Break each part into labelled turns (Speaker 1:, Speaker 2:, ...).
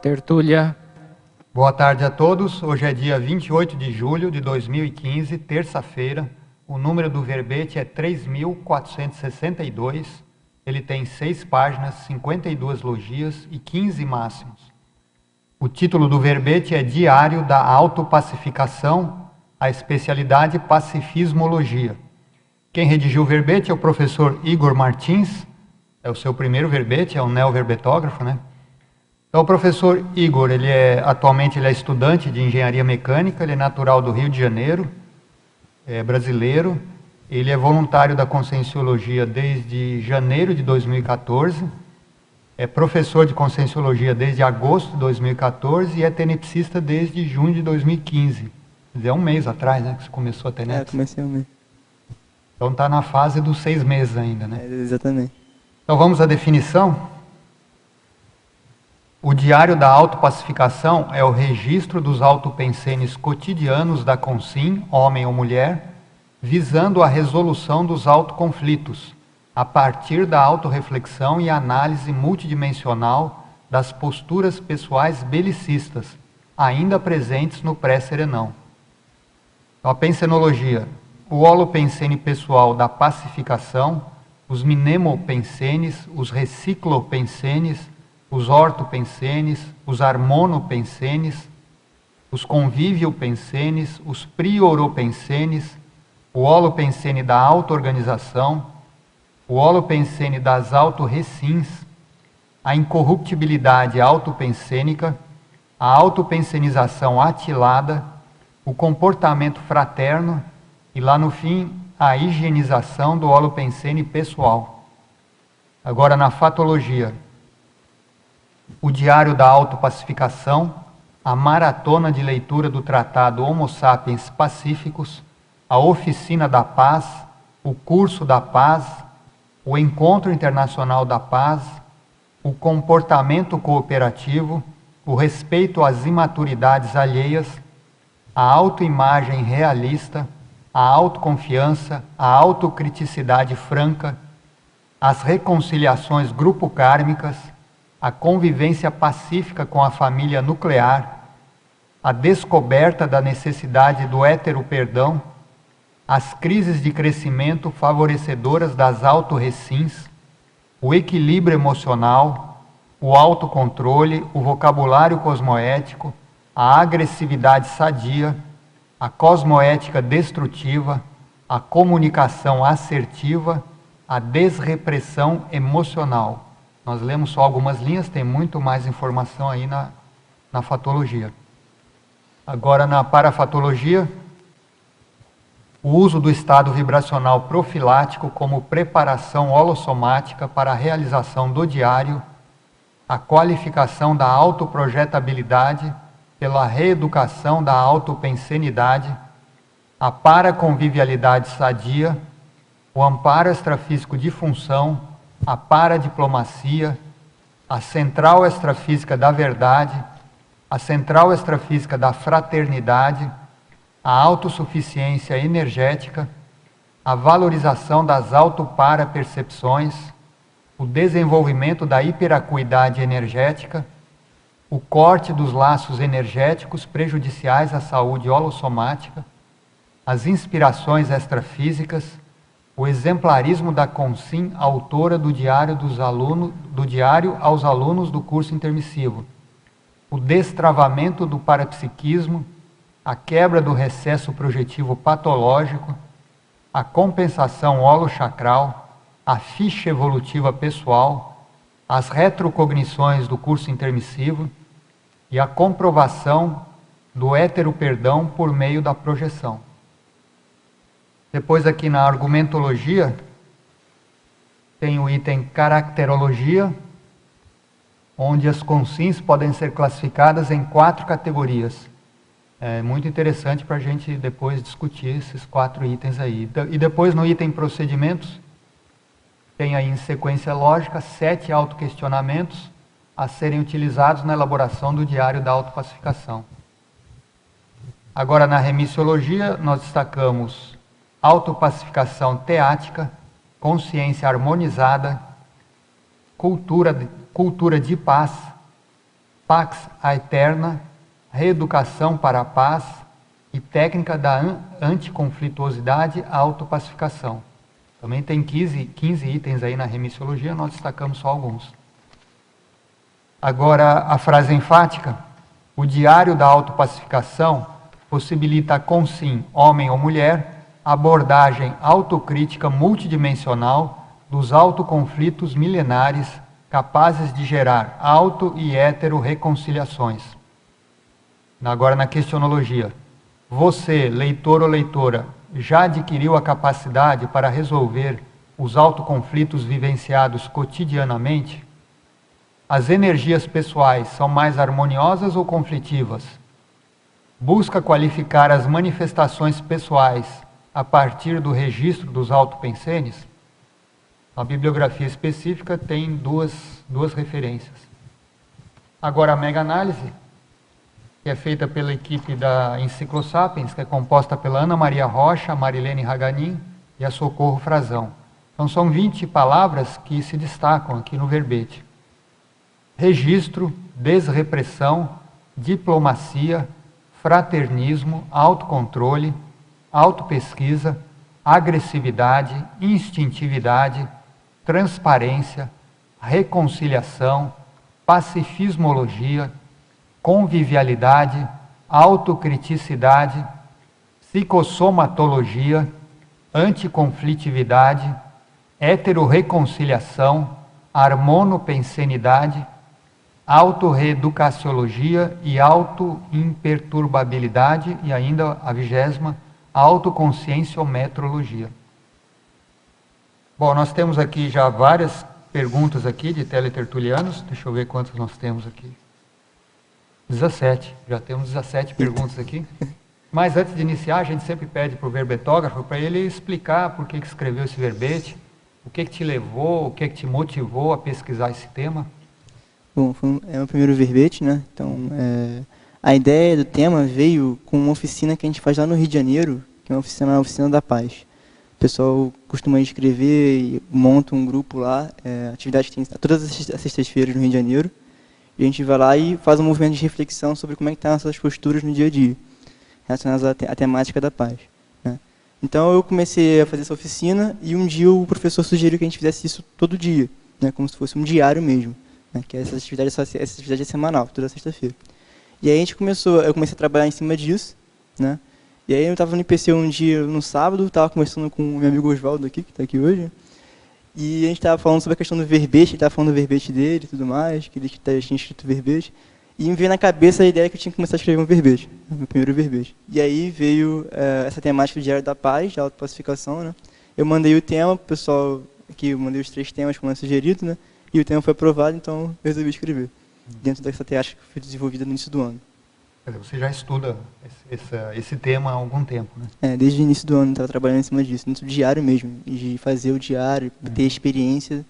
Speaker 1: Tertúlia.
Speaker 2: Boa tarde a todos. Hoje é dia 28 de julho de 2015, terça-feira. O número do verbete é 3.462. Ele tem 6 páginas, 52 logias e 15 máximos. O título do verbete é Diário da Autopacificação, a especialidade Pacifismologia. Quem redigiu o verbete é o professor Igor Martins. É o seu primeiro verbete, é um neoverbetógrafo, né? Então, o professor Igor, atualmente ele é estudante de engenharia mecânica, ele é natural do Rio de Janeiro, é brasileiro, ele é voluntário da Conscienciologia desde janeiro de 2014, é professor de Conscienciologia desde agosto de 2014 e é tenepsista desde junho de 2015. Quer dizer, é um mês atrás, né, que você começou a tenepsia.
Speaker 3: Comecei um mês.
Speaker 2: Então está na fase dos 6 meses ainda, né?
Speaker 3: Exatamente.
Speaker 2: Então vamos à definição. O diário da autopacificação é o registro dos autopensenes cotidianos da consim, homem ou mulher, visando a resolução dos autoconflitos, a partir da autorreflexão e análise multidimensional das posturas pessoais belicistas, ainda presentes no pré-serenão. Então, a pensenologia, o holopensene pessoal da pacificação, os mnemopensenes, os reciclopensenes, os ortopensenes, os harmonopensenes, os conviviopensenes, os prioropensenes, o holopensene da auto-organização, o holopensene das autorrecins, a incorruptibilidade autopensênica, a autopensenização atilada, o comportamento fraterno e lá no fim a higienização do holopensene pessoal. Agora na fatologia, o diário da autopacificação, a maratona de leitura do tratado Homo Sapiens Pacíficos, a oficina da paz, o curso da paz, o encontro internacional da paz, o comportamento cooperativo, o respeito às imaturidades alheias, a autoimagem realista, a autoconfiança, a autocriticidade franca, as reconciliações grupo-kármicas, a convivência pacífica com a família nuclear, a descoberta da necessidade do hétero-perdão, as crises de crescimento favorecedoras das autorrecins, o equilíbrio emocional, o autocontrole, o vocabulário cosmoético, a agressividade sadia, a cosmoética destrutiva, a comunicação assertiva, a desrepressão emocional. Nós lemos só algumas linhas, tem muito mais informação aí na fatologia. Agora, na parafatologia, o uso do estado vibracional profilático como preparação holossomática para a realização do diário, a qualificação da autoprojetabilidade pela reeducação da autopensenidade, a paraconvivialidade sadia, o amparo extrafísico de função, a paradiplomacia, a central extrafísica da verdade, a central extrafísica da fraternidade, a autossuficiência energética, a valorização das autoparapercepções, o desenvolvimento da hiperacuidade energética, o corte dos laços energéticos prejudiciais à saúde holossomática, as inspirações extrafísicas, o exemplarismo da consim autora do diário aos alunos do curso intermissivo, o destravamento do parapsiquismo, a quebra do recesso projetivo patológico, a compensação holochacral, a ficha evolutiva pessoal, as retrocognições do curso intermissivo e a comprovação do hétero-perdão por meio da projeção. Depois aqui na argumentologia, tem o item caracterologia, onde as consins podem ser classificadas em 4 categorias. É muito interessante para a gente depois discutir esses 4 itens aí. E depois no item procedimentos, tem aí em sequência lógica 7 autoquestionamentos a serem utilizados na elaboração do diário da autopacificação. Agora na remissiologia, nós destacamos autopacificação teática, consciência harmonizada, cultura de paz, Pax Aeterna, Reeducação para a Paz e Técnica da Anticonflituosidade à Autopacificação. Também tem 15 itens aí na remissiologia, nós destacamos só alguns. Agora, a frase enfática: o diário da autopacificação possibilita com sim, homem ou mulher, abordagem autocrítica multidimensional dos autoconflitos milenares capazes de gerar auto e hétero reconciliações. Agora, na questionologia: você, leitor ou leitora, já adquiriu a capacidade para resolver os autoconflitos vivenciados cotidianamente? As energias pessoais são mais harmoniosas ou conflitivas? Busca qualificar as manifestações pessoais a partir do registro dos autopensenes? A bibliografia específica tem duas referências. Agora, a mega-análise, que é feita pela equipe da Enciclosapiens, que é composta pela Ana Maria Rocha, a Marilene Raganin e a Socorro Frazão. Então, são 20 palavras que se destacam aqui no verbete: registro, desrepressão, diplomacia, fraternismo, autocontrole, autopesquisa, agressividade, instintividade, transparência, reconciliação, pacifismologia, convivialidade, autocriticidade, psicossomatologia, anticonflitividade, heterorreconciliação, harmonopensenidade, autorreeducaciologia e autoimperturbabilidade, e ainda a 20ª, autoconscienciometrologia. Bom, nós temos aqui já várias perguntas aqui de teletertulianos. Deixa eu ver quantas nós temos aqui. 17. Já temos 17 perguntas aqui. Mas antes de iniciar, a gente sempre pede para o verbetógrafo para ele explicar por que escreveu esse verbete, o que te levou, o que te motivou a pesquisar esse tema.
Speaker 1: Bom, é o primeiro verbete, né? Então, a ideia do tema veio com uma oficina que a gente faz lá no Rio de Janeiro, que é uma oficina da paz. O pessoal costuma escrever e monta um grupo lá, atividade que tem todas as sextas-feiras no Rio de Janeiro, e a gente vai lá e faz um movimento de reflexão sobre como é que estão essas posturas no dia a dia, relacionadas à temática da paz, né? Então eu comecei a fazer essa oficina e um dia o professor sugeriu que a gente fizesse isso todo dia, né, como se fosse um diário mesmo, né, que essa atividade é semanal, toda sexta-feira. E aí eu comecei a trabalhar em cima disso, né? E aí eu estava no IPC um dia, no sábado, estava conversando com o meu amigo Oswaldo aqui, que está aqui hoje, e a gente estava falando sobre a questão do verbete, ele estava falando do verbete dele e tudo mais, que ele tinha escrito verbete, e me veio na cabeça a ideia que eu tinha que começar a escrever um verbete, meu primeiro verbete. E aí veio essa temática do Diário da Paz, de autopacificação, né? Eu mandei o tema para o pessoal, aqui eu mandei os 3 temas como é sugerido, né? E o tema foi aprovado, então eu resolvi escrever, dentro dessa temática que foi desenvolvida no início do ano.
Speaker 2: Você já estuda esse tema há algum tempo, né?
Speaker 1: Desde o início do ano eu estava trabalhando em cima disso, dentro do diário mesmo, de fazer o diário, ter experiência,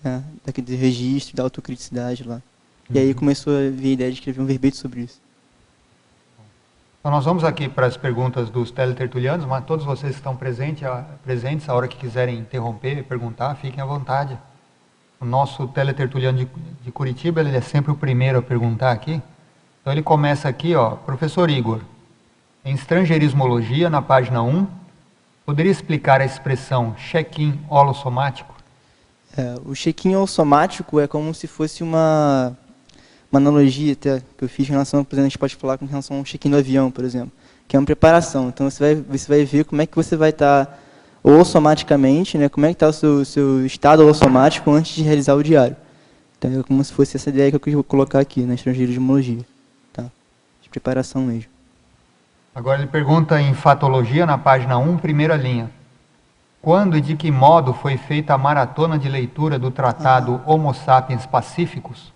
Speaker 1: né, daquele registro, da autocriticidade lá. E aí começou a vir a ideia de escrever um verbete sobre isso.
Speaker 2: Então nós vamos aqui para as perguntas dos teletertulianos, mas todos vocês que estão presentes, a hora que quiserem interromper, perguntar, fiquem à vontade. O nosso teletertuliano de Curitiba, ele é sempre o primeiro a perguntar aqui. Então ele começa aqui, ó, professor Igor, em estrangeirismologia, na página 1, poderia explicar a expressão check-in holossomático?
Speaker 1: O check-in holossomático é como se fosse uma analogia até que eu fiz em relação, por exemplo, a gente pode falar com relação ao check-in do avião, por exemplo, que é uma preparação. Então você vai ver como é que você vai estar holossomaticamente, né, como é que está o seu estado holossomático antes de realizar o diário. Então é como se fosse essa ideia que eu quis colocar aqui na estrangeirismologia. Preparação mesmo. Agora ele pergunta em fatologia, na página 1, primeira linha. Quando e de que modo foi feita a maratona de leitura do tratado Homo Sapiens Pacíficos?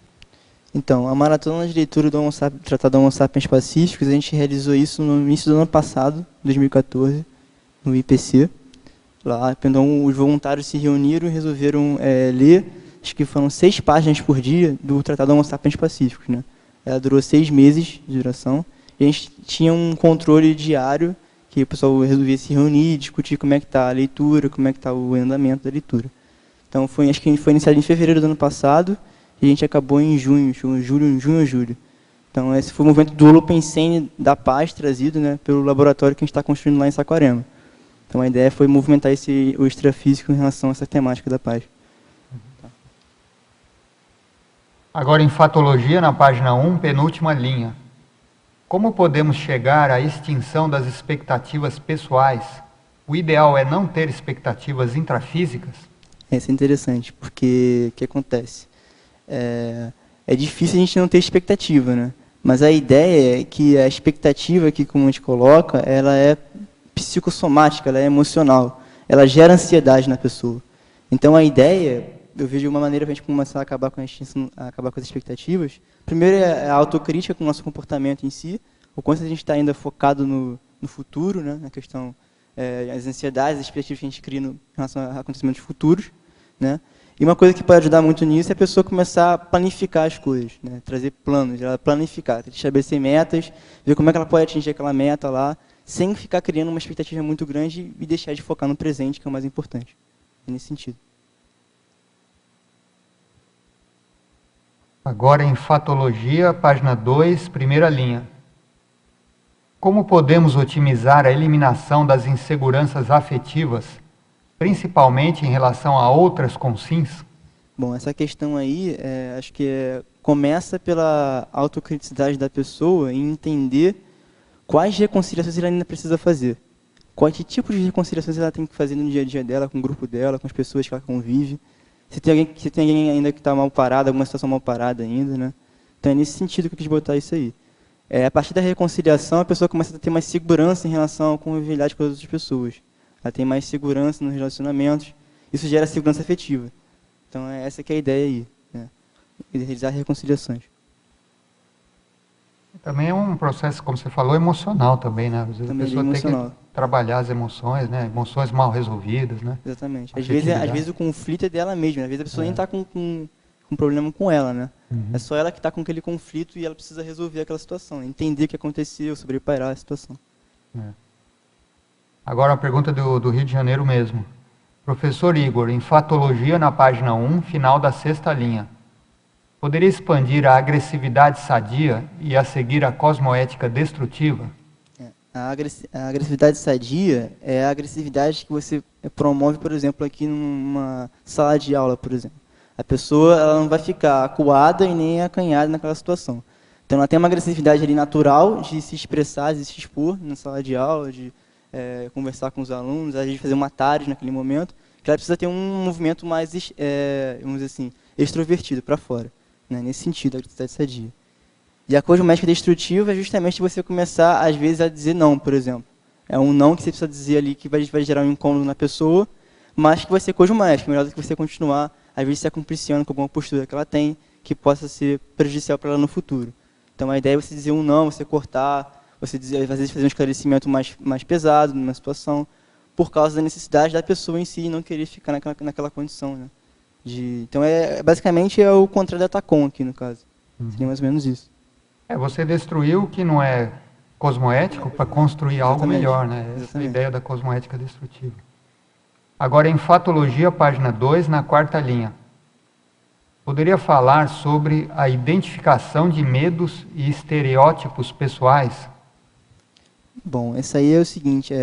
Speaker 1: Então, a maratona de leitura do tratado Homo Sapiens Pacíficos, a gente realizou isso no início do ano passado, 2014, no IPC. Lá, então, os voluntários se reuniram e resolveram ler, acho que foram 6 páginas por dia, do tratado Homo Sapiens Pacíficos, né? Ela durou 6 meses de duração. E a gente tinha um controle diário, que o pessoal resolvia se reunir, discutir como é que está a leitura, como é que está o andamento da leitura. Então, acho que foi iniciado em fevereiro do ano passado, e a gente acabou em junho ou julho. Então, esse foi o movimento do Holopensene da Paz, trazido, né, pelo laboratório que a gente está construindo lá em Saquarema. Então, a ideia foi movimentar o extrafísico em relação a essa temática da paz.
Speaker 2: Agora, em Fatologia, na página 1, penúltima linha. Como podemos chegar à extinção das expectativas pessoais? O ideal é não ter expectativas intrafísicas?
Speaker 1: Isso é interessante, porque o que acontece? É difícil a gente não ter expectativa, né? Mas a ideia é que a expectativa que, como a gente coloca, ela é psicossomática, ela é emocional. Ela gera ansiedade na pessoa. Então, a ideia, eu vejo uma maneira para a gente começar a acabar com acabar com as expectativas. Primeiro é a autocrítica com o nosso comportamento em si, o quanto a gente está ainda focado no futuro, né? Na questão, as ansiedades, as expectativas que a gente cria em relação a acontecimentos futuros, né? E uma coisa que pode ajudar muito nisso é a pessoa começar a planificar as coisas, né? Trazer planos, ela planificar, estabelecer metas, ver como é que ela pode atingir aquela meta lá, sem ficar criando uma expectativa muito grande e deixar de focar no presente, que é o mais importante. É nesse sentido.
Speaker 2: Agora em Fatologia, página 2, primeira linha. Como podemos otimizar a eliminação das inseguranças afetivas, principalmente em relação a outras consins?
Speaker 1: Bom, essa questão aí, acho que começa pela autocriticidade da pessoa em entender quais reconciliações ela ainda precisa fazer. Qual tipo de reconciliações ela tem que fazer no dia a dia dela, com o grupo dela, com as pessoas que ela convive. Se tem alguém ainda que está mal parado, alguma situação mal parada ainda, né? Então é nesse sentido que eu quis botar isso aí. A partir da reconciliação, a pessoa começa a ter mais segurança em relação à convivialidade com as outras pessoas. Ela tem mais segurança nos relacionamentos. Isso gera segurança afetiva. Então, essa que é a ideia aí, né? Realizar reconciliações.
Speaker 2: Também é um processo, como você falou, emocional também, né? Às vezes
Speaker 1: Também
Speaker 2: a pessoa tem que trabalhar as emoções, né? Emoções mal resolvidas, né?
Speaker 1: Exatamente. Às vezes o conflito é dela mesma. Às vezes a pessoa nem está com um problema com ela, né?
Speaker 2: Uhum.
Speaker 1: É só ela que está com aquele conflito e ela precisa resolver aquela situação, entender o que aconteceu, sobrepairar a situação.
Speaker 2: Agora a pergunta do Rio de Janeiro mesmo. Professor Igor, em Fatologia, na página 1, final da 6ª linha. Poderia expandir a agressividade sadia e a seguir a cosmoética destrutiva?
Speaker 1: A agressividade sadia é a agressividade que você promove, por exemplo, aqui numa sala de aula, por exemplo. A pessoa ela não vai ficar acuada e nem acanhada naquela situação. Então, ela tem uma agressividade ali natural de se expressar, de se expor na sala de aula, de conversar com os alunos, às vezes fazer uma tarde naquele momento, que ela precisa ter um movimento mais, vamos dizer assim, extrovertido para fora, né? Nesse sentido, a agressividade sadia. E a cosmoética destrutiva é justamente você começar, às vezes, a dizer não, por exemplo. É um não que você precisa dizer ali que vai gerar um incômodo na pessoa, mas que vai ser cosmoético, melhor do que você continuar, às vezes, se acompliciando com alguma postura que ela tem, que possa ser prejudicial para ela no futuro. Então, a ideia é você dizer um não, você cortar, você dizer, às vezes fazer um esclarecimento mais pesado numa situação, por causa da necessidade da pessoa em si e não querer ficar naquela condição, né? Então, basicamente, é o contrário da TACOM aqui, no caso. Seria mais ou menos isso.
Speaker 2: Você destruiu o que não é cosmoético para construir algo melhor, né? Essa é a ideia da cosmoética destrutiva. Agora, em Fatologia, página 2, na 4ª linha. Poderia falar sobre a identificação de medos e estereótipos pessoais?
Speaker 1: Bom, essa aí é o seguinte,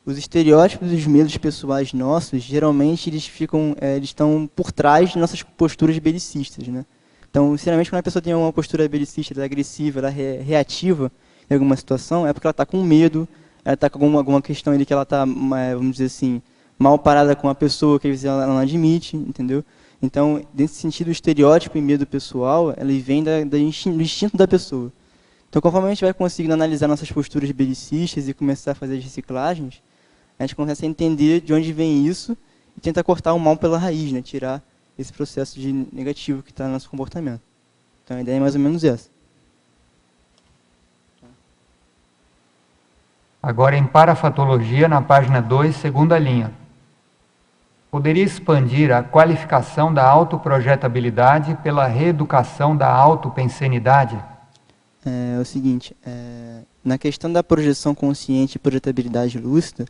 Speaker 1: os estereótipos e os medos pessoais nossos, geralmente eles estão por trás de nossas posturas belicistas, né? Então, sinceramente, quando a pessoa tem uma postura belicista, ela é agressiva, ela é reativa em alguma situação, é porque ela está com medo, ela está com alguma questão ali que ela está, vamos dizer assim, mal parada com a pessoa que às vezes ela não admite, entendeu? Então, nesse sentido, o estereótipo e medo pessoal, ele vem do instinto da pessoa. Então, conforme a gente vai conseguindo analisar nossas posturas belicistas e começar a fazer as reciclagens, a gente começa a entender de onde vem isso e tenta cortar o mal pela raiz, né? Tirar esse processo de negativo que está no nosso comportamento. Então, a ideia é mais ou menos essa.
Speaker 2: Agora, em Parafatologia, na página 2, 2ª linha. Poderia expandir a qualificação da autoprojetabilidade pela reeducação da autopensenidade?
Speaker 1: É o seguinte, na questão da projeção consciente e projetabilidade lúcida,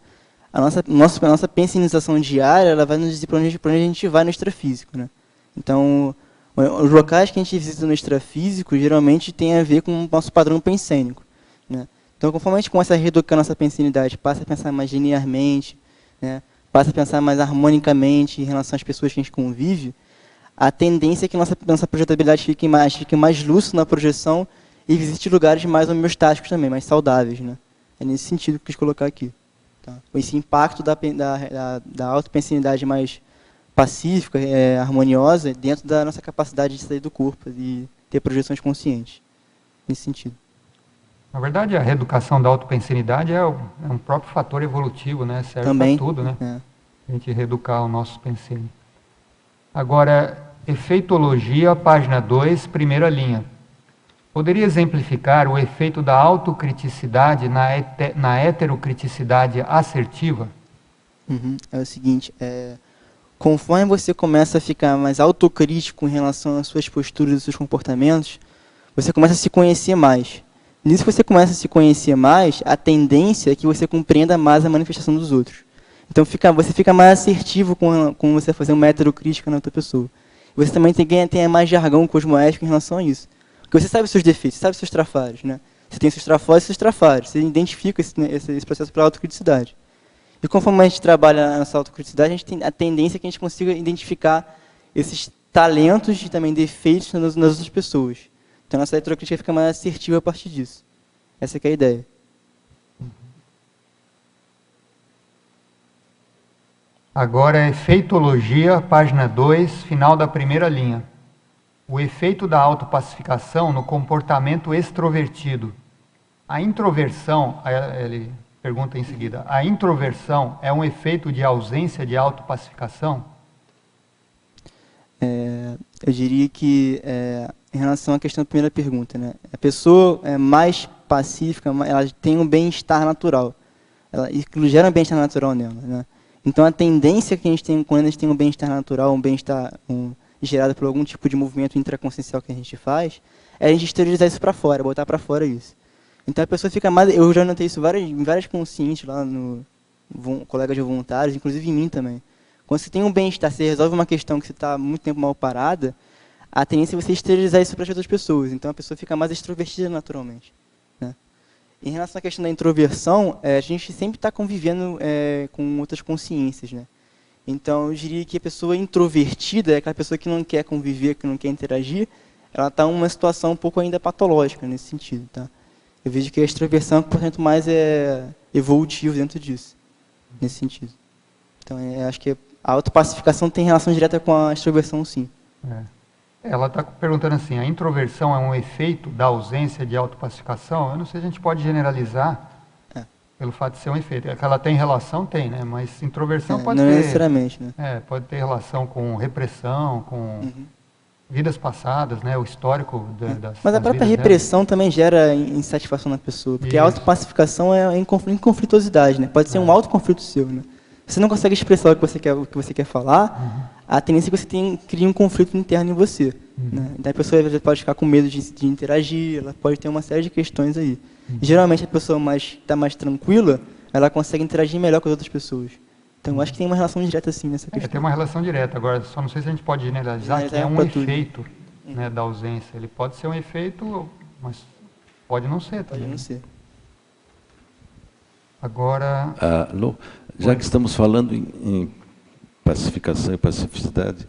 Speaker 1: a nossa pensinização diária ela vai nos dizer para onde a gente vai no extrafísico, né? Então, Os locais que a gente visita no extrafísico geralmente tem a ver com o nosso padrão pensênico, né? Então, conforme a gente começa a reeducar nossa pensenidade, passa a pensar mais linearmente, né? Passa a pensar mais harmonicamente em relação às pessoas que a gente convive, a tendência é que nossa projetabilidade fique mais lúcida na projeção e visite lugares mais homeostáticos também, mais saudáveis, né? É nesse sentido que eu quis colocar aqui. Tá? Esse impacto da autopensenidade mais pacífica, harmoniosa, dentro da nossa capacidade de sair do corpo e ter projeções conscientes. Nesse sentido.
Speaker 2: Na verdade, a reeducação da autopensenidade é um próprio fator evolutivo, né? Serve para tudo, né? A gente reeducar o nosso pensênio. Agora, efeitologia, página 2, primeira linha. Poderia exemplificar o efeito da autocriticidade na heterocriticidade assertiva?
Speaker 1: É o seguinte, conforme você começa a ficar mais autocrítico em relação às suas posturas e seus comportamentos, você começa a se conhecer mais. Nisso que você começa a se conhecer mais, a tendência é que você compreenda mais a manifestação dos outros. Então você fica mais assertivo com você fazer uma heterocrítica na outra pessoa. Você também tem mais jargão cosmoético em relação a isso. Porque você sabe os seus defeitos, você sabe os seus trafares, né? Você tem seus trafores e seus trafares. Você identifica esse processo pela autocriticidade. E conforme a gente trabalha nessa autocriticidade, a gente tem a tendência é que a gente consiga identificar esses talentos e também defeitos nas outras pessoas. Então, nossa heterocrítica fica mais assertiva a partir disso. Essa que é a ideia.
Speaker 2: Agora, efeitologia, página 2, final da primeira linha. O efeito da autopacificação no comportamento extrovertido. A introversão, ele pergunta em seguida, a introversão é um efeito de ausência de autopacificação?
Speaker 1: Eu diria que, em relação à questão da primeira pergunta, né, a pessoa é mais pacífica, ela tem um bem-estar natural. Ela gera um bem-estar natural nela, né? Então, a tendência que a gente tem, quando a gente tem um bem-estar natural, um bem-estar gerado por algum tipo de movimento intraconsciencial que a gente faz, é a gente exteriorizar isso para fora, botar para fora isso. Então, a pessoa fica mais... Eu já notei isso em várias conscientes lá no colegas de voluntários, inclusive em mim também. Quando você tem um bem-estar, você resolve uma questão que você está muito tempo mal parada, a tendência é você exteriorizar isso para as outras pessoas. Então, a pessoa fica mais extrovertida naturalmente. Né? Em relação à questão da introversão, a gente sempre está convivendo com outras consciências. Né? Então, eu diria que a pessoa introvertida é aquela pessoa que não quer conviver, que não quer interagir, ela está em uma situação um pouco ainda patológica nesse sentido. Tá? Eu vejo que a extroversão é um comportamento mais evolutivo dentro disso, nesse sentido. Então, acho que a autopacificação tem relação direta com a extroversão, sim.
Speaker 2: Ela está perguntando assim, a introversão é um efeito da ausência de autopacificação? Eu não sei se a gente pode generalizar pelo fato de ser um efeito. É que ela tem relação, tem, né? Mas introversão pode
Speaker 1: não
Speaker 2: ter...
Speaker 1: Não necessariamente, né?
Speaker 2: Pode ter relação com repressão, com vidas passadas, né? O histórico das
Speaker 1: Mas a própria repressão também gera insatisfação na pessoa, porque a autopacificação é em conflituosidade, né? Pode ser um autoconflito seu, né? Você não consegue expressar o que você quer falar, a tendência é que você cria um conflito interno em você. Né? Então a pessoa pode ficar com medo de interagir, ela pode ter uma série de questões aí. Geralmente a pessoa está mais tranquila, ela consegue interagir melhor com as outras pessoas. Então eu acho que tem uma relação direta sim nessa questão.
Speaker 2: Tem uma relação direta, agora só não sei se a gente pode generalizar que é um efeito né, da ausência. Ele pode ser um efeito, mas pode não ser também.
Speaker 1: Pode não ser.
Speaker 2: Agora...
Speaker 3: Lô, já que estamos falando em pacificação e pacificidade,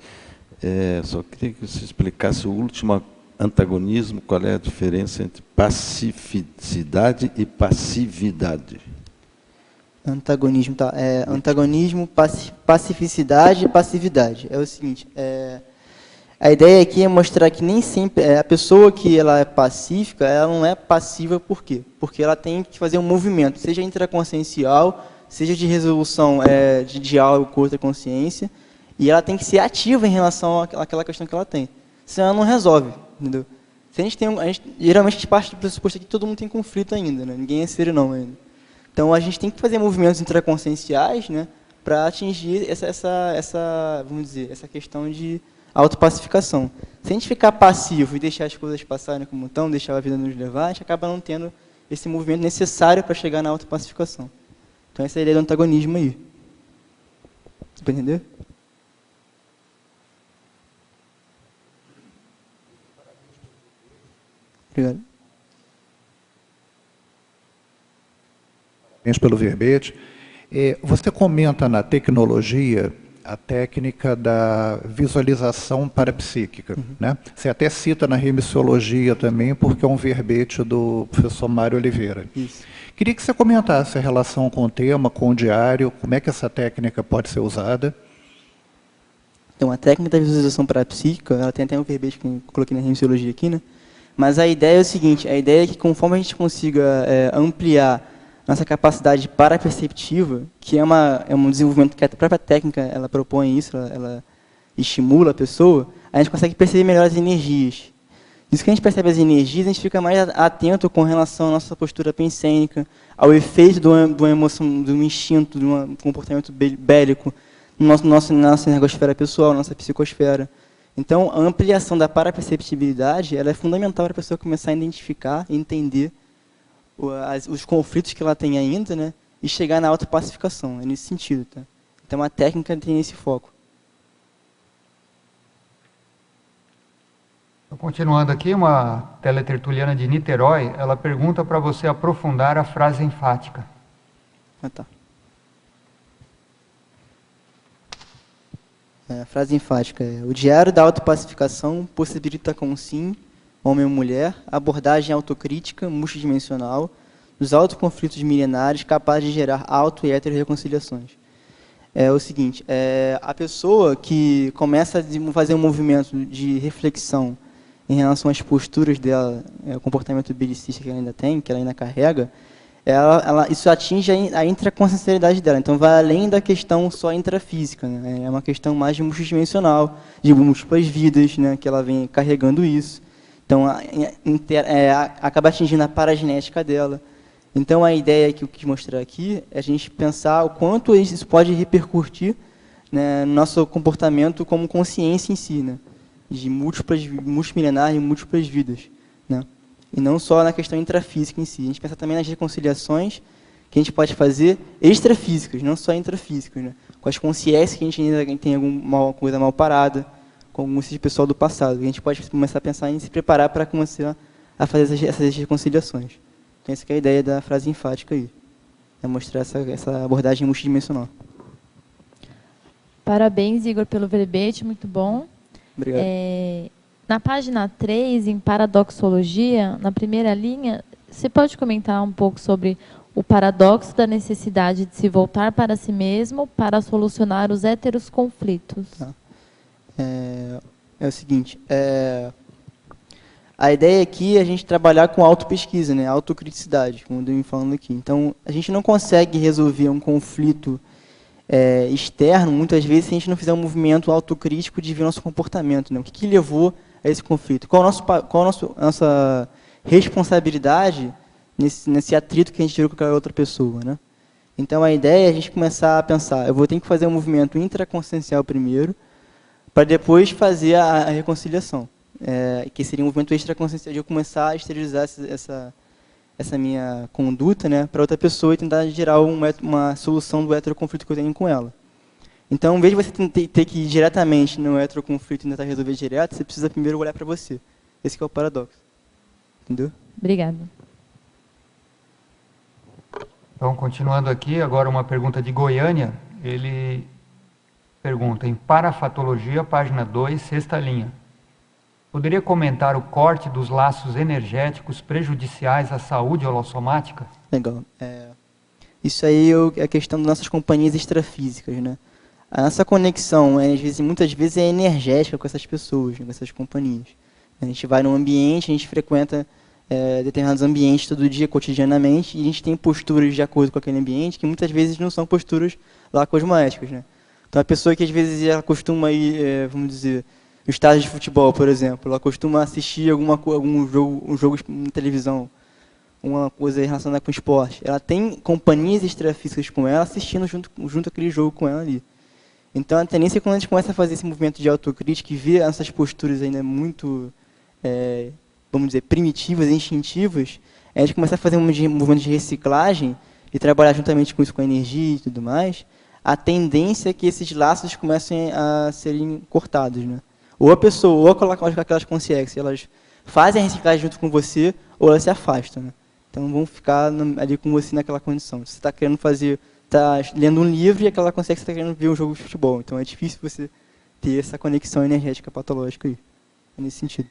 Speaker 3: só queria que você explicasse o último antagonismo, qual é a diferença entre pacificidade e passividade.
Speaker 1: Antagonismo, tá. Antagonismo, pacificidade e passividade. É o seguinte, a ideia aqui é mostrar que nem sempre a pessoa que ela é pacífica, ela não é passiva por quê? Porque ela tem que fazer um movimento, seja intraconsciencial, seja de resolução de diálogo com outra consciência, e ela tem que ser ativa em relação àquela questão que ela tem. Senão ela não resolve, entendeu? Se geralmente a gente parte do pressuposto que todo mundo tem conflito ainda, né? Ninguém é ser não ainda. Então a gente tem que fazer movimentos intraconscienciais, né, para atingir vamos dizer, essa questão de autopacificação. Se a gente ficar passivo e deixar as coisas passarem como estão, deixar a vida nos levar, a gente acaba não tendo esse movimento necessário para chegar na autopacificação. Então essa é a ideia do antagonismo aí. Você pode entender? Obrigado.
Speaker 4: Parabéns pelo verbete. Você comenta na tecnologia a técnica da visualização parapsíquica, né? Você até cita na remissiologia também, porque é um verbete do professor Mário Oliveira.
Speaker 1: Isso.
Speaker 4: Queria que você comentasse a relação com o tema, com o diário, como é que essa técnica pode ser usada.
Speaker 1: Então, a técnica da visualização parapsíquica, ela tem até um verbete que eu coloquei na remissiologia aqui, né? Mas a ideia é o seguinte, a ideia é que conforme a gente consiga ampliar nossa capacidade paraperceptiva, que é um desenvolvimento que a própria técnica ela propõe isso, ela estimula a pessoa, a gente consegue perceber melhor as energias. Isso que a gente percebe as energias, a gente fica mais atento com relação à nossa postura pensênica, ao efeito de uma emoção, de um instinto, de um comportamento bélico, nossa energosfera pessoal, nossa psicosfera. Então, a ampliação da paraperceptibilidade ela é fundamental para a pessoa começar a identificar e entender os conflitos que ela tem ainda, né, e chegar na autopacificação, é nesse sentido. Tá? Então, a técnica tem esse foco.
Speaker 2: Continuando aqui, uma teletertuliana de Niterói, ela pergunta para você aprofundar a frase enfática.
Speaker 1: Tá. A frase enfática é: o diário da autopacificação possibilita com sim, homem ou mulher, abordagem autocrítica, multidimensional, dos autoconflitos milenares capazes de gerar auto e heterorreconciliações. É o seguinte, a pessoa que começa a fazer um movimento de reflexão em relação às posturas dela, o comportamento belicista que ela ainda tem, que ela ainda carrega, isso atinge a intraconsciencialidade dela. Então, vai além da questão só intrafísica, né? É uma questão mais multidimensional, de múltiplas vidas, né, que ela vem carregando isso. Então, acaba atingindo a paragenética dela. Então, a ideia que eu quis mostrar aqui é a gente pensar o quanto isso pode repercutir, né, no nosso comportamento como consciência em si, né, de multimilenares e múltiplas vidas, né, e não só na questão intrafísica em si. A gente pensa também nas reconciliações que a gente pode fazer extrafísicas, não só intrafísicas, né, com as consciências que a gente ainda tem alguma coisa mal parada, com esse pessoal do passado. A gente pode começar a pensar em se preparar para começar a fazer essas reconciliações. Então, essa que é a ideia da frase enfática aí. É mostrar essa abordagem multidimensional.
Speaker 5: Parabéns, Igor, pelo verbete, muito bom.
Speaker 1: Obrigado.
Speaker 5: Na página 3, em Paradoxologia, na primeira linha, você pode comentar um pouco sobre o paradoxo da necessidade de se voltar para si mesmo para solucionar os héteros conflitos?
Speaker 1: Tá. É o seguinte, a ideia aqui é a gente trabalhar com autopesquisa, né, autocriticidade, como eu venho falando aqui. Então, a gente não consegue resolver um conflito externo, muitas vezes, se a gente não fizer um movimento autocrítico de ver nosso comportamento, né? O que levou a esse conflito? Qual a nossa responsabilidade nesse atrito que a gente tirou com aquela outra pessoa, né? Então, a ideia é a gente começar a pensar, eu vou ter que fazer um movimento intraconsciencial primeiro, para depois fazer a reconciliação, que seria um movimento extraconsciencial de eu começar a esterilizar essa minha conduta, né, para outra pessoa e tentar gerar uma solução do heteroconflito que eu tenho com ela. Então, em vez de você ter que ir diretamente no heteroconflito e tentar resolver direto, você precisa primeiro olhar para você. Esse que é o paradoxo. Entendeu?
Speaker 5: Obrigada.
Speaker 2: Então, continuando aqui, agora uma pergunta de Goiânia. Ele pergunta, em Parafatologia, página 2, sexta linha. Poderia comentar o corte dos laços energéticos prejudiciais à saúde holossomática?
Speaker 1: Legal. Isso aí é a questão das nossas companhias extrafísicas, né? A nossa conexão, muitas vezes, é energética com essas pessoas, né, com essas companhias. A gente vai num ambiente, a gente frequenta determinados ambientes todo dia, cotidianamente, e a gente tem posturas de acordo com aquele ambiente que muitas vezes não são posturas lá cosmoéticas, né? Então, a pessoa que às vezes ela costuma ir, vamos dizer, no estádio de futebol, por exemplo, ela costuma assistir um jogo na televisão, uma coisa relacionada com esporte. Ela tem companhias extrafísicas com ela, assistindo junto àquele jogo com ela ali. Então, a tendência é quando a gente começa a fazer esse movimento de autocrítica e ver essas posturas ainda muito, vamos dizer, primitivas, instintivas, a gente começa a fazer um movimento de reciclagem e trabalhar juntamente com isso, com a energia e tudo mais. A tendência é que esses laços comecem a serem cortados, né? Ou a pessoa, ou aquelas consciências, elas fazem a reciclagem junto com você ou elas se afastam, né? Então vão ficar ali com você naquela condição. Você está querendo fazer, está lendo um livro e aquela consegue que você está querendo ver um jogo de futebol. Então é difícil você ter essa conexão energética patológica aí, nesse sentido.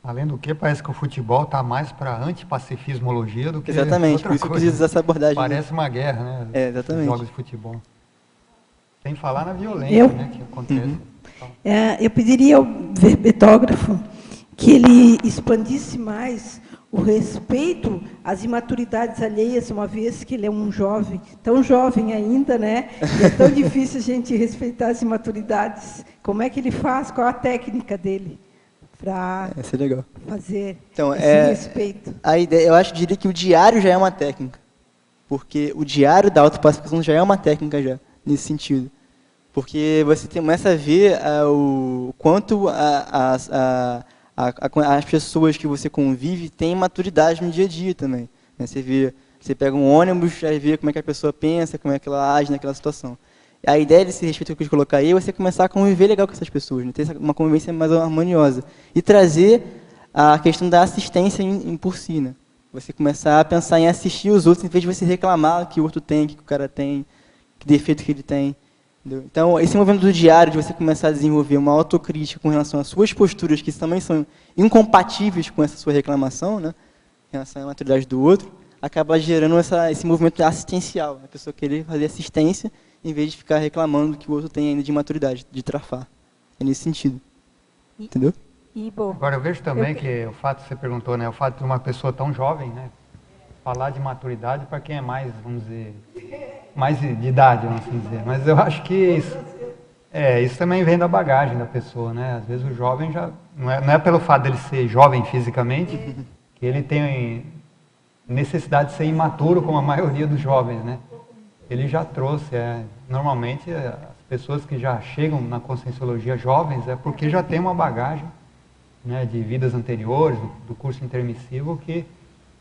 Speaker 2: Além do que, parece que o futebol está mais para antipacifismologia do que
Speaker 1: exatamente,
Speaker 2: outra
Speaker 1: por isso que eu
Speaker 2: coisa.
Speaker 1: quis usar essa abordagem.
Speaker 2: Parece uma guerra, né?
Speaker 1: Exatamente.
Speaker 2: Jogos de futebol. Sem falar na violência, né, que acontece.
Speaker 6: Eu pediria ao verbetógrafo que ele expandisse mais o respeito às imaturidades alheias, uma vez que ele é um jovem, tão jovem ainda, né? E é tão difícil a gente respeitar as imaturidades. Como é que ele faz? Qual a técnica dele para fazer
Speaker 1: então,
Speaker 6: esse respeito?
Speaker 1: A ideia, eu diria que o diário já é uma técnica, porque o diário da autopacificação já é uma técnica já, nesse sentido. Porque você começa a ver o quanto as pessoas que você convive têm maturidade no dia a dia também, né? Você pega um ônibus, já vê como é que a pessoa pensa, como é que ela age naquela situação. A ideia desse respeito que eu quis colocar aí é você começar a conviver legal com essas pessoas, né? Ter uma convivência mais harmoniosa. E trazer a questão da assistência por si, né? Você começar a pensar em assistir os outros, em vez de você reclamar que o outro tem, que o cara tem, que defeito que ele tem. Entendeu? Então, esse movimento do diário, de você começar a desenvolver uma autocrítica com relação às suas posturas, que também são incompatíveis com essa sua reclamação, né? Em relação à maturidade do outro, acaba gerando esse movimento assistencial, a pessoa querer fazer assistência, em vez de ficar reclamando que o outro tem ainda de maturidade, de trafar. É nesse sentido. Entendeu?
Speaker 2: Agora, eu vejo também que o fato que você perguntou, né, o fato de uma pessoa tão jovem, né, falar de maturidade para quem é mais, vamos dizer, mais de idade, vamos assim dizer. Mas eu acho que isso também vem da bagagem da pessoa, né? Às vezes o jovem já não é pelo fato dele ser jovem fisicamente que ele tem necessidade de ser imaturo como a maioria dos jovens, né? Ele já trouxe, normalmente as pessoas que já chegam na conscienciologia jovens é porque já tem uma bagagem, né, de vidas anteriores, do curso intermissivo, que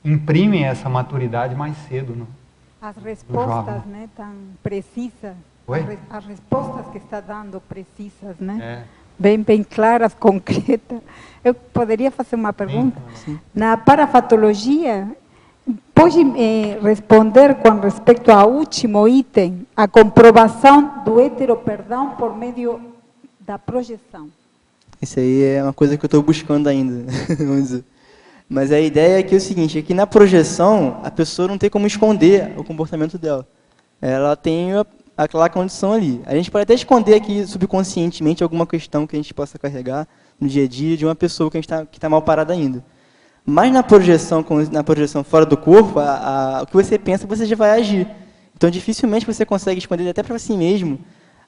Speaker 2: imprimem essa maturidade mais cedo.
Speaker 7: As respostas, né, tão precisas. As respostas que está dando precisas, né? Bem claras, concretas. Eu poderia fazer uma pergunta?
Speaker 1: Sim.
Speaker 7: Na parafatologia, pode responder com respeito ao último item, a comprovação do heteroperdão por meio da projeção.
Speaker 1: Isso aí é uma coisa que eu estou buscando ainda, vamos dizer. Mas a ideia é que é o seguinte, é que na projeção, a pessoa não tem como esconder o comportamento dela. Ela tem aquela condição ali. A gente pode até esconder aqui subconscientemente alguma questão que a gente possa carregar no dia a dia de uma pessoa que está mal parada ainda. Mas na projeção fora do corpo, o que você pensa, você já vai agir. Então, dificilmente você consegue esconder até para si mesmo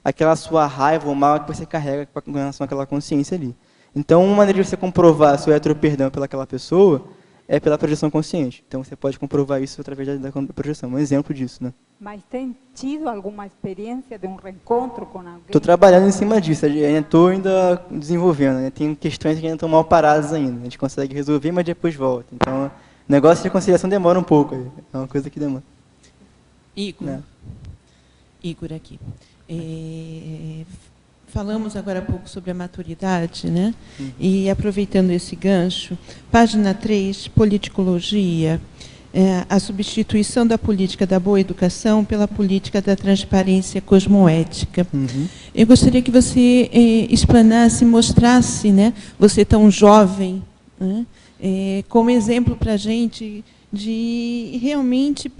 Speaker 1: aquela sua raiva ou mal que você carrega com relação àquela consciência ali. Então, uma maneira de você comprovar seu heteroperdão pelaquela pessoa é pela projeção consciente. Então, você pode comprovar isso através da projeção. Um exemplo disso, né?
Speaker 7: Mas tem tido alguma experiência de um reencontro com alguém?
Speaker 1: Estou trabalhando em cima disso. Estou ainda desenvolvendo, né? Tem questões que ainda estão mal paradas ainda. A gente consegue resolver, mas depois volta. Então, o negócio de reconciliação demora um pouco. É uma coisa que demora.
Speaker 8: Igor.
Speaker 1: Né?
Speaker 8: Igor aqui. Falamos agora há pouco sobre a maturidade, né? E aproveitando esse gancho, página 3, politicologia, a substituição da política da boa educação pela política da transparência cosmoética. Eu gostaria que você explanasse, mostrasse, né, você tão jovem, né, como exemplo para a gente de realmente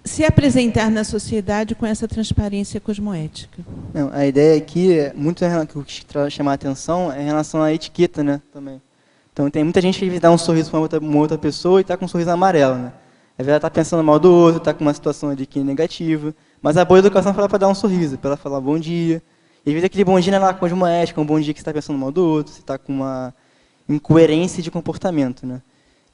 Speaker 8: se apresentar na sociedade com essa transparência cosmoética.
Speaker 1: Não, a ideia aqui é muito que eu quis chamar a atenção é em relação à etiqueta, né, também. Então tem muita gente que dá um sorriso para uma outra pessoa e está com um sorriso amarelo, né? Às vezes ela está pensando mal do outro, está com uma situação ali que é negativa, mas a boa educação fala para dar um sorriso, para ela falar bom dia. E às vezes aquele bom dia não é lá cosmoética, um bom dia que você está pensando mal do outro, você está com uma incoerência de comportamento, né?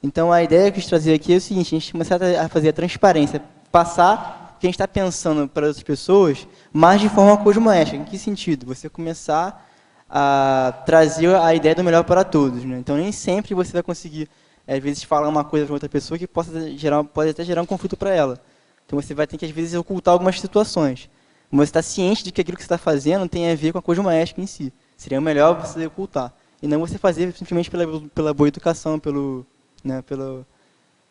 Speaker 1: Então a ideia que eu quis trazer aqui é o seguinte: a gente começar a fazer a transparência, passar o que a gente está pensando para outras pessoas, mas de forma cosmoética. Em que sentido? Você começar a trazer a ideia do melhor para todos, né? Então nem sempre você vai conseguir, às vezes, falar uma coisa para outra pessoa que pode até gerar um conflito para ela. Então você vai ter que, às vezes, ocultar algumas situações. Mas você está ciente de que aquilo que você está fazendo tem a ver com a cosmoética em si. Seria melhor você ocultar. E não você fazer simplesmente pela boa educação, pela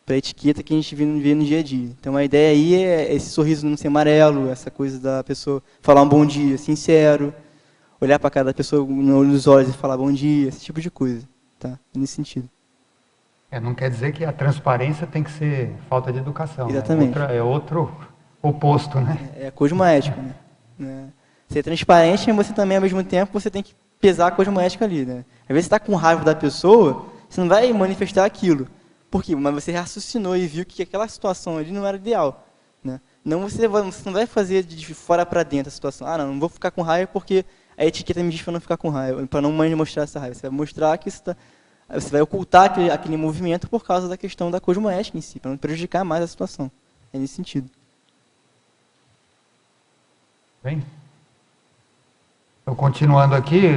Speaker 1: etiqueta que a gente vê no dia a dia. Então a ideia aí é esse sorriso não ser amarelo, essa coisa da pessoa falar um bom dia sincero, olhar para a cara da pessoa nos olhos e falar bom dia, esse tipo de coisa. Tá? Nesse sentido.
Speaker 2: Não quer dizer que a transparência tem que ser falta de educação.
Speaker 1: Exatamente.
Speaker 2: É outro oposto, né?
Speaker 1: É a cosmoética, né? Ser transparente, mas você também, ao mesmo tempo, você tem que pesar a cosmoética ali, né? Às vezes você está com raiva da pessoa, você não vai manifestar aquilo. Por quê? Mas você raciocinou e viu que aquela situação ali não era ideal, né? Você não vai fazer de fora para dentro a situação. Não vou ficar com raiva porque a etiqueta me diz para não ficar com raiva, para não mostrar essa raiva. Você vai mostrar que você vai ocultar aquele movimento por causa da questão da cosmoética em si, para não prejudicar mais a situação. É nesse sentido.
Speaker 2: Bem, então, continuando aqui,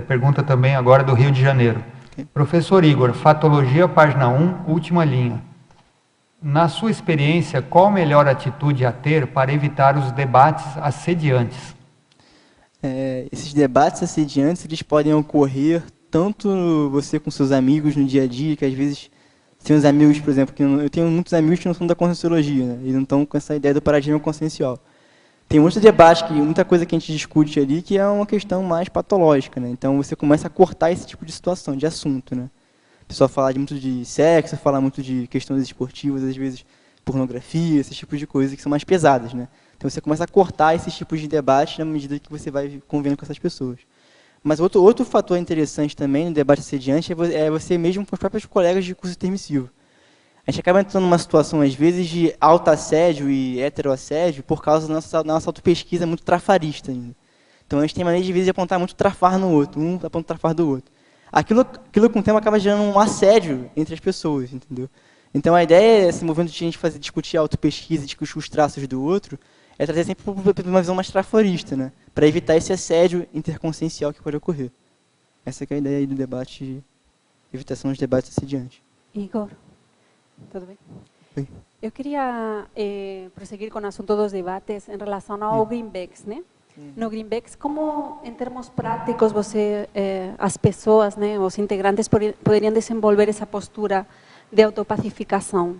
Speaker 2: pergunta também agora do Rio de Janeiro. Okay. Professor Igor, Fatologia, página 1, última linha. Na sua experiência, qual a melhor atitude a ter para evitar os debates assediantes?
Speaker 1: Esses debates assediantes, eles podem ocorrer tanto você com seus amigos no dia a dia, que às vezes tem uns amigos, por exemplo, que eu tenho muitos amigos que não são da conscienciologia, né? Eles não estão com essa ideia do paradigma consciencial. Tem muito debate, muita coisa que a gente discute ali, que é uma questão mais patológica, né? Então você começa a cortar esse tipo de situação, de assunto, né? A pessoa fala muito de sexo, fala muito de questões esportivas, às vezes pornografia, esses tipos de coisas que são mais pesadas, né? Então você começa a cortar esses tipos de debate na medida que você vai convivendo com essas pessoas. Mas outro fator interessante também no debate assediante é você mesmo com os próprios colegas de curso intermissivo. A gente acaba entrando numa situação, às vezes, de autoassédio e heteroassédio por causa da nossa autopesquisa muito trafarista ainda. Então a gente tem maneira, de vezes, de apontar muito trafar no outro, um aponta o trafar do outro. Aquilo com o tempo acaba gerando um assédio entre as pessoas, entendeu? Então a ideia, esse movimento de a gente discutir a autopesquisa, discutir os traços do outro, é trazer sempre uma visão mais trafarista, né? Para evitar esse assédio interconsciencial que pode ocorrer. Essa que é a ideia aí do debate, de evitação dos debates assediantes.
Speaker 9: Igor, tudo bem?
Speaker 1: Oi.
Speaker 9: Eu queria prosseguir com o assunto dos debates em relação ao Greenbacks, né? No Greenbacks, como, em termos práticos, as pessoas, né, os integrantes poderiam desenvolver essa postura de autopacificação?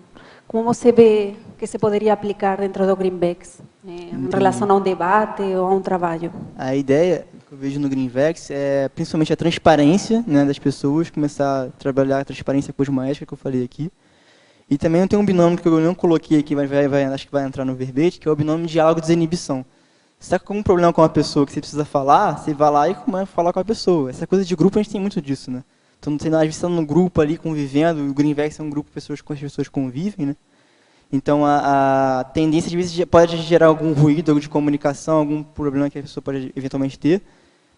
Speaker 9: Como você vê que se poderia aplicar dentro do Greenbacks, em relação a um debate ou a um trabalho?
Speaker 1: A ideia que eu vejo no Greenbacks é principalmente a transparência, né, das pessoas, começar a trabalhar a transparência cosmoética que eu falei aqui. E também tem um binômio que eu não coloquei aqui, mas acho que vai entrar no verbete, que é o binômio de diálogo e desinibição. Se está com algum problema com uma pessoa que você precisa falar, você vai lá e começa a falar com a pessoa. Essa coisa de grupo, a gente tem muito disso, né? Então, às vezes você está num grupo ali convivendo, o Greenbacks é um grupo de pessoas com as pessoas convivem, né? Então, a tendência, de vezes, pode gerar algum ruído de comunicação, algum problema que a pessoa pode eventualmente ter.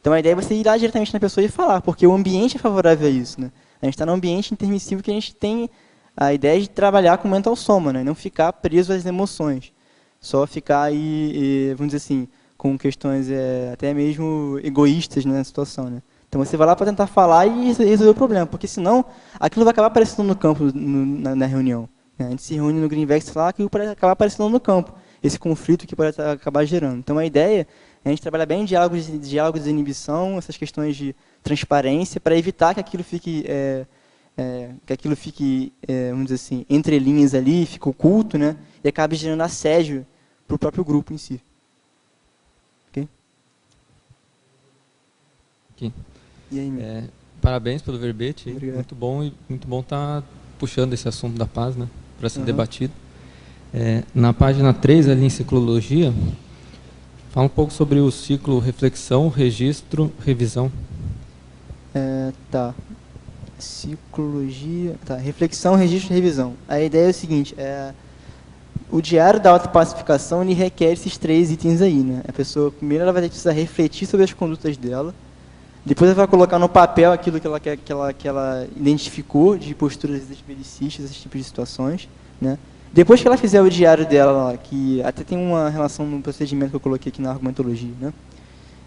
Speaker 1: Então, a ideia é você ir lá diretamente na pessoa e falar, porque o ambiente é favorável a isso, né? A gente está num ambiente intermissivo que a gente tem a ideia de trabalhar com mental soma, né? Não ficar preso às emoções. Só ficar aí, vamos dizer assim, com questões até mesmo egoístas, né, na situação, né? Então você vai lá para tentar falar e resolver o problema, porque senão aquilo vai acabar aparecendo no campo na reunião. Né? A gente se reúne no Greenbacks e fala que aquilo pode acabar aparecendo no campo, esse conflito que pode acabar gerando. Então a ideia é a gente trabalhar bem em diálogos de inibição, essas questões de transparência, para evitar que aquilo fique, vamos dizer assim, entre linhas ali, fique oculto, né? E acabe gerando assédio para o próprio grupo em si. Ok?
Speaker 10: Aqui.
Speaker 1: E aí,
Speaker 10: parabéns pelo verbete.
Speaker 1: Obrigado.
Speaker 10: Muito bom estar puxando esse assunto da paz, né, para ser debatido. Na página 3, ali em ciclologia, fala um pouco sobre o ciclo reflexão, registro, revisão.
Speaker 1: Tá. Ciclologia. Tá. Reflexão, registro e revisão. A ideia é o seguinte, o diário da autopacificação, ele requer esses 3 itens aí, né? A pessoa, primeiro, ela vai precisar refletir sobre as condutas dela, depois ela vai colocar no papel aquilo que ela identificou de posturas belicistas, esses tipos de situações, né? Depois que ela fizer o diário dela, que até tem uma relação no procedimento que eu coloquei aqui na argumentologia, né?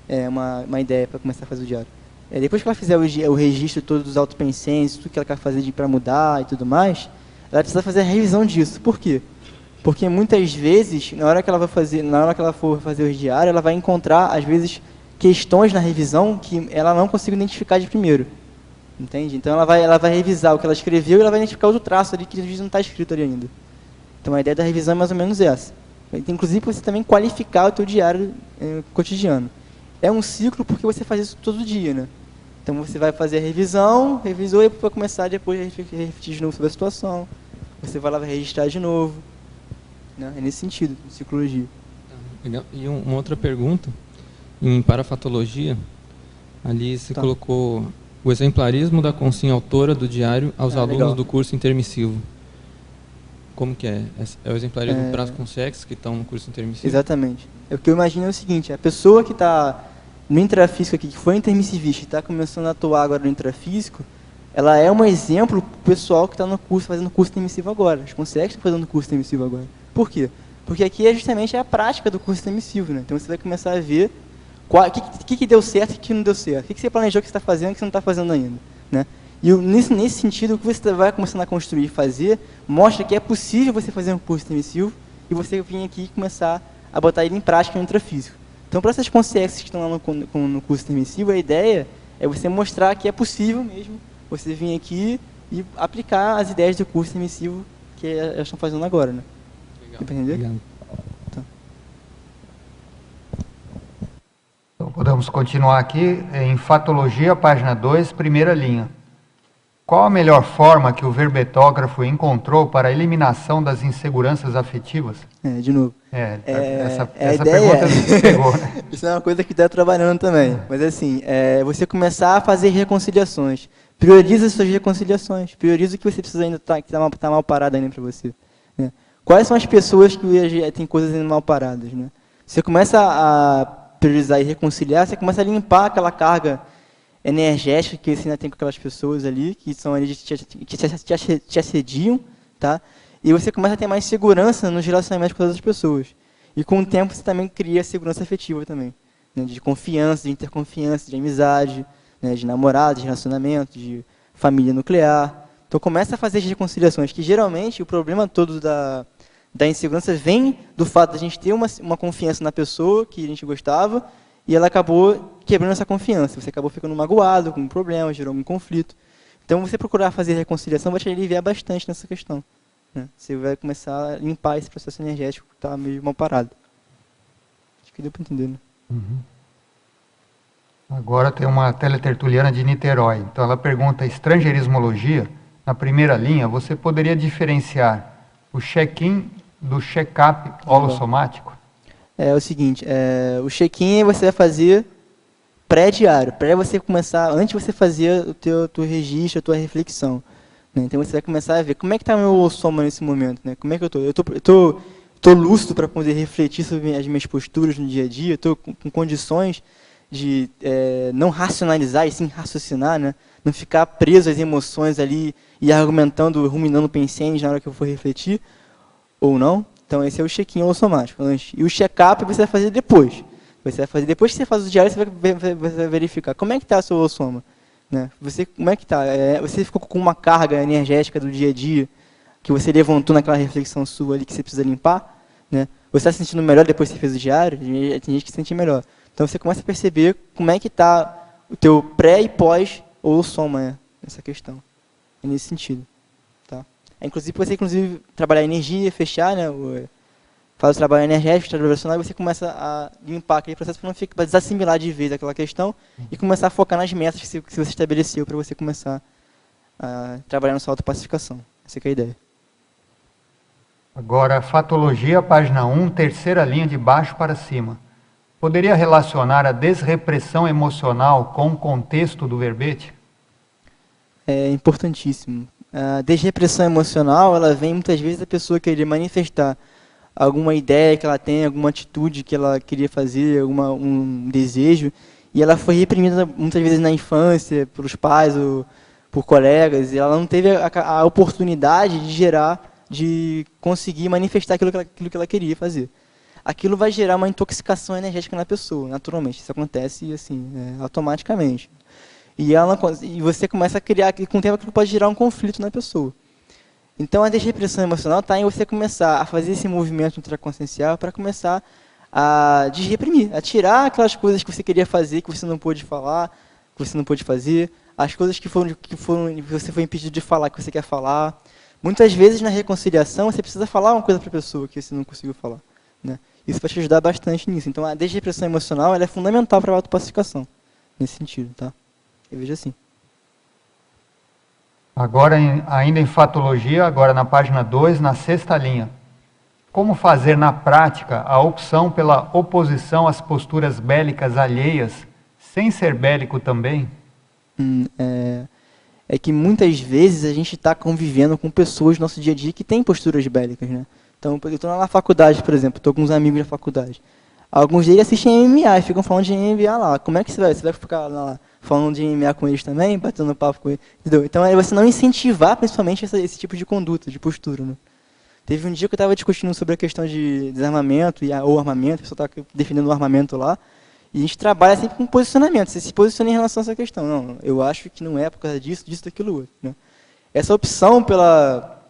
Speaker 1: É uma ideia para começar a fazer o diário. Depois que ela fizer o registro todo dos autopensantes, tudo que ela quer fazer para mudar e tudo mais, ela precisa fazer a revisão disso. Por quê? Porque muitas vezes, na hora que ela for fazer o diário, ela vai encontrar, às vezes, questões na revisão que ela não consegue identificar de primeiro. Entende? Então ela vai revisar o que ela escreveu e ela vai identificar outro traço ali que às vezes não está escrito ali ainda. Então a ideia da revisão é mais ou menos essa. Inclusive você também qualificar o teu diário cotidiano. É um ciclo porque você faz isso todo dia, né? Então você vai fazer a revisão, revisou e vai começar depois a refletir de novo sobre a situação. Você vai lá vai registrar de novo. Né? É nesse sentido, psicologia.
Speaker 10: E uma outra pergunta, em parafatologia, ali você colocou o exemplarismo da consciência autora do diário aos alunos
Speaker 1: legal.
Speaker 10: do curso intermissivo. Como que é? É o exemplarismo para as consciências que estão no curso intermissivo?
Speaker 1: Exatamente. O que eu imagino é o seguinte, a pessoa que está no intrafísico aqui, que foi intermissivista e está começando a atuar agora no intrafísico, ela é um exemplo para o pessoal que está no curso, fazendo curso intermissivo agora. As consciências estão fazendo curso intermissivo agora. Por quê? Porque aqui é justamente a prática do curso intermissivo, né? Então você vai começar a ver o que deu certo e o que não deu certo. O que você planejou que você está fazendo e o que você não está fazendo ainda. Né? E nesse sentido, o que você vai começando a construir e fazer, mostra que é possível você fazer um curso intermissivo e você vir aqui e começar a botar ele em prática no intrafísico. Então, para essas consciências que estão lá no curso intermissivo, a ideia é você mostrar que é possível mesmo você vir aqui e aplicar as ideias do curso intermissivo que elas estão fazendo agora. Né? Entendeu?
Speaker 10: Obrigado.
Speaker 2: Então, podemos continuar aqui em Fatologia, página 2, primeira linha. Qual a melhor forma que o verbetógrafo encontrou para a eliminação das inseguranças afetivas?
Speaker 1: De novo.
Speaker 2: Essa
Speaker 1: ideia,
Speaker 2: pergunta pegou, né?
Speaker 1: Isso é uma coisa que está trabalhando também. Mas assim, você começar a fazer reconciliações. Prioriza as suas reconciliações. Prioriza o que você precisa ainda que está mal parado ainda para você. Né? Quais são as pessoas que têm coisas ainda mal paradas? Né? Você começa a priorizar e reconciliar, você começa a limpar aquela carga energética que você ainda tem com aquelas pessoas ali, que são ali que te assediam, tá? E você começa a ter mais segurança nos relacionamentos com as outras pessoas. E com o tempo você também cria segurança afetiva também, né? De confiança, de interconfiança, de amizade, né? De namorado, de relacionamento, de família nuclear. Então começa a fazer as reconciliações, que geralmente o problema todo da insegurança vem do fato de a gente ter uma confiança na pessoa que a gente gostava e ela acabou quebrando essa confiança. Você acabou ficando magoado, com um problema, gerou algum conflito. Então, você procurar fazer reconciliação vai te aliviar bastante nessa questão. Né? Você vai começar a limpar esse processo energético que está meio mal parado. Acho que deu para entender, né?
Speaker 2: Uhum. Agora tem uma teletertuliana de Niterói. Então, ela pergunta, estrangeirismologia, na primeira linha, você poderia diferenciar o check-in do check-up holossomático?
Speaker 1: É o seguinte, o check-in você vai fazer pré-diário, você começar, antes de você fazer o teu registro, a tua reflexão. Né? Então você vai começar a ver como é que está o meu holossoma nesse momento, né? Como é que eu estou? Eu estou lúcido para poder refletir sobre as minhas posturas no dia a dia, estou com condições de não racionalizar e sim raciocinar, né? Não ficar preso às emoções ali e argumentando, ruminando pensamentos na hora que eu for refletir, ou não. Então, esse é o check-in holossomático. E o check-up você vai fazer depois. Você vai fazer depois que você faz o diário, você vai verificar como é que está o seu holossoma. Né? Como é que está? Você ficou com uma carga energética do dia a dia que você levantou naquela reflexão sua ali que você precisa limpar? Né? Você está se sentindo melhor depois que você fez o diário? Tem gente que se sente melhor. Então, você começa a perceber como é que está o teu pré e pós-holossoma nessa questão. É nesse sentido. Inclusive, você trabalhar energia, fechar, né, faz o trabalho energético, transversal, e você começa a limpar aquele processo para desassimilar de vez aquela questão e começar a focar nas metas que você estabeleceu para você começar a trabalhar na sua autopacificação. Essa é a ideia.
Speaker 2: Agora, Fatologia, página 1, terceira linha de baixo para cima. Poderia relacionar a desrepressão emocional com o contexto do verbete?
Speaker 1: É importantíssimo. A desrepressão emocional, ela vem muitas vezes da pessoa querer manifestar alguma ideia que ela tem, alguma atitude que ela queria fazer, um desejo, e ela foi reprimida muitas vezes na infância, pelos pais ou por colegas, e ela não teve a oportunidade de conseguir manifestar aquilo que ela queria fazer. Aquilo vai gerar uma intoxicação energética na pessoa, naturalmente. Isso acontece assim, automaticamente. E você começa a criar, com o tempo aquilo pode gerar um conflito na pessoa. Então a desrepressão emocional está em você começar a fazer esse movimento intraconsciencial para começar a desreprimir, a tirar aquelas coisas que você queria fazer, que você não pôde falar, que você não pôde fazer, as coisas que você foi impedido de falar, que você quer falar. Muitas vezes, na reconciliação, você precisa falar uma coisa para a pessoa que você não conseguiu falar, né? Isso vai te ajudar bastante nisso. Então, a desrepressão emocional ela é fundamental para a autopacificação, nesse sentido, tá? Eu vejo assim.
Speaker 2: Agora, ainda em fatologia, agora na página 2, na 6ª linha. Como fazer na prática a opção pela oposição às posturas bélicas alheias, sem ser bélico também?
Speaker 1: É que muitas vezes a gente está convivendo com pessoas no nosso dia a dia que têm posturas bélicas, né? Então, eu estou na faculdade, por exemplo, estou com uns amigos da faculdade. Alguns deles assistem MMA e ficam falando de MMA lá. Como é que você vai? Você vai ficar lá falando de MMA com eles também, batendo papo com eles? Entendeu? Então, é você não incentivar, principalmente, esse tipo de conduta, de postura, né? Teve um dia que eu estava discutindo sobre a questão de desarmamento ou armamento, a pessoa estava defendendo o armamento lá, e a gente trabalha sempre com posicionamento, você se posiciona em relação a essa questão. Não, eu acho que não é por causa disso, daquilo outro, né? Essa opção pela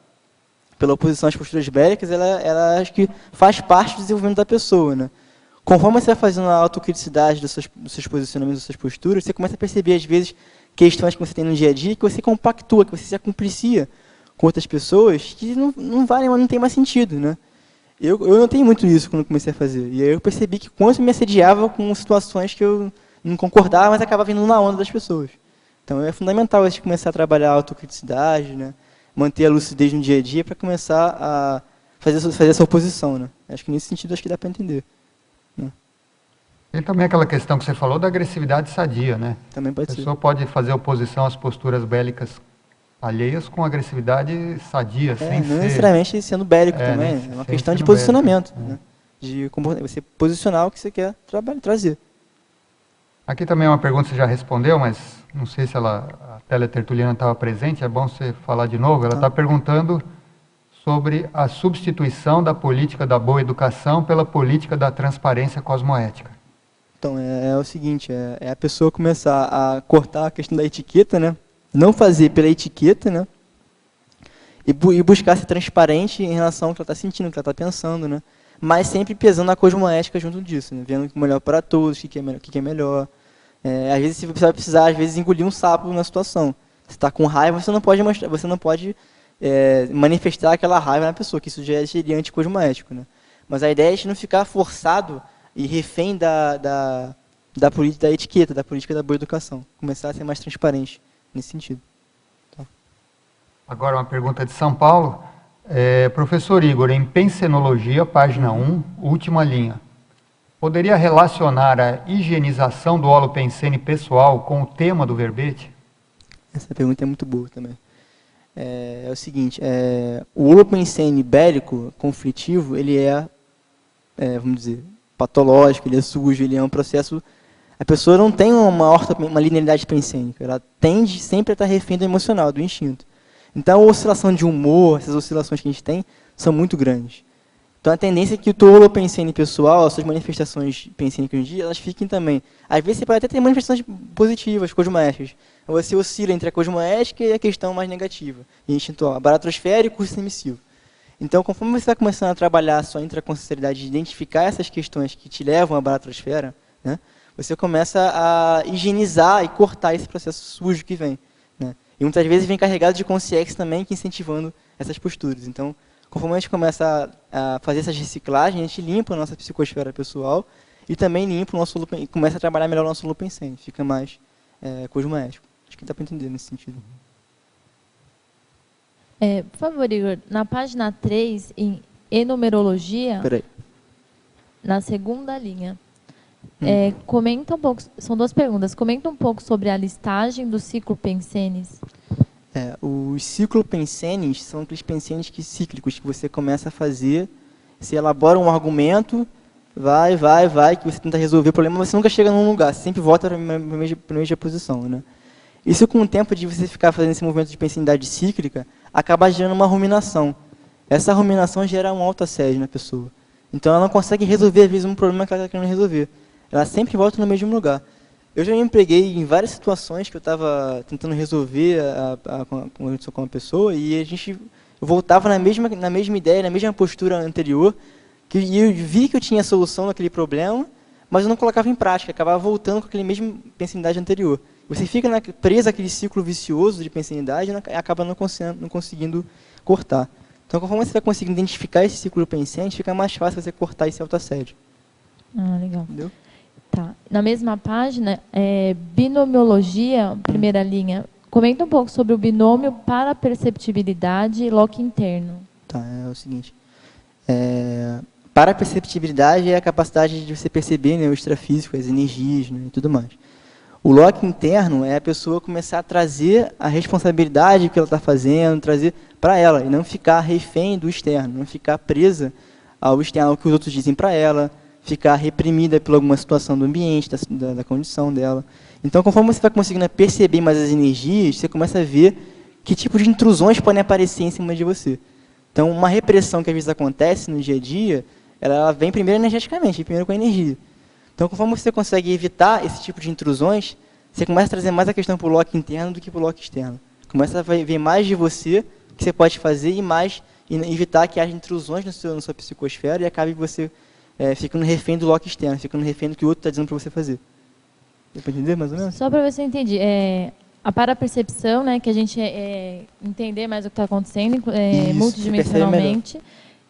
Speaker 1: oposição às posturas bélicas, ela acho que faz parte do desenvolvimento da pessoa, né? Conforme você vai fazendo a autocriticidade dos seus posicionamentos, das suas posturas, você começa a perceber, às vezes, questões que você tem no dia a dia, que você compactua, que você se acumplicia com outras pessoas, que não tem mais sentido, né? Eu notei muito isso quando comecei a fazer. E aí eu percebi que quanto me assediava com situações que eu não concordava, mas acabava vindo na onda das pessoas. Então é fundamental a gente começar a trabalhar a autocriticidade, né? Manter a lucidez no dia a dia para começar a fazer essa oposição, né? Acho que nesse sentido acho que dá para entender. Né?
Speaker 2: Tem também aquela questão que você falou da agressividade sadia, né?
Speaker 1: Também pode ser.
Speaker 2: A pessoa pode fazer oposição às posturas bélicas alheias com agressividade sadia, sem
Speaker 1: não
Speaker 2: ser...
Speaker 1: necessariamente sendo bélico também, é uma questão de posicionamento, né? De você posicionar o que você quer trazer.
Speaker 2: Aqui também é uma pergunta que você já respondeu, mas não sei se a teletertuliana estava presente, é bom você falar de novo. Ela está perguntando sobre a substituição da política da boa educação pela política da transparência cosmoética.
Speaker 1: Então, é o seguinte, é a pessoa começar a cortar a questão da etiqueta, né? Não fazer pela etiqueta, né? E buscar ser transparente em relação ao que ela está sentindo, o que ela está pensando, né? Mas sempre pesando a cosmoética junto disso, né? Vendo o que é melhor para todos, o que é melhor. Às vezes você vai precisar, engolir um sapo na situação. Você está com raiva, você não pode manifestar aquela raiva na pessoa, que isso já seria anticosmoético, né? Mas a ideia é a gente não ficar forçado e refém da política da etiqueta, da política da boa educação. Começar a ser mais transparente nesse sentido. Tá.
Speaker 2: Agora uma pergunta de São Paulo. Professor Igor, em Pensenologia, página 1, última linha. Poderia relacionar a higienização do holopensene pessoal com o tema do verbete?
Speaker 1: Essa pergunta é muito boa também. É o seguinte, o holopensene bélico, conflitivo, ele vamos dizer, patológico, ele é sujo, ele é um processo... A pessoa não tem uma linearidade pensênica, ela tende sempre a estar refém do emocional, do instinto. Então, a oscilação de humor, essas oscilações que a gente tem, são muito grandes. Então, a tendência é que o teu holopensene pessoal, as suas manifestações pensênicas hoje em dia, elas fiquem também... Às vezes, você pode até ter manifestações positivas, cosmoéticas. Você oscila entre a cosmoética e a questão mais negativa, e instintual, baratrosférico e curso emissivo. Então, conforme você vai começando a trabalhar a sua intraconsciencialidade de identificar essas questões que te levam à baratrosfera, né, você começa a higienizar e cortar esse processo sujo que vem. Né? E muitas vezes vem carregado de consciência também, que incentivando essas posturas. Então, conforme a gente começa a fazer essas reciclagens, a gente limpa a nossa psicosfera pessoal e também limpa o nosso começa a trabalhar melhor o nosso holopensene, fica mais cosmoético. Acho que dá para entender nesse sentido.
Speaker 5: Por favor, Igor, na página 3, em enumerologia, na segunda linha, comenta um pouco, são duas perguntas, comenta um pouco sobre a listagem dos ciclopensenes.
Speaker 1: Os ciclopensenes são aqueles pensenes cíclicos que você começa a fazer, você elabora um argumento, vai, que você tenta resolver o problema, mas você nunca chega num lugar, você sempre volta para a mesma posição, né? Isso, com o tempo de você ficar fazendo esse movimento de pensenidade cíclica, acaba gerando uma ruminação. Essa ruminação gera um autoassédio na pessoa. Então, ela não consegue resolver, às vezes, um problema que ela está querendo resolver. Ela sempre volta no mesmo lugar. Eu já me empreguei em várias situações que eu estava tentando resolver com uma pessoa e eu voltava na mesma ideia, na mesma postura anterior, E eu vi que eu tinha a solução naquele problema, mas eu não colocava em prática, acabava voltando com aquele mesmo pensanidade anterior. Você fica preso àquele ciclo vicioso de pensanidade e acaba não conseguindo cortar. Então, conforme você vai conseguindo identificar esse ciclo pensante, fica mais fácil você cortar esse autoassédio.
Speaker 5: Ah, legal.
Speaker 1: Entendeu?
Speaker 5: Tá. Na mesma página, binomiologia, primeira linha, comenta um pouco sobre o binômio para perceptibilidade e loque interno.
Speaker 1: Tá, é o seguinte. Para a perceptibilidade é a capacidade de você perceber, né, o extrafísico, as energias, né, e tudo mais. O lock interno é a pessoa começar a trazer a responsabilidade que ela está fazendo, trazer para ela, e não ficar refém do externo, não ficar presa ao externo, ao que os outros dizem para ela, ficar reprimida por alguma situação do ambiente, da condição dela. Então, conforme você vai conseguindo perceber mais as energias, você começa a ver que tipo de intrusões podem aparecer em cima de você. Então, uma repressão que às vezes acontece no dia a dia, ela vem primeiro energeticamente, primeiro com a energia. Então, conforme você consegue evitar esse tipo de intrusões, você começa a trazer mais a questão para o lock interno do que para o lock externo. Começa a ver mais de você, o que você pode fazer, e evitar que haja intrusões na sua psicosfera e acabe você ficando refém do lock externo, ficando refém do que o outro está dizendo para você fazer. Deu para entender, mais ou menos?
Speaker 5: Só para ver se eu entendi. A parapercepção, né, que a gente entender mais o que está acontecendo multidimensionalmente.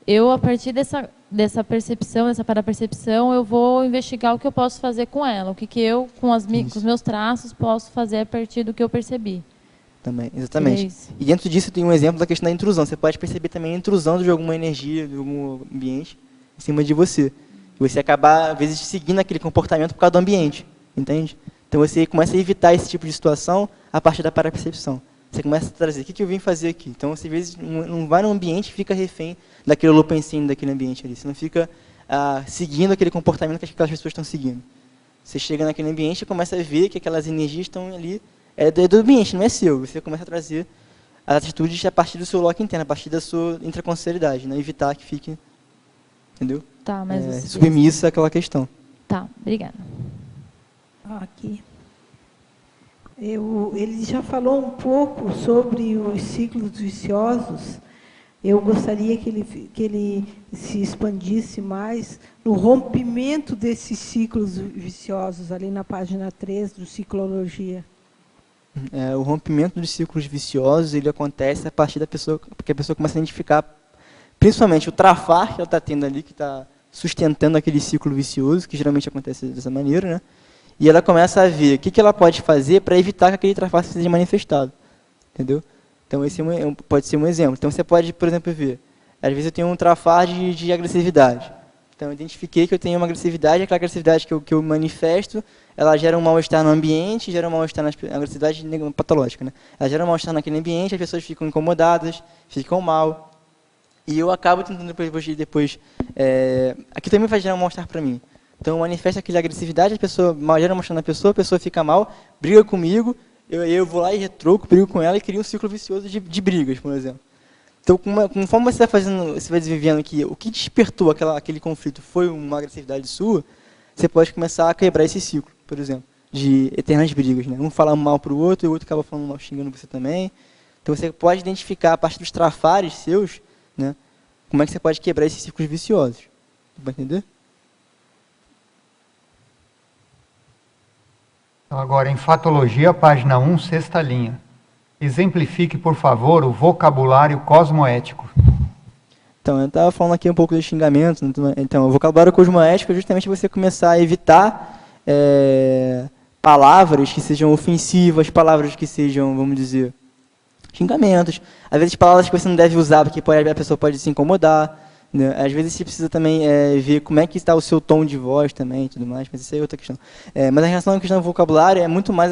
Speaker 5: Eu, a partir dessa percepção, dessa parapercepção, eu vou investigar o que eu posso fazer com ela, o que eu, com os meus traços, posso fazer a partir do que eu percebi.
Speaker 1: Também, exatamente. E dentro disso tem um exemplo da questão da intrusão. Você pode perceber também a intrusão de alguma energia, de algum ambiente, em cima de você. E você acabar, às vezes, seguindo aquele comportamento por causa do ambiente, entende? Então você começa a evitar esse tipo de situação a partir da parapercepção. Você começa a trazer, o que eu vim fazer aqui? Então, você, às vezes, não vai no ambiente e fica refém daquele holopensene, daquele ambiente ali. Você não fica seguindo aquele comportamento que aquelas pessoas estão seguindo. Você chega naquele ambiente e começa a ver que aquelas energias estão ali, do ambiente, não é seu. Você começa a trazer as atitudes a partir do seu lock interno, a partir da sua intraconsciencialidade, né? Evitar que fique, entendeu?
Speaker 5: Tá, mas
Speaker 1: submissa àquela questão.
Speaker 5: Tá, obrigada.
Speaker 6: Aqui. Ele já falou um pouco sobre os ciclos viciosos. Eu gostaria que ele se expandisse mais no rompimento desses ciclos viciosos, ali na página 3 do Ciclologia.
Speaker 1: O rompimento dos ciclos viciosos, ele acontece a partir da pessoa, porque a pessoa começa a identificar, principalmente, o trafar que ela está tendo ali, que está sustentando aquele ciclo vicioso, que geralmente acontece dessa maneira, né? E ela começa a ver o que ela pode fazer para evitar que aquele trafar seja manifestado. Entendeu? Então, esse pode ser um exemplo. Então, você pode, por exemplo, ver, às vezes eu tenho um trafar de agressividade. Então, eu identifiquei que eu tenho uma agressividade, aquela agressividade que eu manifesto, ela gera um mal-estar no ambiente, gera um mal-estar na agressividade patológica, né? Ela gera um mal-estar naquele ambiente, as pessoas ficam incomodadas, ficam mal. E eu acabo tentando depois aqui também vai gerar um mal-estar para mim. Então, manifesta aquela agressividade, a pessoa gera uma na pessoa, a pessoa fica mal, briga comigo, eu vou lá e retroco, brigo com ela e crio um ciclo vicioso de brigas, por exemplo. Então, conforme você vai desenvolvendo que o que despertou aquele conflito foi uma agressividade sua, você pode começar a quebrar esse ciclo, por exemplo, de eternas brigas, né? Um fala mal para o outro e o outro acaba falando mal, xingando você também. Então, você pode identificar, a partir dos trafares seus, né, como é que você pode quebrar esses ciclos viciosos. Dá para entender?
Speaker 2: Agora, em Fatologia, página 1, sexta linha. Exemplifique, por favor, o vocabulário cosmoético.
Speaker 1: Então, eu estava falando aqui um pouco dos xingamentos. Então, o vocabulário cosmoético é justamente você começar a evitar palavras que sejam ofensivas, palavras que sejam, vamos dizer, xingamentos. Às vezes, palavras que você não deve usar, porque a pessoa pode se incomodar. Né? Às vezes você precisa também ver como é que está o seu tom de voz também, e tudo mais, mas isso aí é outra questão. Mas em relação à questão do vocabulário, é muito mais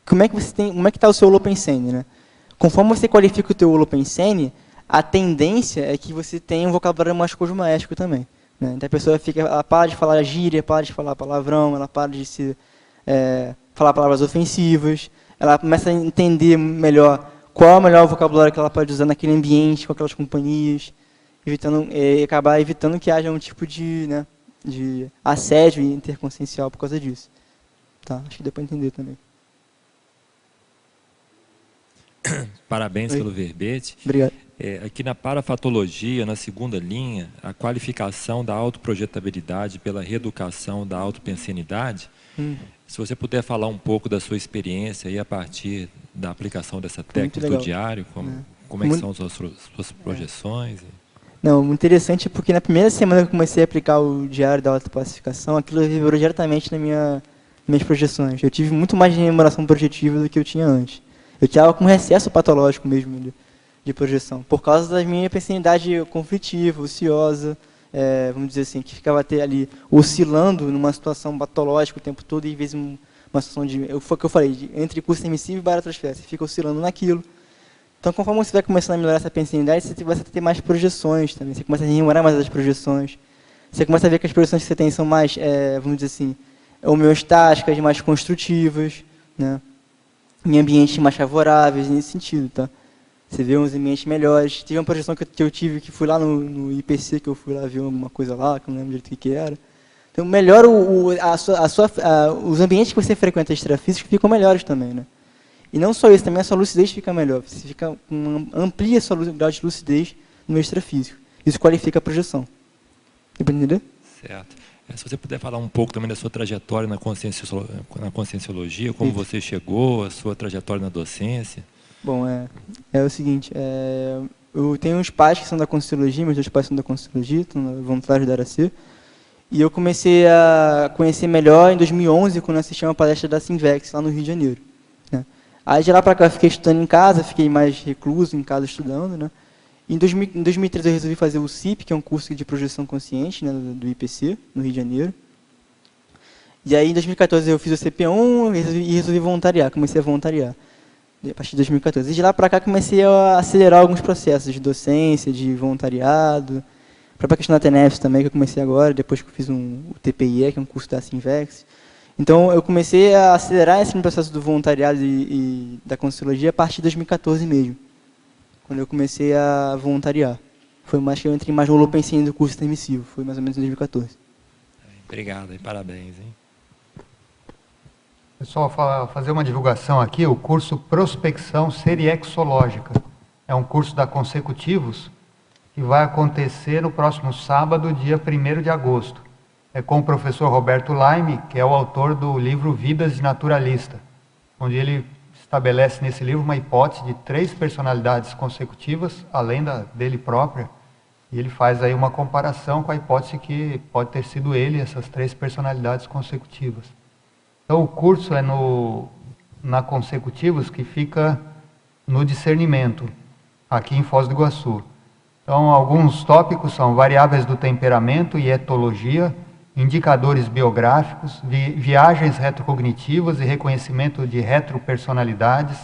Speaker 1: como é que está o seu holopensene, né? Conforme você qualifica o teu holopensene, a tendência é que você tenha um vocabulário mais cosmoético também. Né? Então a pessoa ela para de falar gíria, para de falar palavrão, ela para de falar palavras ofensivas, ela começa a entender melhor qual é o melhor vocabulário que ela pode usar naquele ambiente, com aquelas companhias, acabar evitando que haja um tipo de assédio interconsciencial por causa disso. Tá, acho que deu para entender também.
Speaker 11: Parabéns pelo verbete.
Speaker 1: Obrigado.
Speaker 11: Aqui na parafatologia, na segunda linha, a qualificação da autoprojetabilidade pela reeducação da autopensenidade, se você puder falar um pouco da sua experiência aí a partir da aplicação dessa técnica do diário, como é que são as suas projeções?
Speaker 1: Não, muito interessante porque na primeira semana que eu comecei a aplicar o diário da autopacificação, aquilo vibrou diretamente nas minhas projeções. Eu tive muito mais rememoração projetiva do que eu tinha antes. Eu tinha com recesso patológico mesmo de projeção, por causa da minha pensenidade conflitiva, ociosa, vamos dizer assim, que ficava até ali oscilando numa situação patológica o tempo todo, e às vezes uma situação foi o que eu falei, entre curso permissivo e baratrosfera, você fica oscilando naquilo. Então, conforme você vai começando a melhorar essa pensenidade, você começa a ter mais projeções também, você começa a rememorar mais as projeções, você começa a ver que as projeções que você tem são mais, vamos dizer assim, homeostáticas, mais construtivas, né? Em ambientes mais favoráveis, nesse sentido, tá? Você vê uns ambientes melhores. Teve uma projeção que eu tive, que fui lá no IPC, que eu fui lá ver alguma coisa lá, que eu não lembro direito o que era. Então, melhora os ambientes que você frequenta extrafísicos ficam melhores também, né? E não só isso, também a sua lucidez fica melhor. Você amplia a sua grau de lucidez no extrafísico. Isso qualifica a projeção. Deu para entender?
Speaker 11: Certo. Se você puder falar um pouco também da sua trajetória na conscienciologia, como você chegou, a sua trajetória na docência.
Speaker 1: Bom, é o seguinte, eu tenho uns pais que são da conscienciologia, meus dois pais são da conscienciologia, estão voluntários da Aracê, e eu comecei a conhecer melhor em 2011, quando assisti uma palestra da Sinvex, lá no Rio de Janeiro. Né? Aí de lá para cá eu fiquei estudando em casa, fiquei mais recluso em casa estudando, né? Em 2013 eu resolvi fazer o CIP, que é um curso de projeção consciente, né, do IPC, no Rio de Janeiro. E aí em 2014 eu fiz o CP1 e resolvi voluntariar, comecei a voluntariar. A partir de 2014. E de lá para cá comecei a acelerar alguns processos de docência, de voluntariado, a própria questão da TENEPS também, que eu comecei agora, depois que eu fiz o TPIE, que é um curso da Sinvex. Então eu comecei a acelerar esse processo do voluntariado e da conscienciologia a partir de 2014 mesmo, quando eu comecei a voluntariar. Foi mais que eu entrei mais no holopensene do curso intermissivo, foi mais ou menos em 2014.
Speaker 11: Obrigado e parabéns, hein?
Speaker 2: Pessoal, fazer uma divulgação aqui, o curso Prospecção Seriexológica. É um curso da Consecutivos que vai acontecer no próximo sábado, dia 1º de agosto. É com o professor Roberto Laime, que é o autor do livro Vidas de Naturalista, onde ele estabelece nesse livro uma hipótese de 3 personalidades consecutivas, além dele própria, e ele faz aí uma comparação com a hipótese que pode ter sido ele, essas 3 personalidades consecutivas. Então, o curso é na Consecutivos, que fica no Discernimento, aqui em Foz do Iguaçu. Então, alguns tópicos são variáveis do temperamento e etologia, indicadores biográficos, viagens retrocognitivas e reconhecimento de retropersonalidades.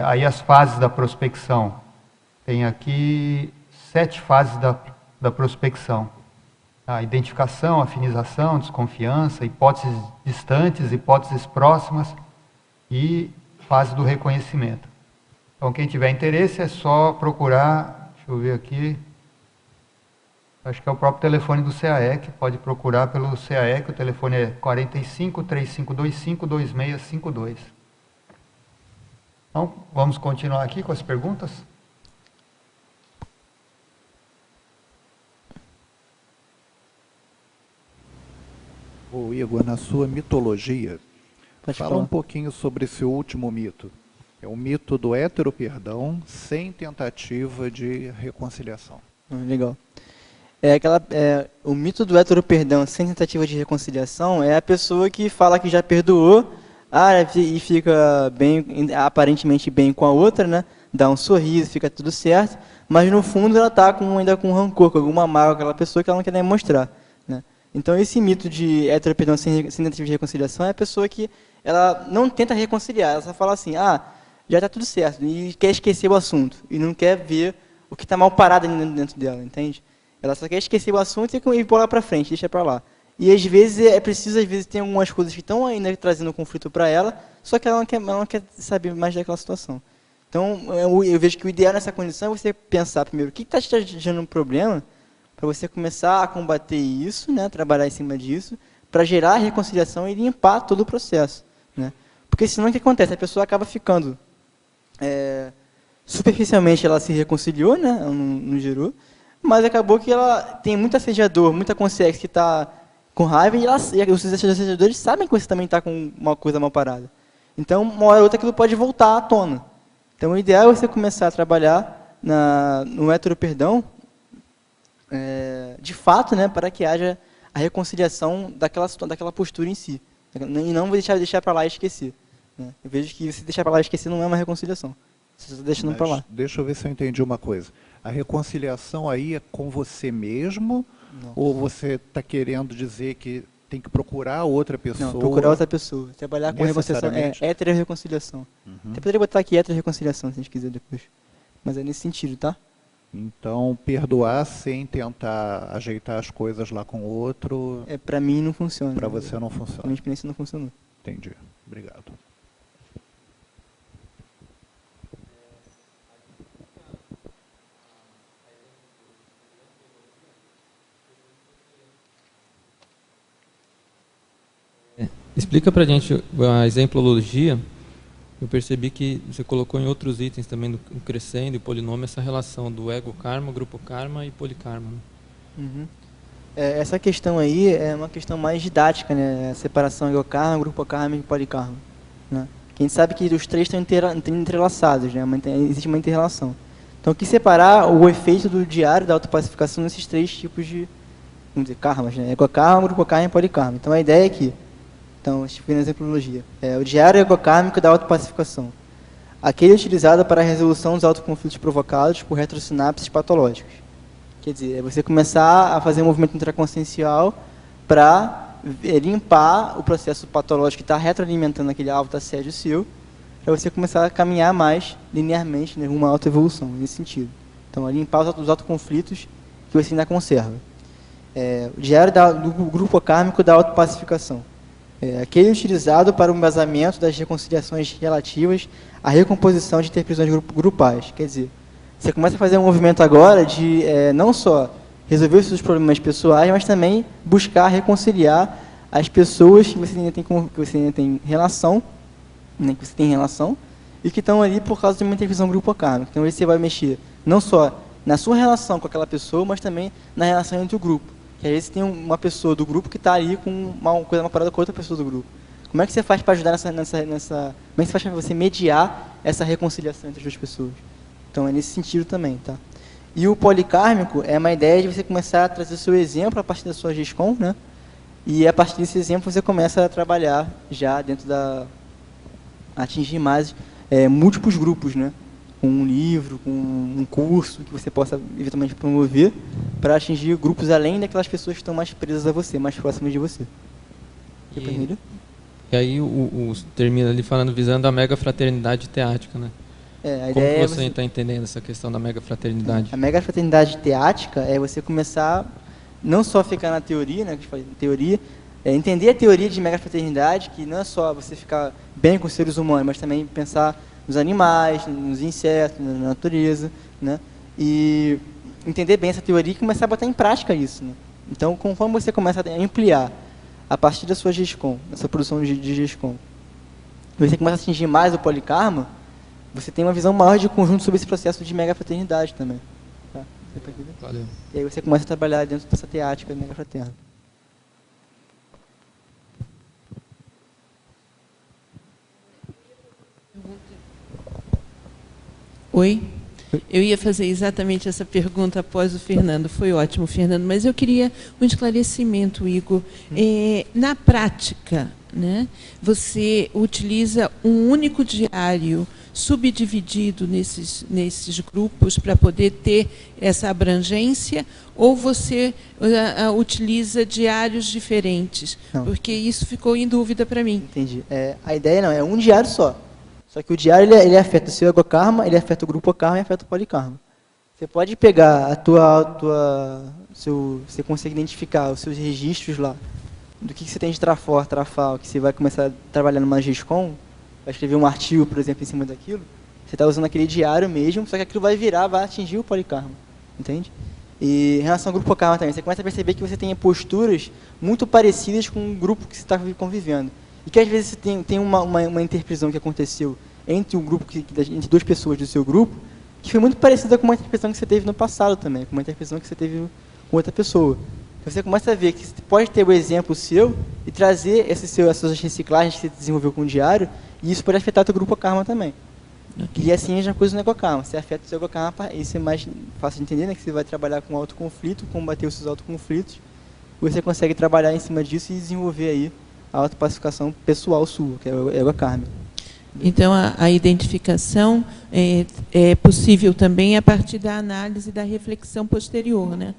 Speaker 2: Aí as fases da prospecção. Tem aqui 7 fases da prospecção. A identificação, afinização, desconfiança, hipóteses distantes, hipóteses próximas e fase do reconhecimento. Então, quem tiver interesse é só procurar, deixa eu ver aqui, acho que é o próprio telefone do CAEC, pode procurar pelo CAEC, o telefone é 45 3525 2652. Então, vamos continuar aqui com as perguntas?
Speaker 4: Ô Igor, na sua mitologia, fala um pouquinho sobre esse último mito. É o mito do heteroperdão sem tentativa de reconciliação.
Speaker 1: Legal. O mito do heteroperdão sem tentativa de reconciliação é a pessoa que fala que já perdoou e fica bem, aparentemente bem com a outra, né? Dá um sorriso, fica tudo certo, mas no fundo ela está ainda com rancor, com alguma mágoa, aquela pessoa que ela não quer demonstrar. Né? Então esse mito de heteroperdão sem tentativa de reconciliação é a pessoa que ela não tenta reconciliar, ela só fala assim, já está tudo certo, e quer esquecer o assunto, e não quer ver o que está mal parado dentro dela, entende? Ela só quer esquecer o assunto e pular para frente, deixa para lá. E às vezes é preciso, tem algumas coisas que estão ainda trazendo conflito para ela, só que ela não quer saber mais daquela situação. Então eu vejo que o ideal nessa condição é você pensar primeiro o que está te gerando um problema, para você começar a combater isso, né, trabalhar em cima disso, para gerar a reconciliação e limpar todo o processo. Né? Porque senão o que acontece? A pessoa acaba ficando superficialmente ela se reconciliou, né? Ela não gerou, mas acabou que ela tem muito assediador, muita consciência que está com raiva e os assediadores sabem que você também está com uma coisa mal parada. Então, uma hora ou outra aquilo pode voltar à tona. Então, o ideal é você começar a trabalhar no hétero-perdão, de fato, né, para que haja a reconciliação daquela postura em si. E não deixar para lá e esquecer. Né? Eu vejo que você deixar para lá e esquecer não é uma reconciliação. Você está deixando para lá.
Speaker 4: Deixa eu ver se eu entendi uma coisa. A reconciliação aí é com você mesmo? Não. Ou você está querendo dizer que tem que procurar outra pessoa?
Speaker 1: Não, procurar outra pessoa. Trabalhar com reconciliação. Hétero-reconciliação. Até poderia botar aqui hétero-reconciliação, se a gente quiser depois. Mas é nesse sentido, tá?
Speaker 4: Então, perdoar sem tentar ajeitar as coisas lá com o outro...
Speaker 1: Para mim não funciona.
Speaker 4: Para você não funciona.
Speaker 1: A minha experiência não funcionou.
Speaker 4: Entendi. Obrigado.
Speaker 10: Explica para a gente a exemplologia. Eu percebi que você colocou em outros itens também, do crescendo e polinômio, essa relação do ego-karma, grupo-karma e polikarma.
Speaker 1: Uhum. Essa questão aí é uma questão mais didática, né? A separação ego-karma, grupo-karma e polikarma. Né? A gente sabe que os três estão entrelaçados, né? Existe uma inter-relação. Então, o que separar o efeito do diário da autopacificação nesses três tipos de, vamos dizer, karmas, né? Ego-karma, grupo-karma e polikarma. Então, a ideia é que, tipo na exemplologia, o diário egocármico da autopacificação. Aquele utilizado para a resolução dos autoconflitos provocados por retrosinapses patológicos. Quer dizer, é você começar a fazer um movimento intraconsciencial para limpar o processo patológico que está retroalimentando aquele autoassédio seu, para você começar a caminhar mais linearmente, né, uma autoevolução, nesse sentido. Então, é limpar os autoconflitos que você ainda conserva. O diário do grupo kármico da autopacificação. Aquele utilizado para o embasamento das reconciliações relativas à recomposição de interprisões grupais. Quer dizer, você começa a fazer um movimento agora de não só resolver os seus problemas pessoais, mas também buscar reconciliar as pessoas que você ainda tem relação, né, que você tem relação, e que estão ali por causa de uma intervisão grupo kármica. Então, você vai mexer não só na sua relação com aquela pessoa, mas também na relação entre o grupo. Que às vezes tem uma pessoa do grupo que está ali com uma parada com outra pessoa do grupo. Como é que você faz para ajudar como é que você faz para você mediar essa reconciliação entre as duas pessoas? Então é nesse sentido também, tá? E o polikármico é uma ideia de você começar a trazer o seu exemplo a partir da sua GESCOM, né? E a partir desse exemplo você começa a trabalhar já dentro atingir mais múltiplos grupos, né? Com um livro, com um curso que você possa eventualmente promover para atingir grupos além daquelas pessoas que estão mais presas a você, mais próximas de você.
Speaker 10: E aí termina ali falando, visando a mega fraternidade teática, né?
Speaker 1: A
Speaker 10: Como
Speaker 1: ideia
Speaker 10: você está entendendo essa questão da mega fraternidade?
Speaker 1: A mega fraternidade teática é você começar, não só ficar na teoria, né, que a gente fala de teoria, entender a teoria de mega fraternidade, que não é só você ficar bem com os seres humanos, mas também pensar nos animais, nos insetos, na natureza, né? E entender bem essa teoria e começar a botar em prática isso, né? Então, conforme você começa a ampliar a partir da sua GESCOM, da sua produção de GESCOM, você começa a atingir mais o polikarma, você tem uma visão maior de conjunto sobre esse processo de mega fraternidade também. Tá?
Speaker 10: Valeu.
Speaker 1: E aí você começa a trabalhar dentro dessa teática mega fraterna.
Speaker 8: Oi? Eu ia fazer exatamente essa pergunta após o Fernando. Foi ótimo, Fernando. Mas eu queria um esclarecimento, Igor. Na prática, né, você utiliza um único diário subdividido nesses grupos para poder ter essa abrangência, ou você utiliza diários diferentes?
Speaker 1: Não.
Speaker 8: Porque isso ficou em dúvida para mim.
Speaker 1: Entendi. A ideia não, é um diário só. Só que o diário ele afeta o seu egokarma, ele afeta o grupo karma e afeta o polikarma. Você pode pegar você consegue identificar os seus registros lá, do que você tem de trafor, trafal, que você vai começar a trabalhar numa GESCOM, vai escrever um artigo, por exemplo, em cima daquilo, você está usando aquele diário mesmo, só que aquilo vai atingir o polikarma, entende? E em relação ao grupo karma também, você começa a perceber que você tem posturas muito parecidas com o grupo que você está convivendo. E que às vezes você tem uma interprisão que aconteceu entre um grupo, entre duas pessoas do seu grupo, que foi muito parecida com uma interpretação que você teve no passado também, com uma interpretação que você teve com outra pessoa. Então, você começa a ver que você pode ter o exemplo seu e trazer essas reciclagens que você desenvolveu com o diário, e isso pode afetar o teu grupo karma também. Okay. E assim é a mesma coisa no ecokarma. Você afeta o seu ecokarma, isso é mais fácil de entender, né? Que você vai trabalhar com autoconflito, combater os seus autoconflitos, você consegue trabalhar em cima disso e desenvolver aí a autopacificação pessoal sua, que é o ecokarma.
Speaker 8: Então, a identificação é possível também a partir da análise da reflexão posterior, né?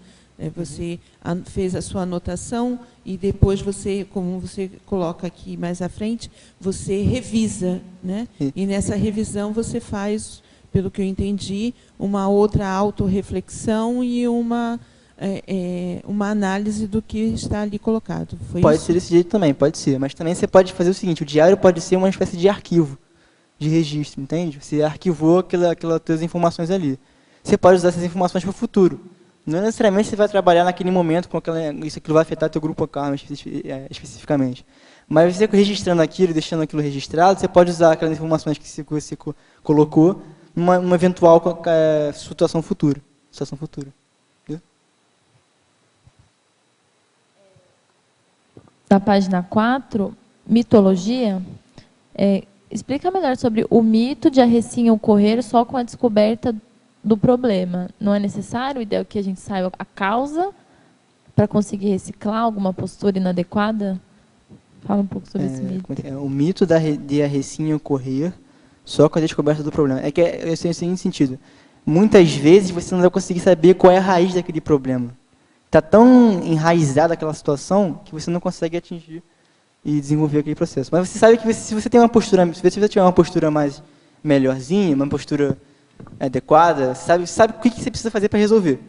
Speaker 8: Você fez a sua anotação e depois você, como você coloca aqui mais à frente, você revisa, né? E nessa revisão você faz, pelo que eu entendi, uma outra autorreflexão e uma análise do que está ali colocado.
Speaker 1: Pode ser desse jeito também, pode ser. Mas também você pode fazer o seguinte, o diário pode ser uma espécie de arquivo, de registro, entende? Você arquivou aquelas informações ali. Você pode usar essas informações para o futuro. Não necessariamente você vai trabalhar naquele momento com isso aquilo vai afetar teu grupo karma especificamente. Mas você registrando aquilo, deixando aquilo registrado, você pode usar aquelas informações que você colocou numa eventual situação futura.
Speaker 5: Na página 4, mitologia, explica melhor sobre o mito de a recinha ocorrer só com a descoberta do problema. Não é necessário, o ideal é que a gente saiba a causa para conseguir reciclar alguma postura inadequada? Fala um pouco sobre esse mito.
Speaker 1: O mito de a recinha ocorrer só com a descoberta do problema. É que é sem sentido. Muitas vezes você não vai conseguir saber qual é a raiz daquele problema. Está tão enraizada aquela situação que você não consegue atingir e desenvolver aquele processo. Mas você sabe que se você tiver uma postura mais melhorzinha, uma postura adequada, você sabe o que você precisa fazer para resolver.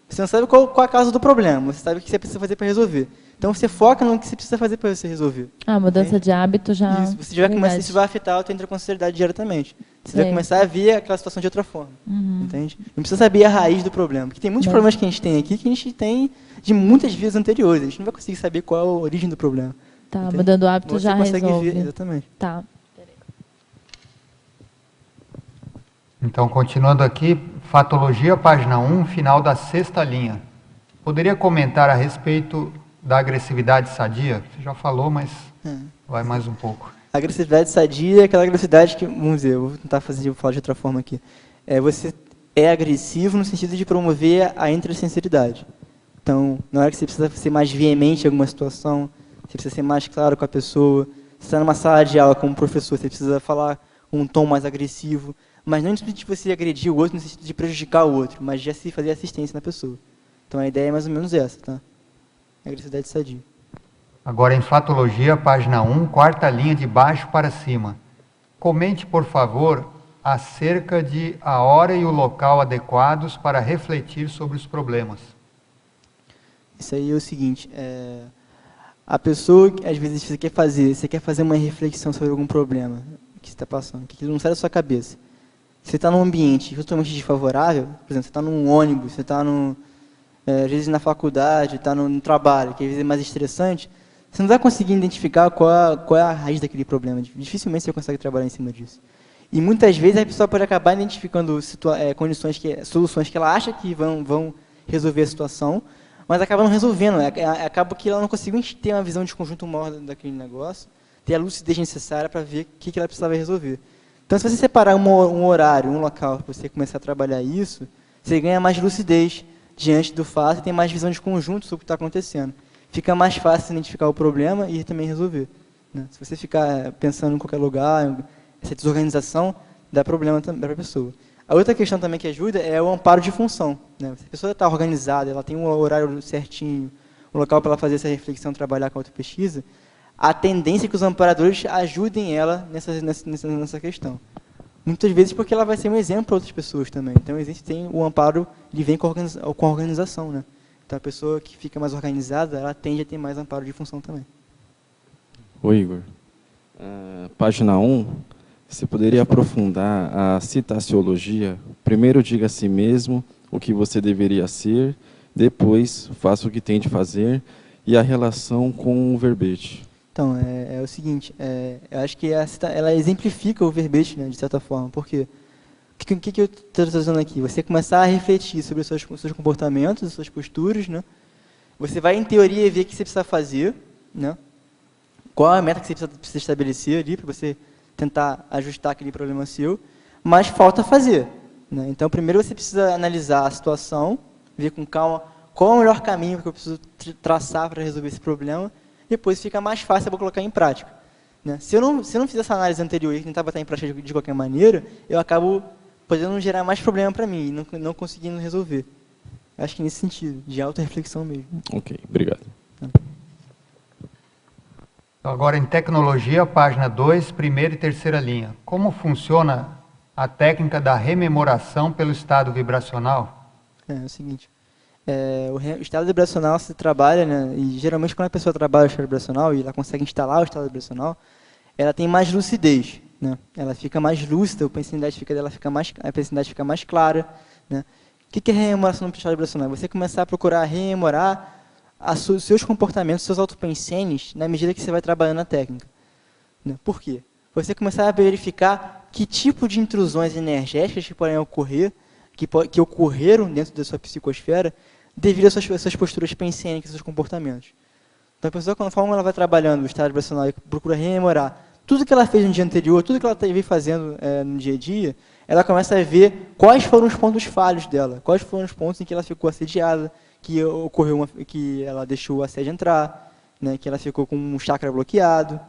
Speaker 1: Você não sabe qual a causa do problema, você sabe o que você precisa fazer para resolver. Então você foca no que você precisa fazer para você resolver.
Speaker 5: Mudança de hábito já...
Speaker 1: Isso, você já vai começar, isso vai afetar a tua intraconsciencialidade diretamente. Você vai começar a ver aquela situação de outra forma. Entende? Não precisa saber a raiz do problema. Porque tem muitos problemas que a gente tem aqui que a gente tem de muitas vidas anteriores. A gente não vai conseguir saber qual é a origem do problema.
Speaker 5: Tá, entende? Mudando o hábito
Speaker 1: você
Speaker 5: já resolve.
Speaker 1: Ver, exatamente.
Speaker 5: Tá.
Speaker 2: Então, continuando aqui, Fatologia, página 1, final da 6ª linha. Poderia comentar a respeito da agressividade sadia? Você já falou, mas vai mais um pouco.
Speaker 1: A agressividade sadia é aquela agressividade que, vamos dizer, eu vou tentar falar de outra forma aqui. Você é agressivo no sentido de promover a intrassensibilidade. Então, na hora que você precisa ser mais veemente em alguma situação, você precisa ser mais claro com a pessoa, você está numa sala de aula como professor, você precisa falar com um tom mais agressivo, mas não no sentido de você agredir o outro, no sentido de prejudicar o outro, mas de fazer assistência na pessoa. Então, a ideia é mais ou menos essa, tá? Agressividade sadia.
Speaker 2: Agora, em Fatologia, página 1, 4ª linha de baixo para cima. Comente, por favor, acerca de a hora e o local adequados para refletir sobre os problemas.
Speaker 1: Isso aí é o seguinte, a pessoa, às vezes, você quer fazer uma reflexão sobre algum problema que você está passando, que não sai da sua cabeça. Você está num ambiente totalmente desfavorável, por exemplo, você está num ônibus, você está às vezes na faculdade, está no trabalho, que às vezes é mais estressante, você não vai conseguir identificar qual é a raiz daquele problema. Dificilmente você consegue trabalhar em cima disso. E muitas vezes a pessoa pode acabar identificando soluções que ela acha que vão resolver a situação, mas acaba não resolvendo. Acaba que ela não conseguiu ter uma visão de conjunto maior daquele negócio, ter a lucidez necessária para ver o que ela precisava resolver. Então, se você separar um horário, um local, para você começar a trabalhar isso, você ganha mais lucidez diante do fato e tem mais visão de conjunto sobre o que está acontecendo. Fica mais fácil identificar o problema e também resolver. Né? Se você ficar pensando em qualquer lugar, essa desorganização dá problema também para a pessoa. A outra questão também que ajuda é o amparo de função. Né? Se a pessoa está organizada, ela tem um horário certinho, um local para ela fazer essa reflexão, trabalhar com a autopesquisa, a tendência é que os amparadores ajudem ela nessa questão. Muitas vezes porque ela vai ser um exemplo para outras pessoas também. Então, o amparo, ele vem com a organização. Né? Então, a pessoa que fica mais organizada, ela tende a ter mais amparo de função também.
Speaker 12: Oi, Igor. Página 1, você poderia aprofundar a citaciologia? Primeiro diga a si mesmo o que você deveria ser, depois faça o que tem de fazer, e a relação com o verbete.
Speaker 1: Então, é o seguinte, eu acho que ela exemplifica o verbete, né, de certa forma, porque que eu estou trazendo aqui? Você começar a refletir sobre os seus comportamentos, as suas posturas, né? Você vai, em teoria, ver o que você precisa fazer, né? Qual é a meta que você precisa estabelecer ali, para você tentar ajustar aquele problema seu, mas falta fazer, né? Então, primeiro você precisa analisar a situação, ver com calma qual é o melhor caminho que eu preciso traçar para resolver esse problema, depois fica mais fácil eu colocar em prática, né? Se eu não fizer essa análise anterior e tentar botar em prática de qualquer maneira, eu acabo podendo gerar mais problema para mim e não conseguindo resolver. Acho que nesse sentido, de auto-reflexão mesmo.
Speaker 12: Ok, obrigado.
Speaker 2: Agora, em tecnologia, página 2, primeira e terceira linha. Como funciona a técnica da rememoração pelo estado vibracional?
Speaker 1: É o seguinte, o estado vibracional se trabalha, né, e geralmente quando a pessoa trabalha o estado vibracional e ela consegue instalar o estado vibracional, ela tem mais lucidez, né? Ela fica mais lúcida, a pensanidade fica mais clara, né? O que é rememoração no estado vibracional? Você começar a procurar rememorar os seus comportamentos, seus autopensenes, na medida que você vai trabalhando na técnica, né? Por quê? Você começar a verificar que tipo de intrusões energéticas que podem ocorrer, que ocorreram dentro da sua psicosfera, devido às suas posturas pensênicas, seus comportamentos. Então, a pessoa, conforme ela vai trabalhando o estado vibracional e procura rememorar tudo que ela fez no dia anterior, tudo que ela veio fazendo no dia a dia, ela começa a ver quais foram os pontos falhos dela, quais foram os pontos em que ela ficou assediada, que ela deixou o assédio entrar, né, que ela ficou com um chakra bloqueado.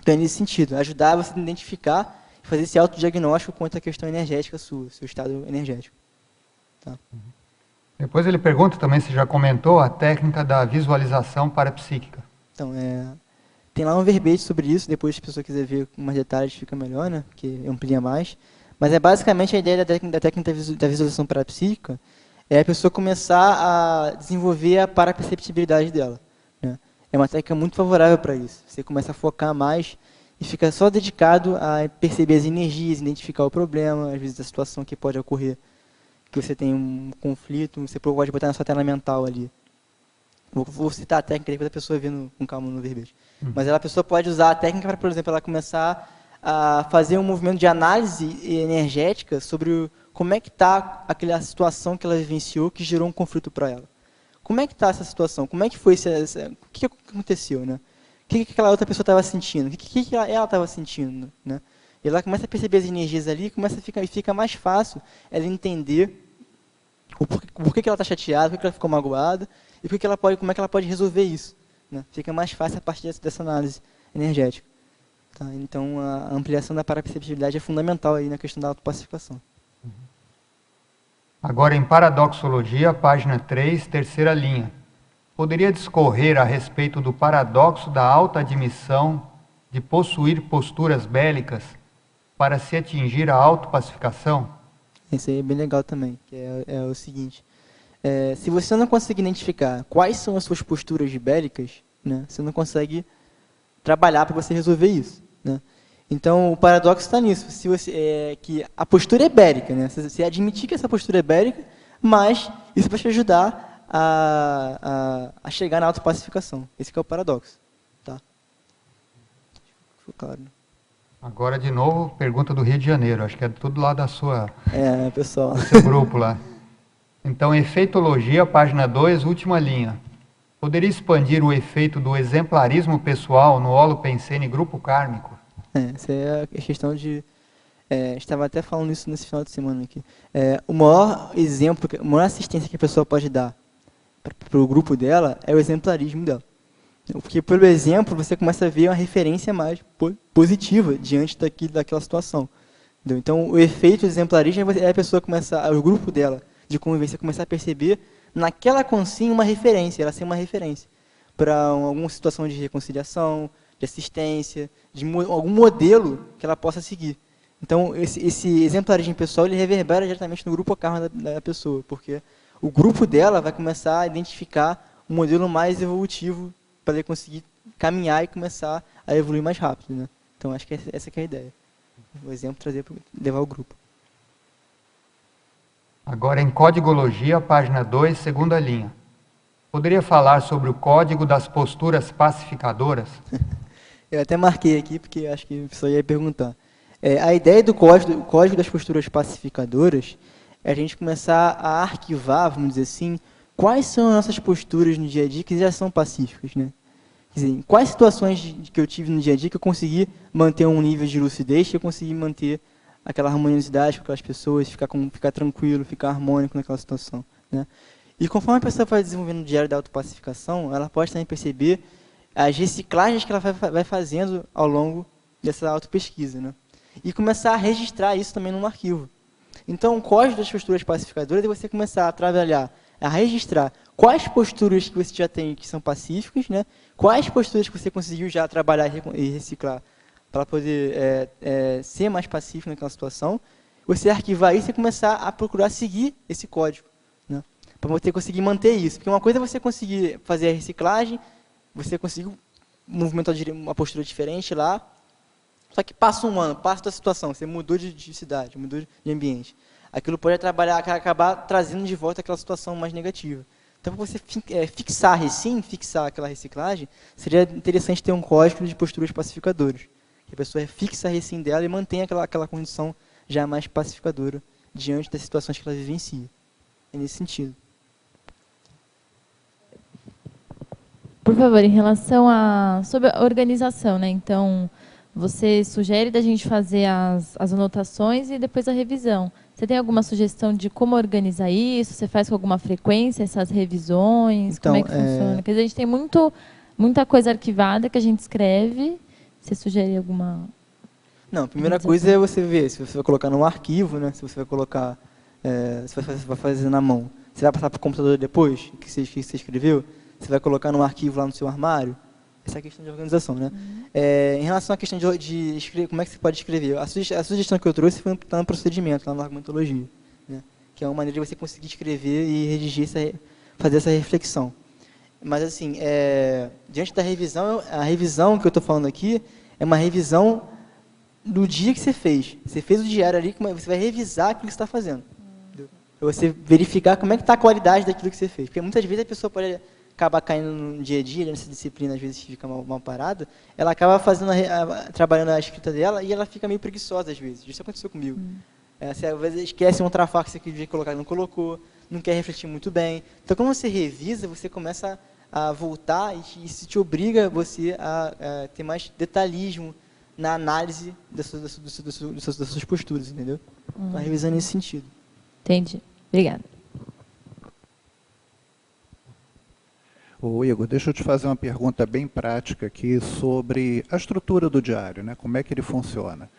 Speaker 1: Então, nesse sentido, ajudar você a identificar e fazer esse autodiagnóstico quanto à questão energética sua, seu estado energético. Tá?
Speaker 2: Depois ele pergunta também, se já comentou, a técnica da visualização parapsíquica.
Speaker 1: Então, tem lá um verbete sobre isso, depois se a pessoa quiser ver com mais detalhes fica melhor, né, porque amplia mais. Mas basicamente a ideia da técnica da visualização parapsíquica é a pessoa começar a desenvolver a paraperceptibilidade dela, né? É uma técnica muito favorável para isso. Você começa a focar mais e fica só dedicado a perceber as energias, identificar o problema, às vezes a situação que pode ocorrer, que você tem um conflito, você pode botar na sua tela mental ali. Vou citar a técnica para a pessoa ver com calma no verbete. Mas a pessoa pode usar a técnica para, por exemplo, ela começar a fazer um movimento de análise energética sobre como é que está aquela situação que ela vivenciou que gerou um conflito para ela. Como é que está essa situação? Como é que foi o que aconteceu, né? O que aquela outra pessoa estava sentindo? O que ela estava sentindo, né? E ela começa a perceber as energias ali e fica mais fácil ela entender por que ela está chateada, por que ela ficou magoada e como é que ela pode resolver isso, né? Fica mais fácil a partir dessa análise energética. Tá? Então, a ampliação da paraperceptibilidade é fundamental aí na questão da autopacificação.
Speaker 2: Agora, em paradoxologia, página 3, terceira linha. Poderia discorrer a respeito do paradoxo da alta admissão de possuir posturas bélicas para se atingir a autopacificação?
Speaker 1: Isso aí é bem legal também, que é o seguinte. Se você não conseguir identificar quais são as suas posturas bélicas, né, você não consegue trabalhar para você resolver isso, né? Então, o paradoxo está nisso, que a postura é bélica, né? Você admitir que essa postura é bélica, mas isso vai te ajudar a chegar na autopacificação. Esse que é o paradoxo. Tá? Ficou claro.
Speaker 2: Agora, de novo, pergunta do Rio de Janeiro. Acho que é tudo lá da sua...
Speaker 1: pessoal.
Speaker 2: Do seu grupo lá. Então, efeitologia, página 2, última linha. Poderia expandir o efeito do exemplarismo pessoal no holopensene grupo kármico?
Speaker 1: Essa é a questão de... estava até falando isso nesse final de semana aqui. O maior exemplo, a maior assistência que a pessoa pode dar para o grupo dela é o exemplarismo dela. Porque pelo exemplo você começa a ver uma referência mais positiva diante daquela situação. Entendeu? Então o efeito exemplarismo é a pessoa começar, o grupo dela de convivência começar a perceber naquela consim uma referência, ela ser uma referência para alguma situação de reconciliação, de assistência, de algum modelo que ela possa seguir. Então, esse exemplarismo pessoal, ele reverbera diretamente no grupo karma da pessoa, porque o grupo dela vai começar a identificar um modelo mais evolutivo para ele conseguir caminhar e começar a evoluir mais rápido, né? Então, acho que essa que é a ideia. O exemplo trazer para levar o grupo.
Speaker 2: Agora, em códigologia, página 2, segunda linha. Poderia falar sobre o código das posturas pacificadoras?
Speaker 1: Eu até marquei aqui, porque acho que a pessoa ia perguntar. A ideia do código das posturas pacificadoras é a gente começar a arquivar, vamos dizer assim, quais são as nossas posturas no dia a dia que já são pacíficas, né? Quer dizer, em quais situações que eu tive no dia a dia que eu consegui manter um nível de lucidez, que eu consegui manter aquela harmoniosidade com aquelas pessoas, ficar tranquilo, ficar harmônico naquela situação, né? E conforme a pessoa vai desenvolvendo o diário da autopacificação, ela pode também perceber as reciclagens que ela vai fazendo ao longo dessa autopesquisa, né? E começar a registrar isso também num arquivo. Então, o código das posturas pacificadoras é você começar a trabalhar, a registrar quais posturas que você já tem que são pacíficas, né? Quais posturas que você conseguiu já trabalhar e reciclar para poder ser mais pacífico naquela situação. Você arquivar isso e começar a procurar seguir esse código, né? Para você conseguir manter isso. Porque uma coisa é você conseguir fazer a reciclagem, você conseguiu movimentar uma postura diferente lá, só que passa um ano, passa a situação, você mudou de cidade, mudou de ambiente. Aquilo pode acabar trazendo de volta aquela situação mais negativa. Então, para você fixar aquela reciclagem, seria interessante ter um código de posturas pacificadoras. Que a pessoa fixa a recim dela e mantenha aquela condição já mais pacificadora diante das situações que ela vivencia. É nesse sentido.
Speaker 5: Por favor, em relação sobre a organização, né? Então, você sugere da gente fazer as anotações e depois a revisão. Você tem alguma sugestão de como organizar isso? Você faz com alguma frequência essas revisões? Então, como é que funciona? Porque a gente tem muita coisa arquivada que a gente escreve. Você sugere alguma...
Speaker 1: Não, a primeira coisa é você ver se você vai colocar num arquivo, né? Se você vai colocar, se você vai fazer na mão. Você vai passar para o computador depois que você escreveu? Você vai colocar num arquivo lá no seu armário? Essa é a questão de organização, né? Em relação à questão de escrever, como é que você pode escrever? A sugestão que eu trouxe foi no procedimento, lá na argumentologia, né? Que é uma maneira de você conseguir escrever e redigir, fazer essa reflexão. Mas, assim, diante da revisão, a revisão que eu estou falando aqui é uma revisão do dia que você fez. Você fez o diário ali, você vai revisar aquilo que você está fazendo. Para você verificar como é que está a qualidade daquilo que você fez. Porque muitas vezes a pessoa pode acabar caindo no dia a dia, nessa disciplina, às vezes fica mal parada, ela acaba trabalhando a escrita dela e ela fica meio preguiçosa às vezes. Isso aconteceu comigo. Você às vezes esquece um trafar que você queria colocar e não colocou, não quer refletir muito bem. Então, quando você revisa, você começa a voltar e isso te obriga você a ter mais detalhismo na análise das suas posturas, entendeu? Então, a revisão nesse sentido.
Speaker 5: Entendi. Obrigada.
Speaker 4: Ô, Igor, deixa eu te fazer uma pergunta bem prática aqui sobre a estrutura do diário, né? Como é que ele funciona.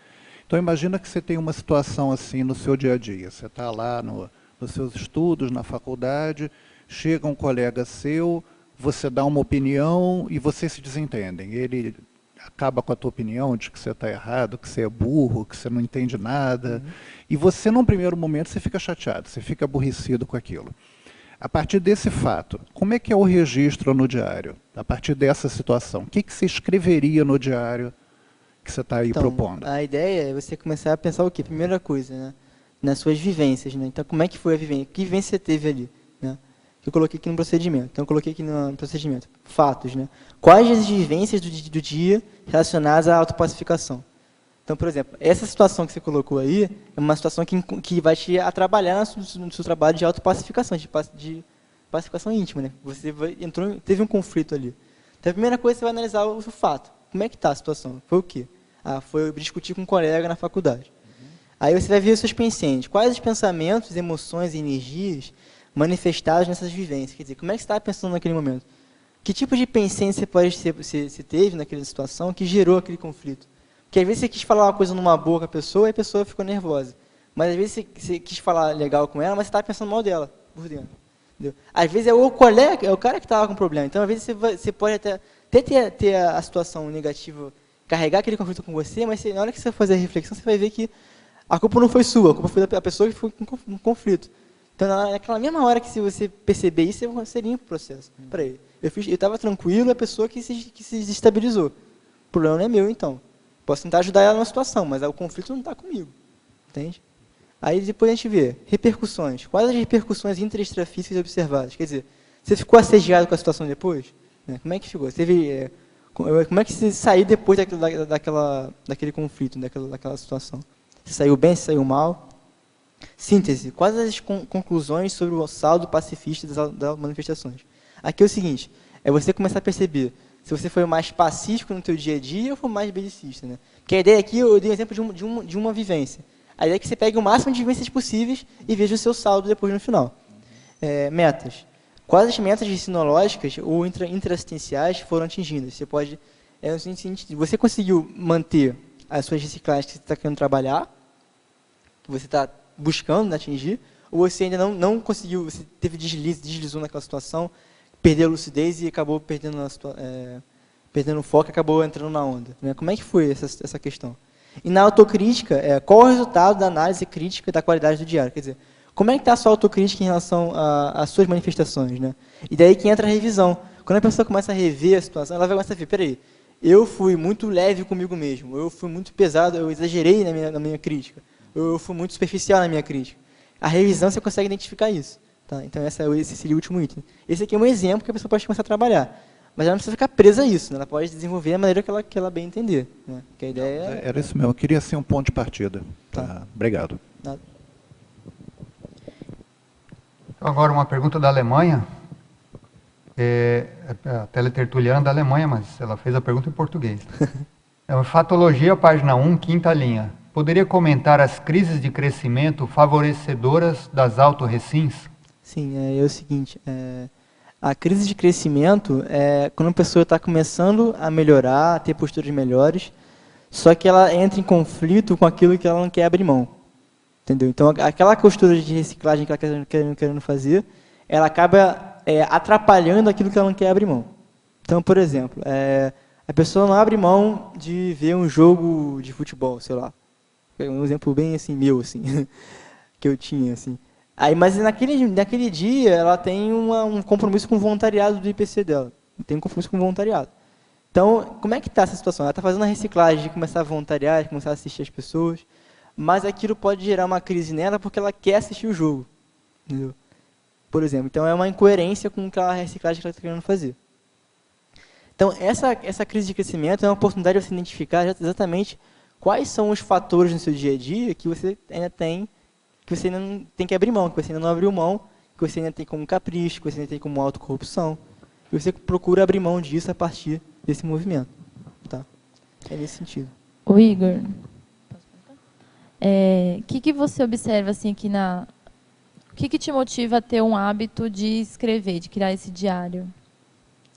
Speaker 4: Então, imagina que você tem uma situação assim no seu dia a dia. Você está lá nos seus estudos, na faculdade, chega um colega seu, você dá uma opinião e vocês se desentendem. Ele acaba com a tua opinião de que você está errado, que você é burro, que você não entende nada. E você, num primeiro momento, você fica chateado, você fica aborrecido com aquilo. A partir desse fato, como é que é o registro no diário? A partir dessa situação, o que você escreveria no diário que você está aí propondo?
Speaker 1: A ideia é você começar a pensar o quê? Primeira coisa, né? Nas suas vivências, né? Então, como é que foi a vivência? Que vivência você teve ali, né? Eu coloquei aqui no procedimento. Então, eu coloquei aqui no procedimento. Fatos, né? Quais as vivências do dia relacionadas à autopacificação? Então, por exemplo, essa situação que você colocou aí é uma situação que vai te trabalhar no seu trabalho de autopacificação, de pacificação íntima, né? Você teve um conflito ali. Então, a primeira coisa, você vai analisar o fato. Como é que está a situação? Foi o quê? Foi eu discutir com um colega na faculdade. Aí você vai ver os seus pensamentos. Quais os pensamentos, emoções e energias manifestados nessas vivências? Quer dizer, como é que você estava pensando naquele momento? Que tipo de pensamento você teve naquela situação que gerou aquele conflito? Porque às vezes você quis falar uma coisa numa boa com a pessoa e a pessoa ficou nervosa. Mas às vezes você quis falar legal com ela, mas você estava pensando mal dela, por dentro. Entendeu? Às vezes é o colega, é o cara que estava com problema. Então, às vezes você pode até ter a situação negativa, carregar aquele conflito com você, mas na hora que você fazer a reflexão, você vai ver que a culpa não foi sua, a culpa foi da pessoa que foi com conflito. Então, naquela mesma hora que se você perceber isso, você limpa o processo. Peraí, eu estava tranquilo, a pessoa que se desestabilizou. O problema não é meu, então. Posso tentar ajudar ela numa situação, mas o conflito não está comigo. Entende? Aí depois a gente vê repercussões. Quais as repercussões intra-extrafísicas observadas? Quer dizer, você ficou assediado com a situação depois? Né? Como é que ficou? Você teve Como é que você saiu depois daquele conflito, daquela situação? Você saiu bem, você saiu mal? Síntese. Quais as conclusões sobre o saldo pacifista das manifestações? Aqui é o seguinte, é você começar a perceber se você foi mais pacífico no teu dia a dia ou foi mais belicista, né? Porque a ideia aqui, eu dei um exemplo de uma vivência. A ideia é que você pegue o máximo de vivências possíveis e veja o seu saldo depois no final. Metas. Quais as metas sinológicas ou interassistenciais foram atingidas? Você pode... você conseguiu manter as suas reciclagens que você está querendo trabalhar, que você está buscando atingir, ou você ainda não conseguiu, você teve deslizou naquela situação, perdeu a lucidez e acabou perdendo o foco e acabou entrando na onda, né? Como é que foi essa questão? E na autocrítica, qual o resultado da análise crítica da qualidade do diário? Quer dizer, como é que está a sua autocrítica em relação às suas manifestações, né? E daí que entra a revisão. Quando a pessoa começa a rever a situação, ela vai começar a ver, peraí, eu fui muito leve comigo mesmo, eu fui muito pesado, eu exagerei na minha crítica, eu fui muito superficial na minha crítica. A revisão você consegue identificar isso. Tá? Então esse seria o último item. Esse aqui é um exemplo que a pessoa pode começar a trabalhar. Mas ela não precisa ficar presa a isso, né? Ela pode desenvolver da maneira que ela bem entender. Né? Porque a ideia
Speaker 4: Era isso mesmo, eu queria ser um ponto de partida. Tá. Obrigado.
Speaker 1: Nada.
Speaker 2: Agora uma pergunta da Alemanha. A teletertuliana da Alemanha, mas ela fez a pergunta em português. Fatologia, página 1, quinta linha. Poderia comentar as crises de crescimento favorecedoras das autorrecins?
Speaker 1: Sim, é o seguinte, a crise de crescimento é quando a pessoa está começando a melhorar, a ter posturas melhores, só que ela entra em conflito com aquilo que ela não quer abrir mão. Entendeu? Então, aquela costura de reciclagem que ela está querendo fazer, ela acaba atrapalhando aquilo que ela não quer abrir mão. Então, por exemplo, a pessoa não abre mão de ver um jogo de futebol, sei lá. Um exemplo bem assim, meu, assim, que eu tinha, assim. Aí, mas naquele dia, ela tem um compromisso com o voluntariado do IPC dela. Tem um compromisso com o voluntariado. Então, como é que está essa situação? Ela está fazendo a reciclagem de começar a voluntariar, de começar a assistir as pessoas, mas aquilo pode gerar uma crise nela porque ela quer assistir o jogo. Entendeu? Por exemplo, então é uma incoerência com aquela reciclagem que ela está querendo fazer. Então, essa crise de crescimento é uma oportunidade de você identificar exatamente quais são os fatores no seu dia a dia que você ainda tem, que você ainda não tem que abrir mão, que você ainda não abriu mão, que você ainda tem como capricho, que você ainda tem como autocorrupção. E você procura abrir mão disso a partir desse movimento. Tá? É nesse sentido.
Speaker 5: O Igor, que você observa assim aqui o que te motiva a ter um hábito de escrever, de criar esse diário?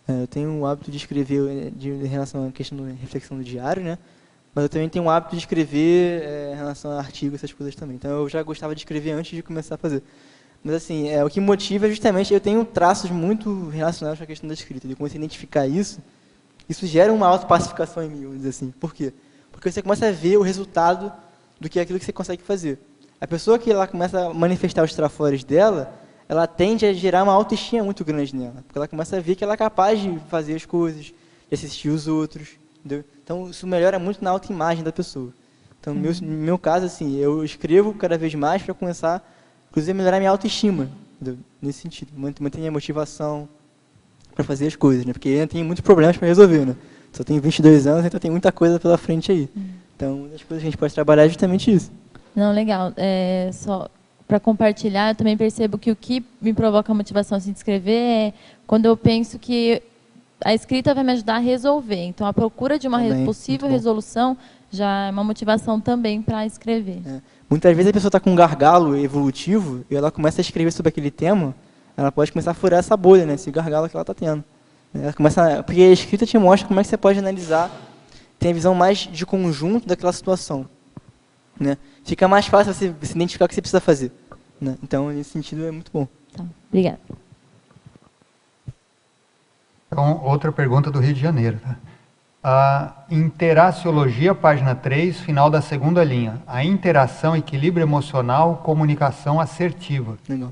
Speaker 1: Eu tenho um hábito de escrever em relação à questão da reflexão do diário, né? Mas eu também tenho um hábito de escrever em relação a artigos, essas coisas também. Então eu já gostava de escrever antes de começar a fazer. Mas assim, o que me motiva é justamente, eu tenho traços muito relacionados com a questão da escrita. Eu comecei a identificar isso gera uma autopacificação em mim, vamos dizer assim. Por quê? Porque você começa a ver o resultado do que é aquilo que você consegue fazer. A pessoa que ela começa a manifestar os trafores dela, ela tende a gerar uma autoestima muito grande nela. Porque ela começa a ver que ela é capaz de fazer as coisas, de assistir os outros. Entendeu? Então, isso melhora muito na autoimagem da pessoa. Então, no meu caso, assim, eu escrevo cada vez mais para começar, inclusive, a melhorar minha autoestima. Entendeu? Nesse sentido. Manter minha motivação para fazer as coisas. Né? Porque eu ainda tenho muitos problemas para resolver. Né? Só tenho 22 anos, então tem muita coisa pela frente aí. Então, uma das coisas que a gente pode trabalhar é justamente isso.
Speaker 5: Não, legal. Só para compartilhar, eu também percebo que o que me provoca a motivação assim, de escrever é quando eu penso que a escrita vai me ajudar a resolver. Então, a procura de uma possível resolução já é uma motivação também para escrever.
Speaker 1: Muitas vezes a pessoa está com um gargalo evolutivo e ela começa a escrever sobre aquele tema, ela pode começar a furar essa bolha, né, esse gargalo que ela está tendo. Porque a escrita te mostra como é que você pode analisar, tem a visão mais de conjunto daquela situação. Né? Fica mais fácil você identificar o que você precisa fazer. Né? Então, nesse sentido, é muito bom.
Speaker 5: Tá, obrigada.
Speaker 2: Então, outra pergunta do Rio de Janeiro. Tá? A interaciologia, página 3, final da segunda linha. A interação, equilíbrio emocional, comunicação assertiva.
Speaker 1: Legal.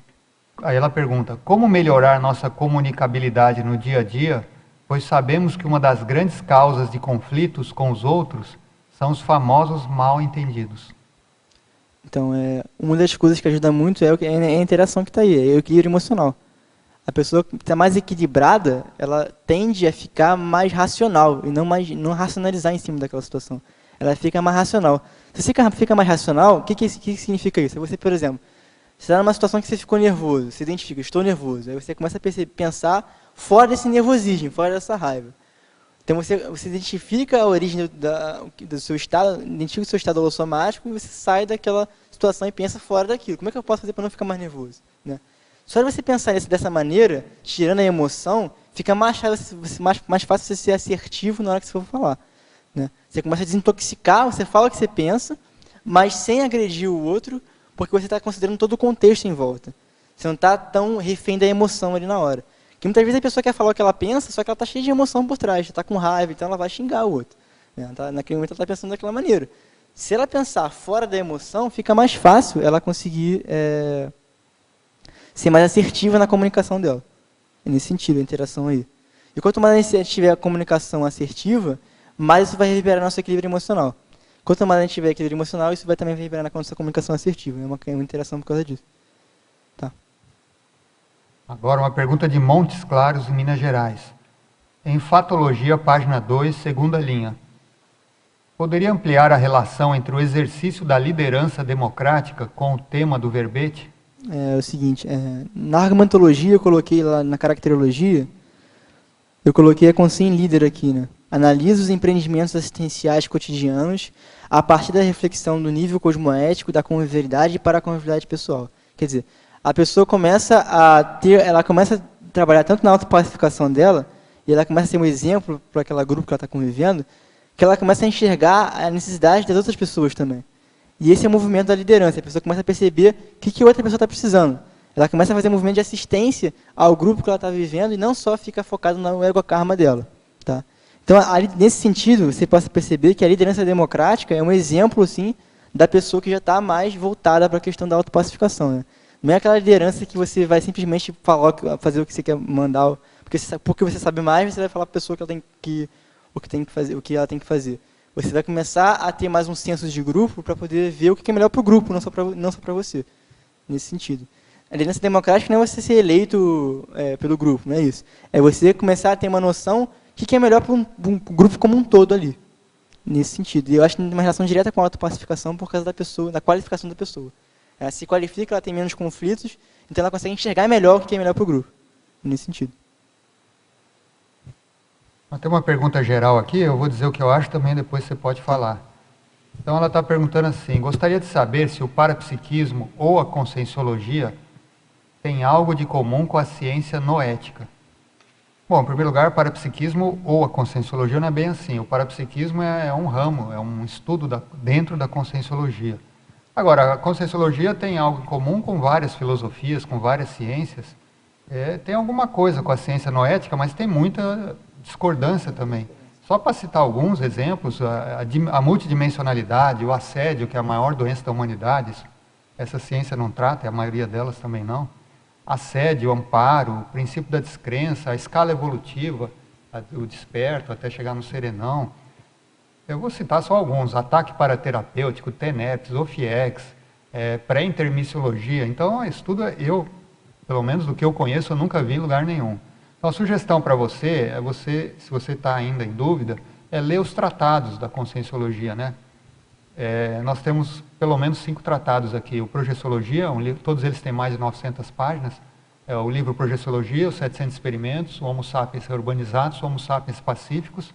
Speaker 2: Aí ela pergunta, como melhorar nossa comunicabilidade no dia a dia, pois sabemos que uma das grandes causas de conflitos com os outros são os famosos mal-entendidos.
Speaker 1: Então, uma das coisas que ajuda muito é a interação que está aí, é o equilíbrio emocional. A pessoa que está mais equilibrada, ela tende a ficar mais racional e não racionalizar em cima daquela situação. Ela fica mais racional. Se você fica mais racional, o que significa isso? Você, por exemplo, você está numa situação que você ficou nervoso, você identifica, estou nervoso. Aí você começa a pensar fora desse nervosismo, fora dessa raiva. Então você identifica a origem do seu estado, identifica o seu estado holossomático e você sai daquela situação e pensa fora daquilo. Como é que eu posso fazer para não ficar mais nervoso? Né? Só de você pensar dessa maneira, tirando a emoção, fica mais fácil você ser assertivo na hora que você for falar. Né? Você começa a desintoxicar, você fala o que você pensa, mas sem agredir o outro, porque você está considerando todo o contexto em volta. Você não está tão refém da emoção ali na hora. Que muitas vezes a pessoa quer falar o que ela pensa, só que ela está cheia de emoção por trás, está com raiva, então ela vai xingar o outro. Naquele momento ela está pensando daquela maneira. Se ela pensar fora da emoção, fica mais fácil ela conseguir ser mais assertiva na comunicação dela. É nesse sentido, a interação aí. E quanto mais a gente tiver a comunicação assertiva, mais isso vai reverberar nosso equilíbrio emocional. Quanto mais a gente tiver equilíbrio emocional, isso vai também reverberar na nossa comunicação assertiva. É uma interação por causa disso. Tá.
Speaker 2: Agora uma pergunta de Montes Claros, em Minas Gerais. Em Fatologia, página 2, segunda linha. Poderia ampliar a relação entre o exercício da liderança democrática com o tema do verbete?
Speaker 1: É o seguinte, na argumentologia eu coloquei lá na caracterologia, eu coloquei a consciência líder aqui, né? Analisa os empreendimentos assistenciais cotidianos a partir da reflexão do nível cosmoético da convivialidade para a convivialidade pessoal. Quer dizer, a pessoa começa a trabalhar tanto na autopacificação dela, e ela começa a ser um exemplo para aquele grupo que ela está convivendo, que ela começa a enxergar a necessidade das outras pessoas também. E esse é o movimento da liderança. A pessoa começa a perceber o que a outra pessoa está precisando. Ela começa a fazer um movimento de assistência ao grupo que ela está vivendo e não só fica focada no ego-karma dela. Tá? Então, nesse sentido, você pode perceber que a liderança democrática é um exemplo assim, da pessoa que já está mais voltada para a questão da autopacificação. Né? Não é aquela liderança que você vai simplesmente fazer o que você quer mandar, porque você sabe mais, você vai falar para a pessoa que ela o que ela tem que fazer. Você vai começar a ter mais um senso de grupo para poder ver o que é melhor para o grupo, não só para você. Nesse sentido. A liderança democrática não é você ser eleito pelo grupo, não é isso. É você começar a ter uma noção do que é melhor para um grupo como um todo ali. Nesse sentido. E eu acho que tem uma relação direta com a autopacificação por causa da pessoa, da qualificação da pessoa. Ela se qualifica, ela tem menos conflitos, então ela consegue enxergar melhor o que é melhor para o grupo. Nesse sentido.
Speaker 2: Tem uma pergunta geral aqui, eu vou dizer o que eu acho também, depois você pode falar. Então ela está perguntando assim, gostaria de saber se o parapsiquismo ou a conscienciologia tem algo de comum com a ciência noética. Bom, em primeiro lugar, parapsiquismo ou a conscienciologia não é bem assim. O parapsiquismo é um ramo, é um estudo dentro da conscienciologia. Agora, a conscienciologia tem algo em comum com várias filosofias, com várias ciências. Tem alguma coisa com a ciência noética, mas tem muita discordância também. Só para citar alguns exemplos, a multidimensionalidade, o assédio, que é a maior doença da humanidade, essa ciência não trata, e a maioria delas também não. Assédio, o amparo, o princípio da descrença, a escala evolutiva, o desperto até chegar no serenão. Eu vou citar só alguns: ataque paraterapêutico, TENEPS, OFIEX, pré-intermissiologia. Então, estudo, pelo menos do que eu conheço, eu nunca vi em lugar nenhum. Então, a sugestão para você, se você está ainda em dúvida, é ler os tratados da conscienciologia, né? Nós temos pelo menos 5 tratados aqui. O Projeciologia, um livro, todos eles têm mais de 900 páginas. O livro Projeciologia, os 700 experimentos, o Homo sapiens Reurbanizados, o Homo sapiens Pacíficos,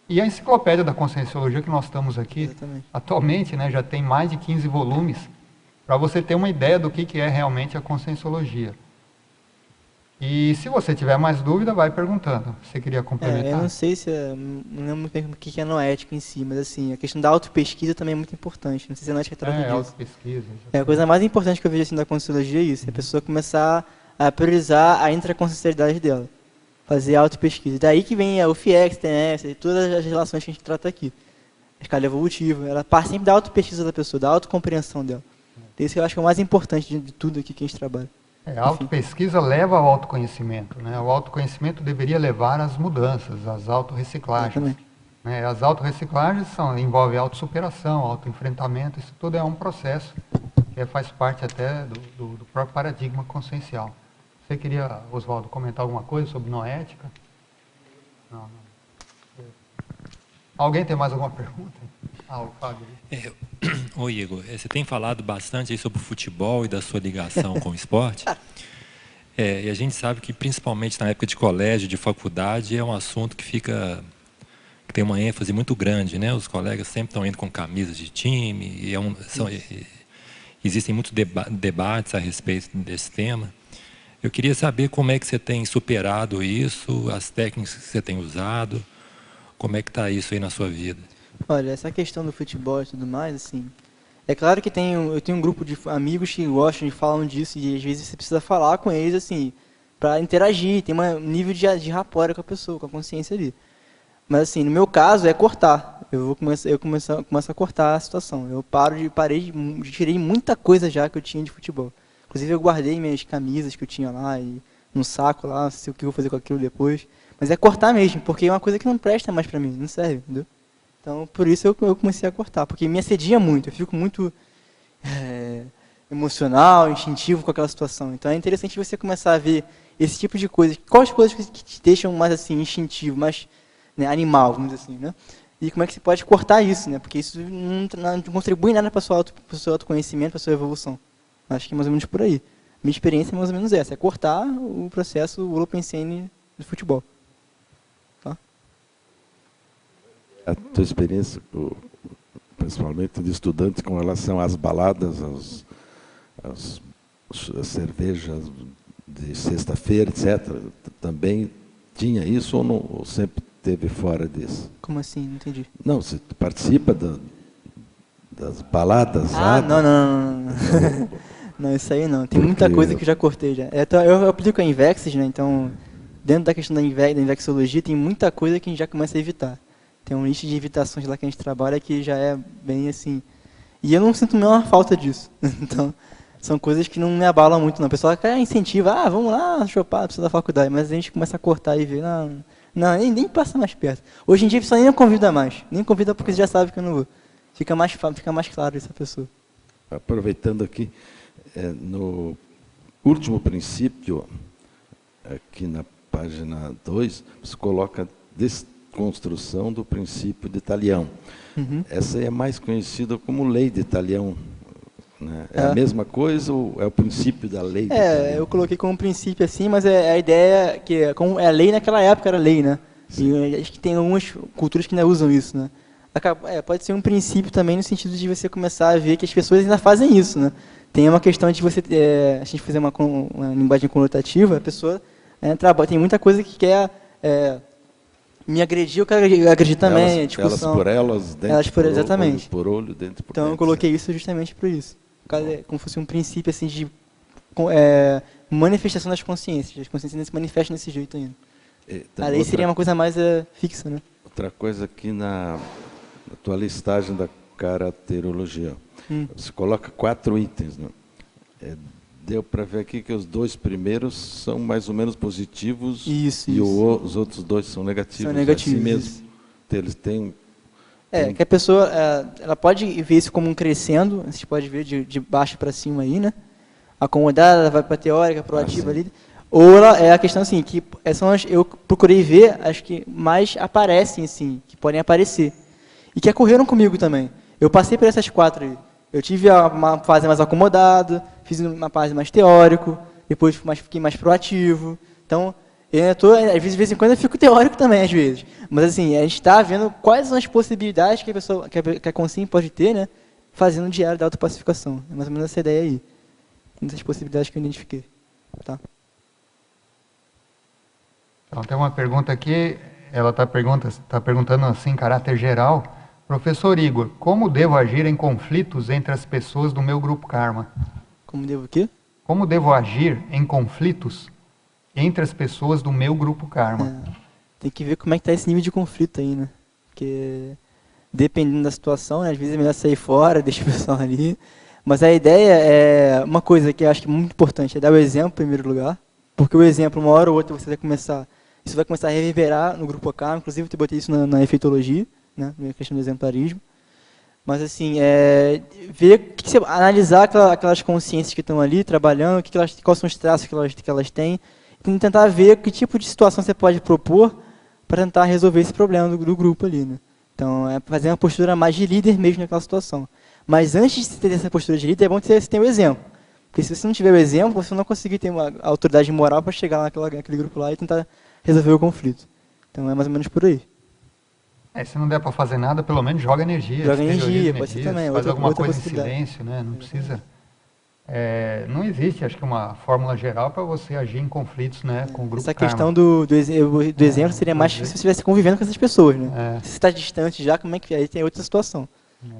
Speaker 2: e a enciclopédia da conscienciologia que nós estamos aqui. Exatamente. Atualmente, né, já tem mais de 15 volumes, para você ter uma ideia do que é realmente a conscienciologia. E se você tiver mais dúvida, vai perguntando. Você queria complementar?
Speaker 1: Eu não sei não lembro muito bem o que é noético em si, mas assim, a questão da autopesquisa também é muito importante. Não sei se a noética trata disso.
Speaker 2: Autopesquisa.
Speaker 1: A coisa mais importante que eu vejo assim da conscienciologia é isso, a pessoa começar a priorizar a intraconsciencialidade dela. Fazer autopesquisa. Daí que vem o FIEX, TNS, todas as relações que a gente trata aqui. A escala evolutiva, ela parte sempre da autopesquisa da pessoa, da autocompreensão dela. Isso eu acho que é o mais importante de tudo aqui que a gente trabalha.
Speaker 2: A autopesquisa leva ao autoconhecimento, né? O autoconhecimento deveria levar às mudanças, às autorreciclagens. Né? As autorreciclagens envolvem autossuperação, autoenfrentamento, isso tudo é um processo que faz parte até do próprio paradigma consciencial. Você queria, Oswaldo, comentar alguma coisa sobre noética? Não. Alguém tem mais alguma pergunta? O Fábio.
Speaker 11: Oi, Igor. Você tem falado bastante aí sobre o futebol e da sua ligação com o esporte. E a gente sabe que, principalmente na época de colégio, de faculdade, é um assunto que tem uma ênfase muito grande, né? Os colegas sempre estão indo com camisas de time, e existem muitos debates a respeito desse tema. Eu queria saber como é que você tem superado isso, as técnicas que você tem usado, como é que está isso aí na sua vida?
Speaker 1: Olha, essa questão do futebol e tudo mais, assim, é claro que eu tenho um grupo de amigos que gostam de falar disso, e às vezes você precisa falar com eles, assim, para interagir, tem um nível de rapport com a pessoa, com a consciência ali. Mas, assim, no meu caso, é cortar. Eu começo a cortar a situação. Tirei muita coisa já que eu tinha de futebol. Inclusive, eu guardei minhas camisas que eu tinha lá, e no saco lá, sei o que eu vou fazer com aquilo depois. Mas é cortar mesmo, porque é uma coisa que não presta mais pra mim, não serve, entendeu? Então, por isso eu comecei a cortar, porque me assedia muito, eu fico muito emocional, instintivo com aquela situação. Então, é interessante você começar a ver esse tipo de coisa. Quais coisas que te deixam mais assim, instintivo, mais animal, vamos dizer assim, né? E como é que você pode cortar isso, né? Porque isso não contribui nada para o seu autoconhecimento, para a sua evolução. Acho que é mais ou menos por aí. Minha experiência é mais ou menos essa, é cortar o processo holopensene do futebol. Tá?
Speaker 3: A tua experiência, principalmente de estudante, com relação às baladas, às cervejas de sexta-feira, etc., também tinha isso ou, não, ou sempre teve fora disso?
Speaker 1: Como assim? Não entendi.
Speaker 3: Não, você participa das baladas?
Speaker 1: Não. Não, isso aí não. Tem muita coisa que eu já cortei já. Eu aplico a Invexis, né? Então, dentro da questão da Invexologia, tem muita coisa que a gente já começa a evitar. Tem um lista de evitações lá que a gente trabalha que já é bem assim. E eu não sinto a menor falta disso. Então, são coisas que não me abalam muito, não. O pessoal quer incentivar, vamos lá, chopar, precisa da faculdade. Mas a gente começa a cortar e ver, nem passa mais perto. Hoje em dia, a pessoa nem me convida mais. Nem convida porque você já sabe que eu não vou. Fica mais claro essa pessoa.
Speaker 3: Aproveitando aqui, no último princípio, aqui na página 2, você coloca desconstrução do princípio de Talião.
Speaker 1: Uhum.
Speaker 3: Essa é mais conhecida como lei de Talião. Né? É a mesma coisa ou é o princípio da lei de Talião?
Speaker 1: Eu coloquei como princípio assim, mas a ideia que como a lei naquela época era lei, né? E acho que tem algumas culturas que ainda usam isso, né? Pode ser um princípio também no sentido de você começar a ver que as pessoas ainda fazem isso, né? Tem uma questão de você, a gente fazer uma linguagem conotativa, a pessoa tem muita coisa que quer me agredir, eu quero agredir também, discussão.
Speaker 3: Elas por elas, dentro por
Speaker 1: exatamente.
Speaker 3: Olho por olho, dentro por
Speaker 1: então
Speaker 3: dentro.
Speaker 1: Eu coloquei isso justamente por isso. Como se fosse um princípio assim, de manifestação das consciências. As consciências se manifestam desse jeito ainda. A lei seria uma coisa mais fixa, né?
Speaker 3: Outra coisa aqui na tua listagem da caracterologia. Você coloca 4 itens. Né? Deu para ver aqui que os 2 primeiros são mais ou menos positivos e os outros 2 são negativos.
Speaker 1: São negativos.
Speaker 3: Assim mesmo. Eles têm...
Speaker 1: que a pessoa ela pode ver isso como um crescendo, você pode ver de baixo para cima aí, né? Acomodada, ela vai para a teórica, proativa ali. Ou ela, a questão assim, que eu procurei ver as que mais aparecem, assim, que podem aparecer. E que ocorreram comigo também. Eu passei por essas 4 aí. Eu tive uma fase mais acomodada, fiz uma fase mais teórico, depois fiquei mais proativo. Então, às vezes, de vez em quando, eu fico teórico também, às vezes. Mas, assim, a gente está vendo quais são as possibilidades que a consciência pode ter, né, fazendo o diário da autopacificação. É mais ou menos essa ideia aí. Essas possibilidades que eu identifiquei. Tá?
Speaker 2: Então, tem uma pergunta aqui, ela está perguntando assim, em caráter geral. Professor Igor, como devo agir em conflitos entre as pessoas do meu grupo Karma?
Speaker 1: Como devo o quê?
Speaker 2: Como devo agir em conflitos entre as pessoas do meu grupo Karma?
Speaker 1: Tem que ver como é que está esse nível de conflito aí, né? Porque dependendo da situação, né, às vezes é melhor sair fora, deixar o pessoal ali. Mas a ideia é uma coisa que eu acho que é muito importante, é dar o exemplo em primeiro lugar. Porque o exemplo, uma hora ou outra, isso vai começar a reverberar no grupo Karma. Inclusive, eu botei isso na efeitologia, né, na questão do exemplarismo. Mas, assim, analisar aquelas consciências que estão ali trabalhando, quais são os traços que elas têm, e tentar ver que tipo de situação você pode propor para tentar resolver esse problema do grupo ali, né? Então, é fazer uma postura mais de líder mesmo naquela situação. Mas antes de ter essa postura de líder, é bom que você tenha o exemplo. Porque se você não tiver o exemplo, você não vai conseguir ter uma autoridade moral para chegar naquele grupo lá e tentar resolver o conflito. Então, é mais ou menos por aí.
Speaker 2: Se não der para fazer nada, pelo menos joga energia.
Speaker 1: Joga energia, pode ser também.
Speaker 2: Faz alguma coisa em silêncio, né? Não precisa... não existe, acho que, uma fórmula geral para você agir em conflitos, né, com o grupo.
Speaker 1: Essa questão do exemplo seria mais se você estivesse convivendo com essas pessoas, né? Se você está distante já, como é que... Aí tem outra situação.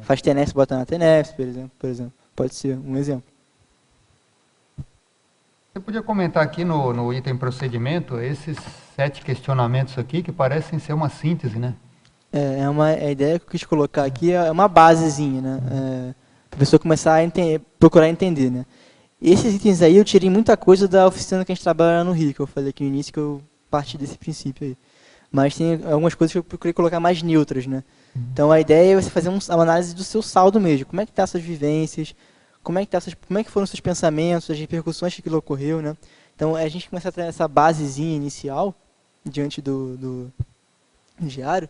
Speaker 1: Faz TNF, bota na TNF, por exemplo. Pode ser um exemplo.
Speaker 2: Você podia comentar aqui no item procedimento esses 7 questionamentos aqui que parecem ser uma síntese, né?
Speaker 1: A ideia que eu quis colocar aqui é uma basezinha, né? Para a pessoa começar a procurar entender, né? Esses itens aí eu tirei muita coisa da oficina que a gente trabalha no Rio, que eu falei aqui no início, que eu parti desse princípio aí. Mas tem algumas coisas que eu procurei colocar mais neutras, né? Então a ideia é você fazer uma análise do seu saldo mesmo. Como é que estão essas vivências? Como é que foram os seus pensamentos, as repercussões que aquilo ocorreu, né? Então a gente começa a ter essa basezinha inicial diante do diário.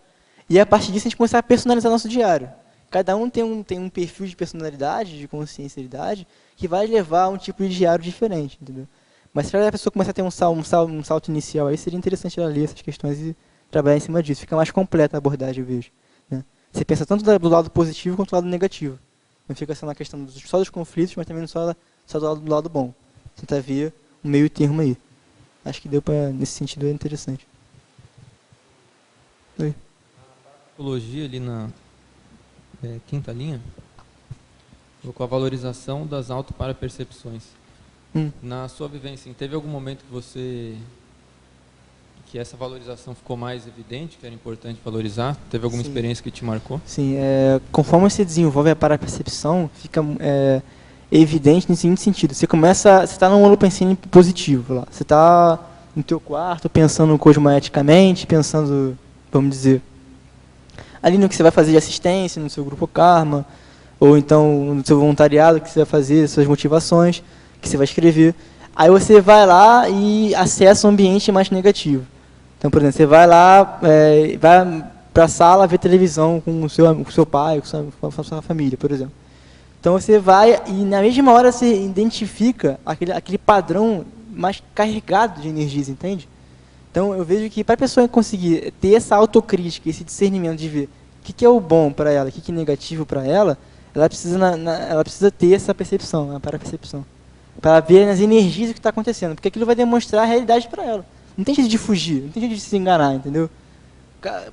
Speaker 1: E a partir disso a gente começa a personalizar nosso diário. Cada um tem um perfil de personalidade, de consciencialidade, que vai levar a um tipo de diário diferente, entendeu? Mas se a pessoa começar a ter um salto inicial, aí seria interessante ela ler essas questões e trabalhar em cima disso. Fica mais completa a abordagem, eu vejo. Né? Você pensa tanto do lado positivo quanto do lado negativo. Não fica só na questão só dos conflitos, mas também só do lado bom. Tentar ver um meio termo aí. Acho que nesse sentido é interessante. Oi.
Speaker 10: Psicologia ali na quinta linha, colocou a valorização das autoparapercepções. Na sua vivência, teve algum momento que essa valorização ficou mais evidente, que era importante valorizar? Teve alguma experiência que te marcou?
Speaker 1: Sim, conforme você desenvolve a parapercepção, fica evidente no seguinte sentido. Você está num holopensene positivo lá. Você está no teu quarto, pensando cosmoeticamente, pensando, vamos dizer, ali no que você vai fazer de assistência, no seu grupo Karma, ou então no seu voluntariado que você vai fazer, suas motivações, que você vai escrever. Aí você vai lá e acessa um ambiente mais negativo. Então, por exemplo, você vai lá, vai para a sala ver televisão com o seu pai, com a sua família, por exemplo. Então você vai e na mesma hora você identifica aquele padrão mais carregado de energias, entende? Então eu vejo que para a pessoa conseguir ter essa autocrítica, esse discernimento de ver o que é o bom para ela, o que é negativo para ela, ela precisa ter essa percepção, a parapercepção, para ver nas energias o que está acontecendo, porque aquilo vai demonstrar a realidade para ela. Não tem jeito de fugir, não tem jeito de se enganar, entendeu?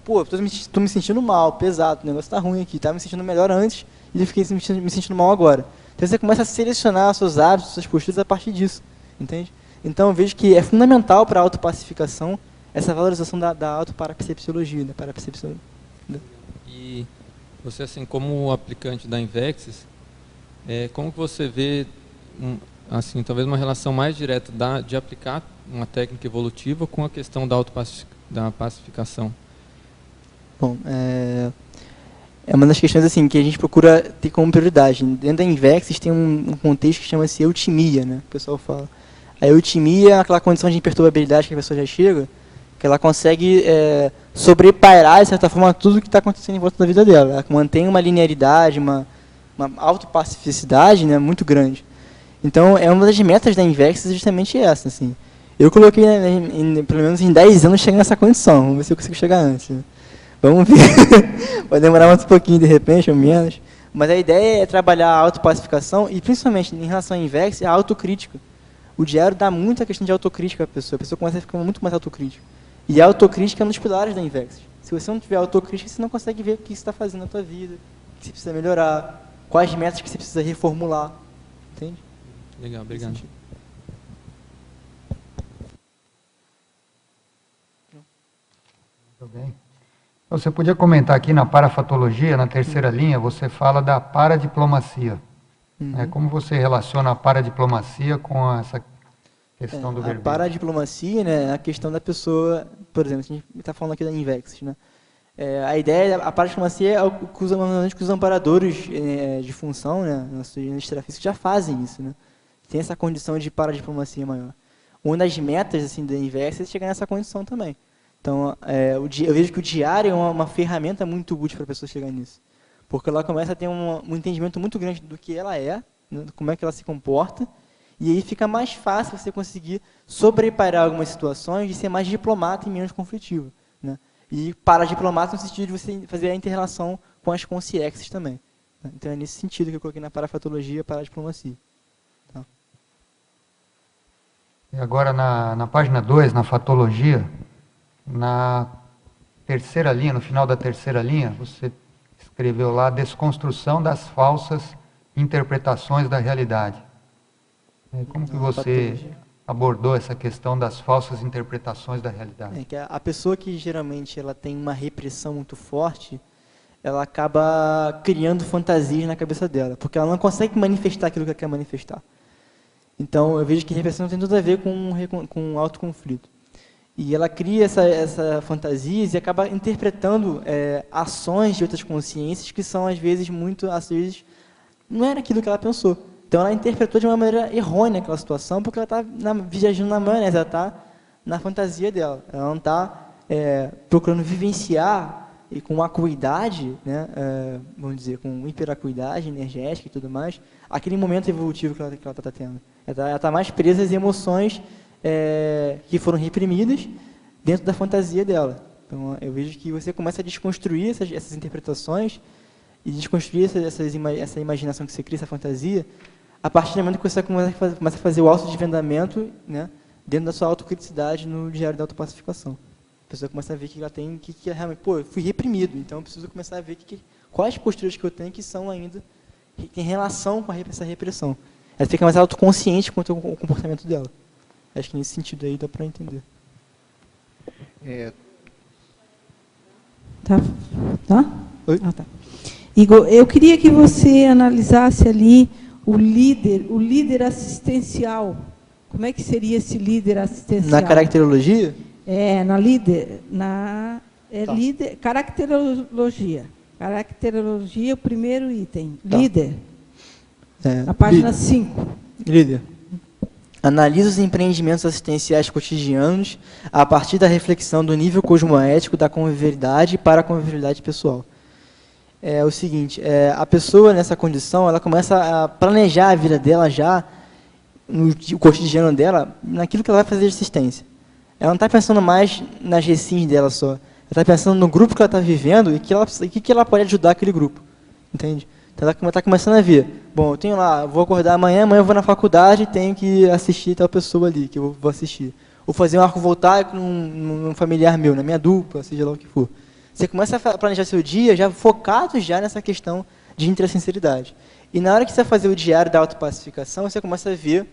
Speaker 1: Pô, estou me sentindo mal, pesado, o negócio está ruim aqui, estava me sentindo melhor antes e eu fiquei me sentindo mal agora. Então você começa a selecionar seus hábitos, suas posturas a partir disso, entende? Então eu vejo que é fundamental para a autopacificação essa valorização da autoparapercepciologia, da parapercepção.
Speaker 10: E você, assim, como aplicante da Invexis, como que você vê, assim, talvez uma relação mais direta de aplicar uma técnica evolutiva com a questão da pacificação?
Speaker 1: Bom, é uma das questões assim que a gente procura ter como prioridade. Dentro da Invexis tem um contexto que chama-se eutimia, né? O pessoal fala. A eutimia é aquela condição de imperturbabilidade que a pessoa já chega, que ela consegue sobrepairar, de certa forma, tudo o que está acontecendo em volta da vida dela. Ela mantém uma linearidade, uma autopacificidade, né, muito grande. Então, uma das metas da Invexis é justamente essa. Assim. Eu coloquei, pelo menos em 10 anos, chegar nessa condição. Vamos ver se eu consigo chegar antes. Né? Vamos ver. Vai demorar mais um pouquinho, de repente, ou menos. Mas a ideia é trabalhar a autopacificação e, principalmente, em relação à Invexis, a autocrítica. O diário dá muita questão de autocrítica à pessoa. A pessoa começa a ficar muito mais autocrítica. E a autocrítica é um dos pilares da Invexis. Se você não tiver autocrítica, você não consegue ver o que você está fazendo na tua vida, o que você precisa melhorar, quais metas que você precisa reformular. Entende?
Speaker 10: Legal, obrigado.
Speaker 2: Muito bem. Você podia comentar aqui na parafatologia, na terceira linha, você fala da paradiplomacia. Como você relaciona a paradiplomacia com essa questão do verbete?
Speaker 1: A paradiplomacia, né, é a questão da pessoa, por exemplo, a gente está falando aqui da Invexis, né? A ideia, a paradiplomacia é o que os amparadores de função, né, na sua extrafísica já fazem isso, né? Tem essa condição de paradiplomacia maior. Uma das metas assim, da Inversa é chegar nessa condição também. Então, eu vejo que o diário é uma ferramenta muito útil para a pessoa chegar nisso. Porque ela começa a ter um entendimento muito grande do que ela é, né, como é que ela se comporta, e aí fica mais fácil você conseguir sobreparar algumas situações e ser mais diplomata e menos conflitivo, né? E paradiplomata no sentido de você fazer a inter-relação com as consciências também, né? Então é nesse sentido que eu coloquei na parafatologia, paradiplomacia. Tá.
Speaker 2: E agora na página 2, na fatologia, na terceira linha, no final da terceira linha, você escreveu lá desconstrução das falsas interpretações da realidade. Como que você abordou essa questão das falsas interpretações da realidade?
Speaker 1: Que a pessoa que geralmente ela tem uma repressão muito forte, ela acaba criando fantasias na cabeça dela, porque ela não consegue manifestar aquilo que ela quer manifestar. Então, eu vejo que repressão tem tudo a ver com autoconflito. E ela cria essa fantasias e acaba interpretando ações de outras consciências que são, às vezes, não era aquilo que ela pensou. Então, ela interpretou de uma maneira errônea aquela situação, porque ela está viajando na maionese, ela está na fantasia dela. Ela não está procurando vivenciar e com acuidade, né, vamos dizer, com hiperacuidade energética e tudo mais, aquele momento evolutivo que ela está tendo. Ela está mais presa às emoções que foram reprimidas dentro da fantasia dela. Então, eu vejo que você começa a desconstruir essas interpretações e desconstruir essa imaginação que você cria, essa fantasia, a partir do momento que você começa a fazer o autodesvendamento, né, dentro da sua autocriticidade no diário da autopacificação. A pessoa começa a ver que ela tem, que realmente, eu fui reprimido, então eu preciso começar a ver quais posturas que eu tenho que são ainda, que tem relação com essa repressão. Ela fica mais autoconsciente quanto ao comportamento dela. Acho que nesse sentido aí dá para entender.
Speaker 6: Tá?
Speaker 1: Oi?
Speaker 6: Tá. Igor, eu queria que você analisasse ali o líder assistencial. Como é que seria esse líder assistencial?
Speaker 1: Na caracterologia?
Speaker 6: Líder, caracterologia. Caracterologia, o primeiro item.
Speaker 1: Tá.
Speaker 6: Líder. Na página 5.
Speaker 1: Líder. Analisa os empreendimentos assistenciais cotidianos a partir da reflexão do nível cosmoético da convivialidade para a convivialidade pessoal. É o seguinte, a pessoa nessa condição, ela começa a planejar a vida dela já, no cotidiano dela, naquilo que ela vai fazer de assistência. Ela não está pensando mais nas recins dela só. Ela está pensando no grupo que ela está vivendo e que ela pode ajudar aquele grupo. Entende? Então ela está começando a ver. Bom, eu tenho lá, vou acordar amanhã eu vou na faculdade e tenho que assistir tal pessoa ali, que eu vou assistir. Ou fazer um arco voltaico num familiar meu, na minha dupla, seja lá o que for. Você começa a planejar seu dia já focado já nessa questão de intrassinceridade. E na hora que você vai fazer o diário da autopacificação, você começa a ver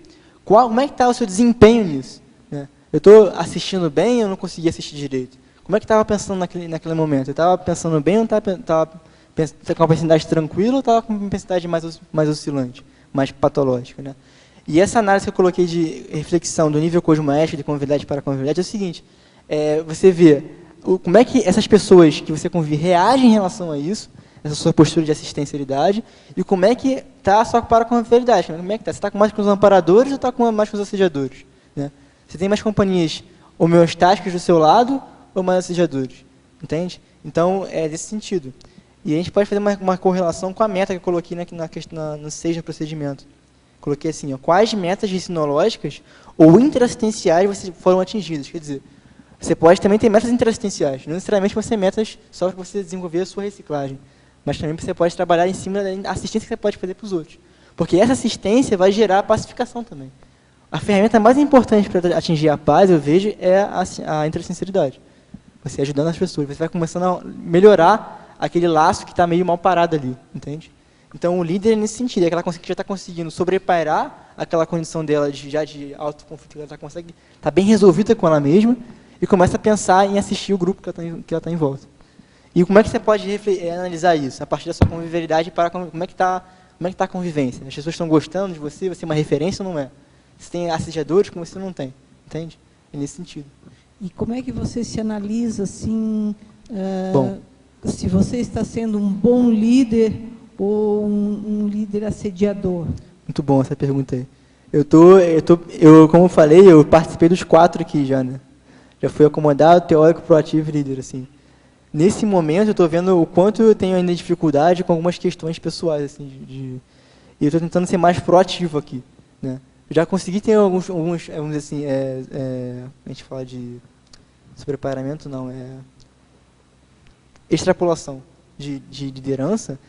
Speaker 1: como é que está o seu desempenho nisso. Né? Eu estou assistindo bem ou eu não consegui assistir direito? Como é que estava pensando naquele momento? Eu estava pensando bem ou estava com a pensidade tranquila ou estava com uma pensidade mais oscilante, mais patológica? Né? E essa análise que eu coloquei de reflexão do nível cosmoético de convivialidade para convivialidade é o seguinte, você vê como é que essas pessoas que você convive reagem em relação a isso, essa sua postura de assistencialidade, e como é que está a sua para com a convivialidade. Como é que está? Você está mais com os amparadores ou está mais com os assediadores? Né? Você tem mais companhias homeostáticas do seu lado ou mais assediadores? Entende? Então, é desse sentido. E a gente pode fazer uma correlação com a meta que eu coloquei no 6 do procedimento. Coloquei assim, quais metas sinológicas ou interassistenciais foram atingidas. Quer dizer, você pode também ter metas interassistenciais. Não necessariamente vão ser metas só para você desenvolver a sua reciclagem. Mas também você pode trabalhar em cima da assistência que você pode fazer para os outros. Porque essa assistência vai gerar a pacificação também. A ferramenta mais importante para atingir a paz, eu vejo, é a interassistencialidade. Você ajudando as pessoas. Você vai começando a melhorar aquele laço que está meio mal parado ali. Entende? Então, o líder é nesse sentido. É aquela que já está conseguindo sobrepairar aquela condição dela de autoconflito. Ela está bem resolvida com ela mesma. E começa a pensar em assistir o grupo que ela está em volta. E como é que você pode analisar isso? A partir da sua convivialidade, como é que está a convivência? As pessoas estão gostando de você? Você é uma referência ou não é? Você tem assediadores como você não tem. Entende? É nesse sentido.
Speaker 6: E como é que você se analisa assim?
Speaker 1: Bom,
Speaker 6: se você está sendo um bom líder ou um líder assediador.
Speaker 1: Muito bom essa pergunta aí. Como eu falei, eu participei dos 4 aqui já, né? Já fui acomodado, teórico, proativo e líder, assim. Nesse momento, eu estou vendo o quanto eu tenho ainda dificuldade com algumas questões pessoais, assim, e eu estou tentando ser mais proativo aqui, né? Já consegui ter alguns vamos dizer assim, a gente fala de sobreparamento, não, extrapolação de liderança,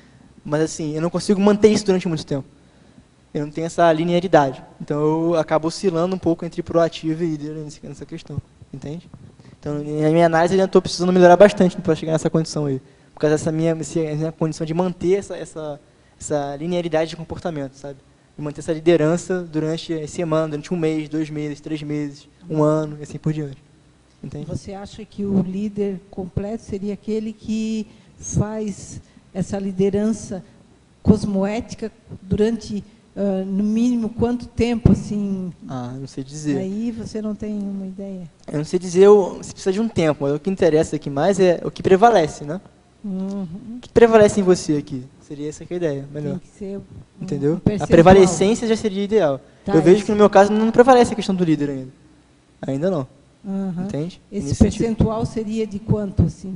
Speaker 1: mas assim, eu não consigo manter isso durante muito tempo. Eu não tenho essa linearidade. Então, eu acabo oscilando um pouco entre proativo e líder nessa questão, entende? Então, na minha análise, eu ainda estou precisando melhorar bastante para chegar nessa condição aí, por causa dessa minha condição de manter essa linearidade de comportamento, sabe? De manter essa liderança durante a semana, durante 1 mês, 2 meses, 3 meses, 1 ano, e assim por diante. Entende?
Speaker 6: Você acha que o líder completo seria aquele que faz essa liderança cosmoética durante, no mínimo, quanto tempo, assim?
Speaker 1: Não sei dizer.
Speaker 6: Aí você não tem uma ideia?
Speaker 1: Eu não sei dizer se precisa de um tempo, mas o que interessa aqui mais é o que prevalece, né? O que prevalece em você aqui? Seria essa que é a ideia, melhor.
Speaker 6: Tem que ser
Speaker 1: entendeu? A prevalecência já seria ideal.
Speaker 6: Tá,
Speaker 1: eu vejo que no meu caso não prevalece a questão do líder ainda. Ainda não. Entende?
Speaker 6: Esse percentual seria de quanto, assim?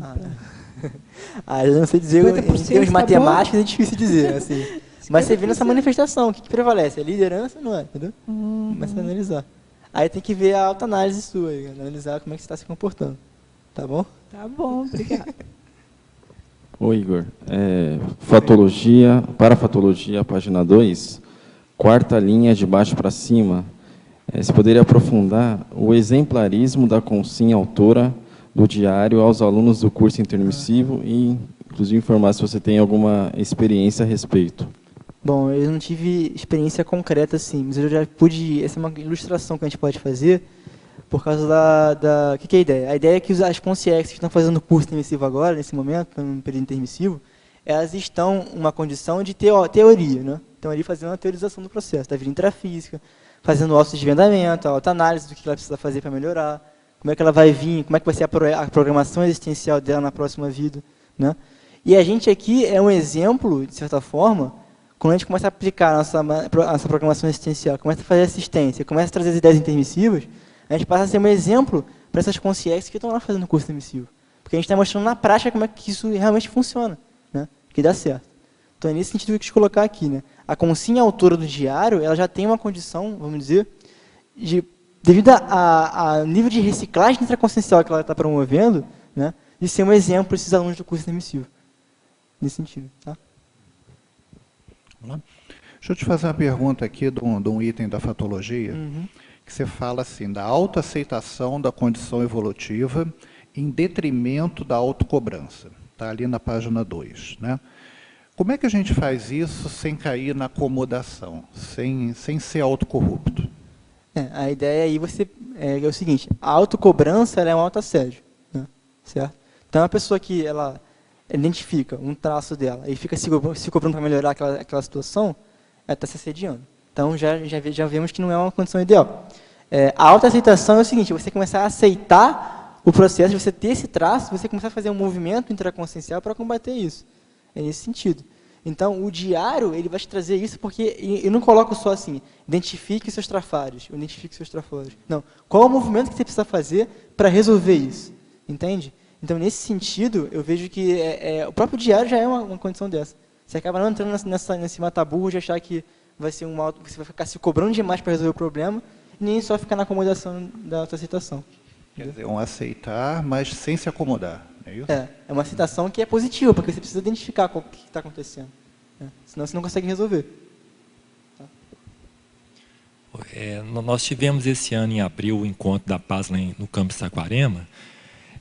Speaker 1: Eu não sei dizer, em termos matemáticos é difícil dizer, assim. Mas você vê nessa manifestação, o que prevalece? A liderança, não é? Entendeu? Começa a analisar. Aí tem que ver a autoanálise sua, analisar como é que você está se comportando. Tá bom?
Speaker 6: Tá bom, obrigada.
Speaker 12: Oi, Igor. Parafatologia, página 2, 4ª linha de baixo para cima. Você poderia aprofundar o exemplarismo da consim autora do diário aos alunos do curso intermissivo e, inclusive, informar se você tem alguma experiência a respeito.
Speaker 1: Bom, eu não tive experiência concreta, assim, mas eu já pude... Essa é uma ilustração que a gente pode fazer por causa da... O que é a ideia? A ideia é que as consciências que estão fazendo o curso intermissivo agora, nesse momento, no período intermissivo, elas estão em uma condição de teoria, né? Estão ali fazendo uma teorização do processo, da vida intrafísica, fazendo autodesvendamento, a autoanálise do que ela precisa fazer para melhorar, como é que ela vai vir, como é que vai ser a programação existencial dela na próxima vida, né? E a gente aqui é um exemplo, de certa forma, quando a gente começa a aplicar a nossa programação existencial, começa a fazer assistência, começa a trazer as ideias intermissivas, a gente passa a ser um exemplo para essas consciências que estão lá fazendo o curso intermissivo. Porque a gente está mostrando na prática como é que isso realmente funciona, né? Que dá certo. Então, é nesse sentido que eu quis colocar aqui, né? A consim autora do diário, ela já tem uma condição, vamos dizer, devido ao nível de reciclagem intraconsciencial que ela está promovendo, né? De ser um exemplo para esses alunos do curso intermissivo. Nesse sentido, tá?
Speaker 4: Vamos lá. Deixa eu te fazer uma pergunta aqui de um item da fatologia, que você fala assim, da autoaceitação da condição evolutiva em detrimento da autocobrança. Está ali na página 2, né? Como é que a gente faz isso sem cair na acomodação, sem ser autocorrupto?
Speaker 1: A ideia aí é o seguinte, a autocobrança ela é um autoassédio, né? Certo? Então, a pessoa que ela identifica um traço dela e fica se cobrando para melhorar aquela situação, ela está se assediando. Então, já vemos que não é uma condição ideal. A autoaceitação é o seguinte, você começar a aceitar o processo de você ter esse traço, você começar a fazer um movimento intraconsciencial para combater isso. É nesse sentido. Então, o diário, ele vai te trazer isso, porque eu não coloco só assim, identifique seus trafalhos, identifique seus trafalhos. Não, qual é o movimento que você precisa fazer para resolver isso? Entende? Então, nesse sentido, eu vejo que o próprio diário já é uma condição dessa. Você acaba não entrando nesse mataburro de achar que você vai ficar se cobrando demais para resolver o problema, e nem só ficar na acomodação da autoaceitação.
Speaker 4: Quer dizer, um aceitar, mas sem se acomodar, é isso?
Speaker 1: É uma aceitação que é positiva, porque você precisa identificar o que está acontecendo. Senão você não consegue resolver. Tá?
Speaker 11: Nós tivemos esse ano, em abril, o encontro da paz lá no campus Saquarema,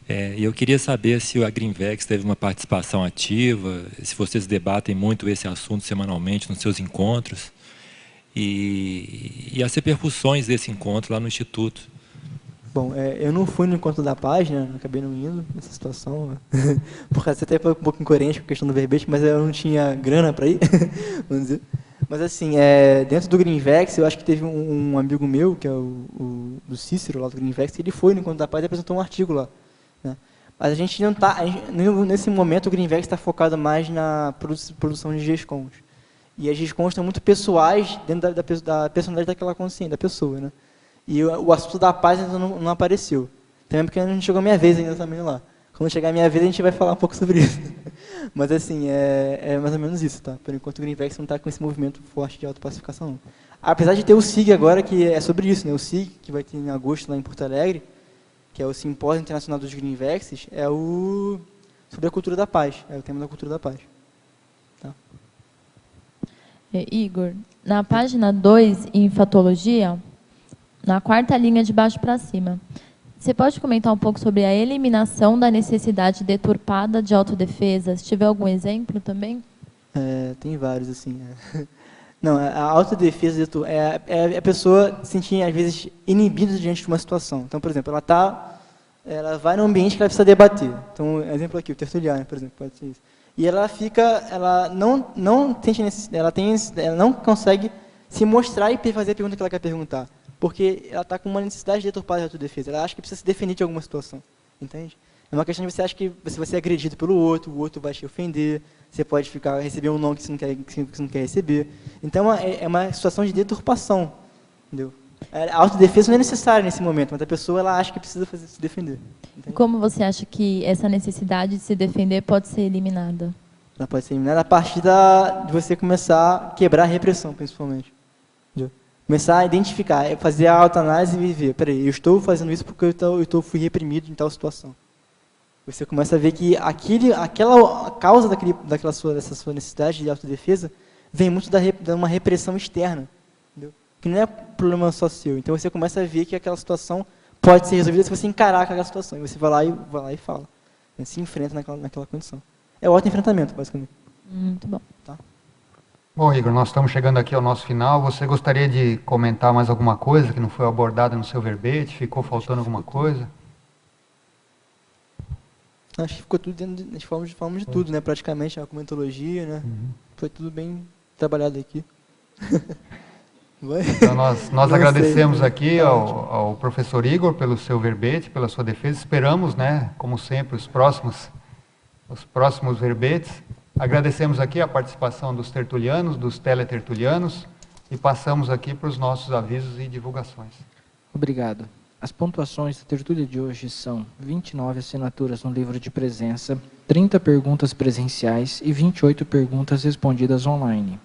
Speaker 11: e eu queria saber se a Greenvex teve uma participação ativa, se vocês debatem muito esse assunto semanalmente nos seus encontros, e as repercussões desse encontro lá no Instituto.
Speaker 1: Bom, eu não fui no encontro da página, acabei não indo nessa situação, porque você até foi um pouco incoerente com a questão do verbete, mas eu não tinha grana para ir, vamos dizer. Mas assim, dentro do Greenvex, eu acho que teve um amigo meu, que é do Cícero, lá do Greenvex, ele foi no encontro da paz e apresentou um artigo lá. Né? Mas a gente não está, nesse momento o Greenvex está focado mais na produção de GESCONs. E as GESCONs estão muito pessoais dentro da personalidade daquela consciência, da pessoa, né? E o assunto da paz ainda não apareceu. Também porque não chegou a minha vez ainda também lá. Quando chegar a minha vez, a gente vai falar um pouco sobre isso. Mas, assim, é mais ou menos isso, tá? Por enquanto, o Greenvex não está com esse movimento forte de autopacificação, não. Apesar de ter o SIG agora, que é sobre isso, né? O SIG, que vai ter em agosto lá em Porto Alegre, que é o Simpósio Internacional dos Greenvexes, é sobre a cultura da paz. É o tema da cultura da paz. Tá?
Speaker 5: Igor, na página 2, em Fatologia, na 4ª linha de baixo para cima, você pode comentar um pouco sobre a eliminação da necessidade deturpada de autodefesa? Se tiver algum exemplo também?
Speaker 1: Tem vários, assim. Não, a autodefesa é a pessoa se sentir, às vezes, inibida diante de uma situação. Então, por exemplo, ela vai num ambiente que ela precisa debater. Então, exemplo aqui, o Tertuliano, por exemplo, pode ser isso. E ela não sente necessidade, ela não consegue se mostrar e fazer a pergunta que ela quer perguntar. Porque ela está com uma necessidade de deturpada de autodefesa. Ela acha que precisa se defender de alguma situação. Entende? É uma questão de você acha que você vai ser agredido pelo outro, o outro vai te ofender, você pode receber um não que você não quer receber. Então, é uma situação de deturpação. Entendeu? A autodefesa não é necessária nesse momento, mas a pessoa ela acha que precisa se defender. Entende?
Speaker 5: Como você acha que essa necessidade de se defender pode ser eliminada?
Speaker 1: Ela pode ser eliminada a partir de você começar a quebrar a repressão, principalmente. Entendeu? Começar a identificar, fazer a autoanálise e ver, peraí, eu estou fazendo isso porque fui reprimido em tal situação. Você começa a ver que aquela causa dessa sua necessidade de autodefesa vem muito de uma repressão externa, entendeu? Que não é problema só seu. Então você começa a ver que aquela situação pode ser resolvida se você encarar aquela situação. E você vai lá e fala. Se enfrenta naquela condição. É o autoenfrentamento, basicamente.
Speaker 5: Muito bom.
Speaker 1: Tá?
Speaker 2: Bom, Igor, nós estamos chegando aqui ao nosso final. Você gostaria de comentar mais alguma coisa que não foi abordada no seu verbete? Ficou faltando alguma coisa?
Speaker 1: Acho que ficou tudo dentro falamos de tudo, né? Praticamente, a comentologia, né? Foi tudo bem trabalhado aqui.
Speaker 2: Então nós agradecemos aqui ao professor Igor pelo seu verbete, pela sua defesa. Esperamos, né, como sempre, os próximos verbetes. Agradecemos aqui a participação dos tertulianos, dos teletertulianos, e passamos aqui para os nossos avisos e divulgações.
Speaker 13: Obrigado. As pontuações da tertúlia de hoje são 29 assinaturas no livro de presença, 30 perguntas presenciais e 28 perguntas respondidas online.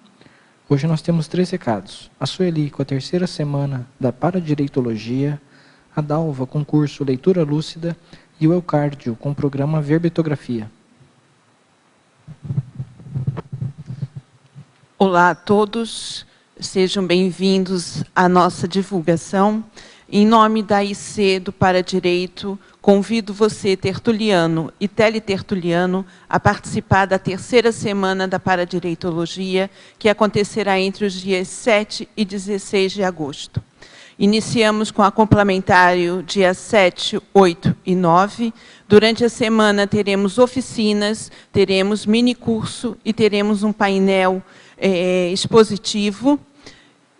Speaker 13: Hoje nós temos 3 recados. A Sueli com a 3ª semana da Paradireitologia, a Dalva com o curso Leitura Lúcida e o Elcárdio com o programa Verbetografia.
Speaker 14: Olá a todos, sejam bem-vindos à nossa divulgação. Em nome da IC do Paradireito, convido você, tertuliano e teletertuliano, a participar da 3ª semana da Paradireitologia, que acontecerá entre os dias 7 e 16 de agosto. Iniciamos com a complementário dia 7, 8 e 9. Durante a semana teremos oficinas, teremos minicurso e teremos um painel expositivo.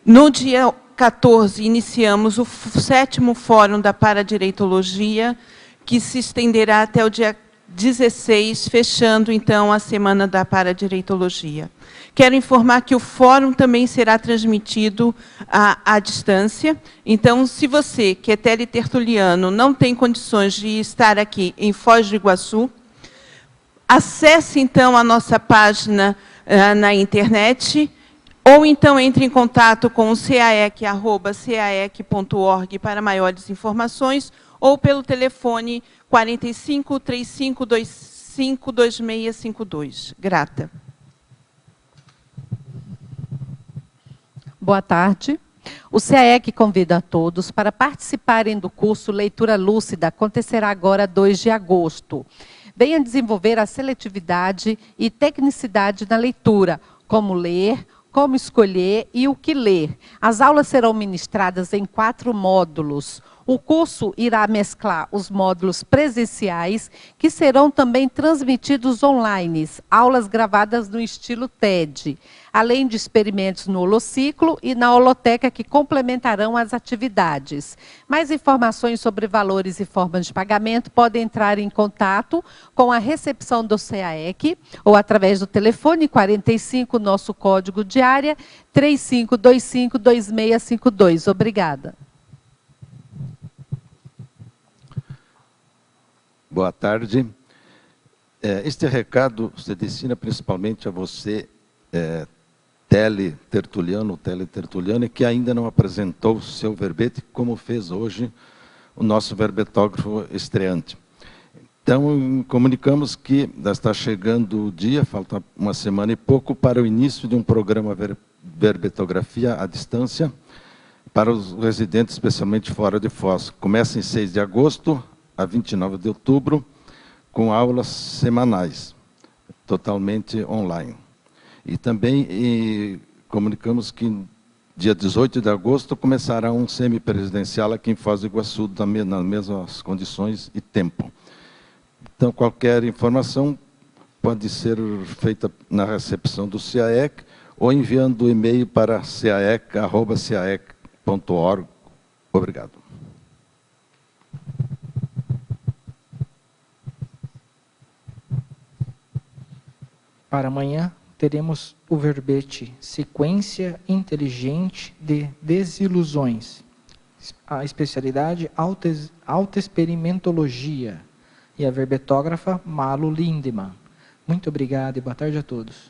Speaker 14: No dia 14, iniciamos o 7º Fórum da Paradireitologia, que se estenderá até o dia 16, fechando, então, a Semana da Paradireitologia. Quero informar que o fórum também será transmitido à distância. Então, se você, que é teletertuliano, não tem condições de estar aqui em Foz do Iguaçu, acesse, então, a nossa página na internet, ou então entre em contato com o caec@caec.org para maiores informações, ou pelo telefone 45 3525 2652. Grata.
Speaker 15: Boa tarde. O CAEC convida a todos para participarem do curso Leitura Lúcida, acontecerá agora 2 de agosto. Venha desenvolver a seletividade e tecnicidade na leitura, como ler, como escolher e o que ler. As aulas serão ministradas em 4 módulos. O curso irá mesclar os módulos presenciais, que serão também transmitidos online, aulas gravadas no estilo TED, além de experimentos no holociclo e na holoteca que complementarão as atividades. Mais informações sobre valores e formas de pagamento podem entrar em contato com a recepção do CAEC ou através do telefone 45, nosso código de área, 3525-2652. Obrigada.
Speaker 3: Boa tarde. Este recado se destina principalmente a você, teletertuliano, que ainda não apresentou o seu verbete, como fez hoje o nosso verbetógrafo estreante. Então, comunicamos que está chegando o dia, falta uma semana e pouco, para o início de um programa verbetografia à distância para os residentes, especialmente fora de Foz. Começa em 6 de agosto a 29 de outubro, com aulas semanais, totalmente online. E também comunicamos que dia 18 de agosto começará um semipresidencial aqui em Foz do Iguaçu, nas mesmas condições e tempo. Então, qualquer informação pode ser feita na recepção do CAEC ou enviando o e-mail para caec@caec.org. Obrigado.
Speaker 13: Para amanhã, teremos o verbete Sequência Inteligente de Desilusões, a especialidade Autoexperimentologia, e a verbetógrafa Malu Lindemann. Muito obrigado e boa tarde a todos.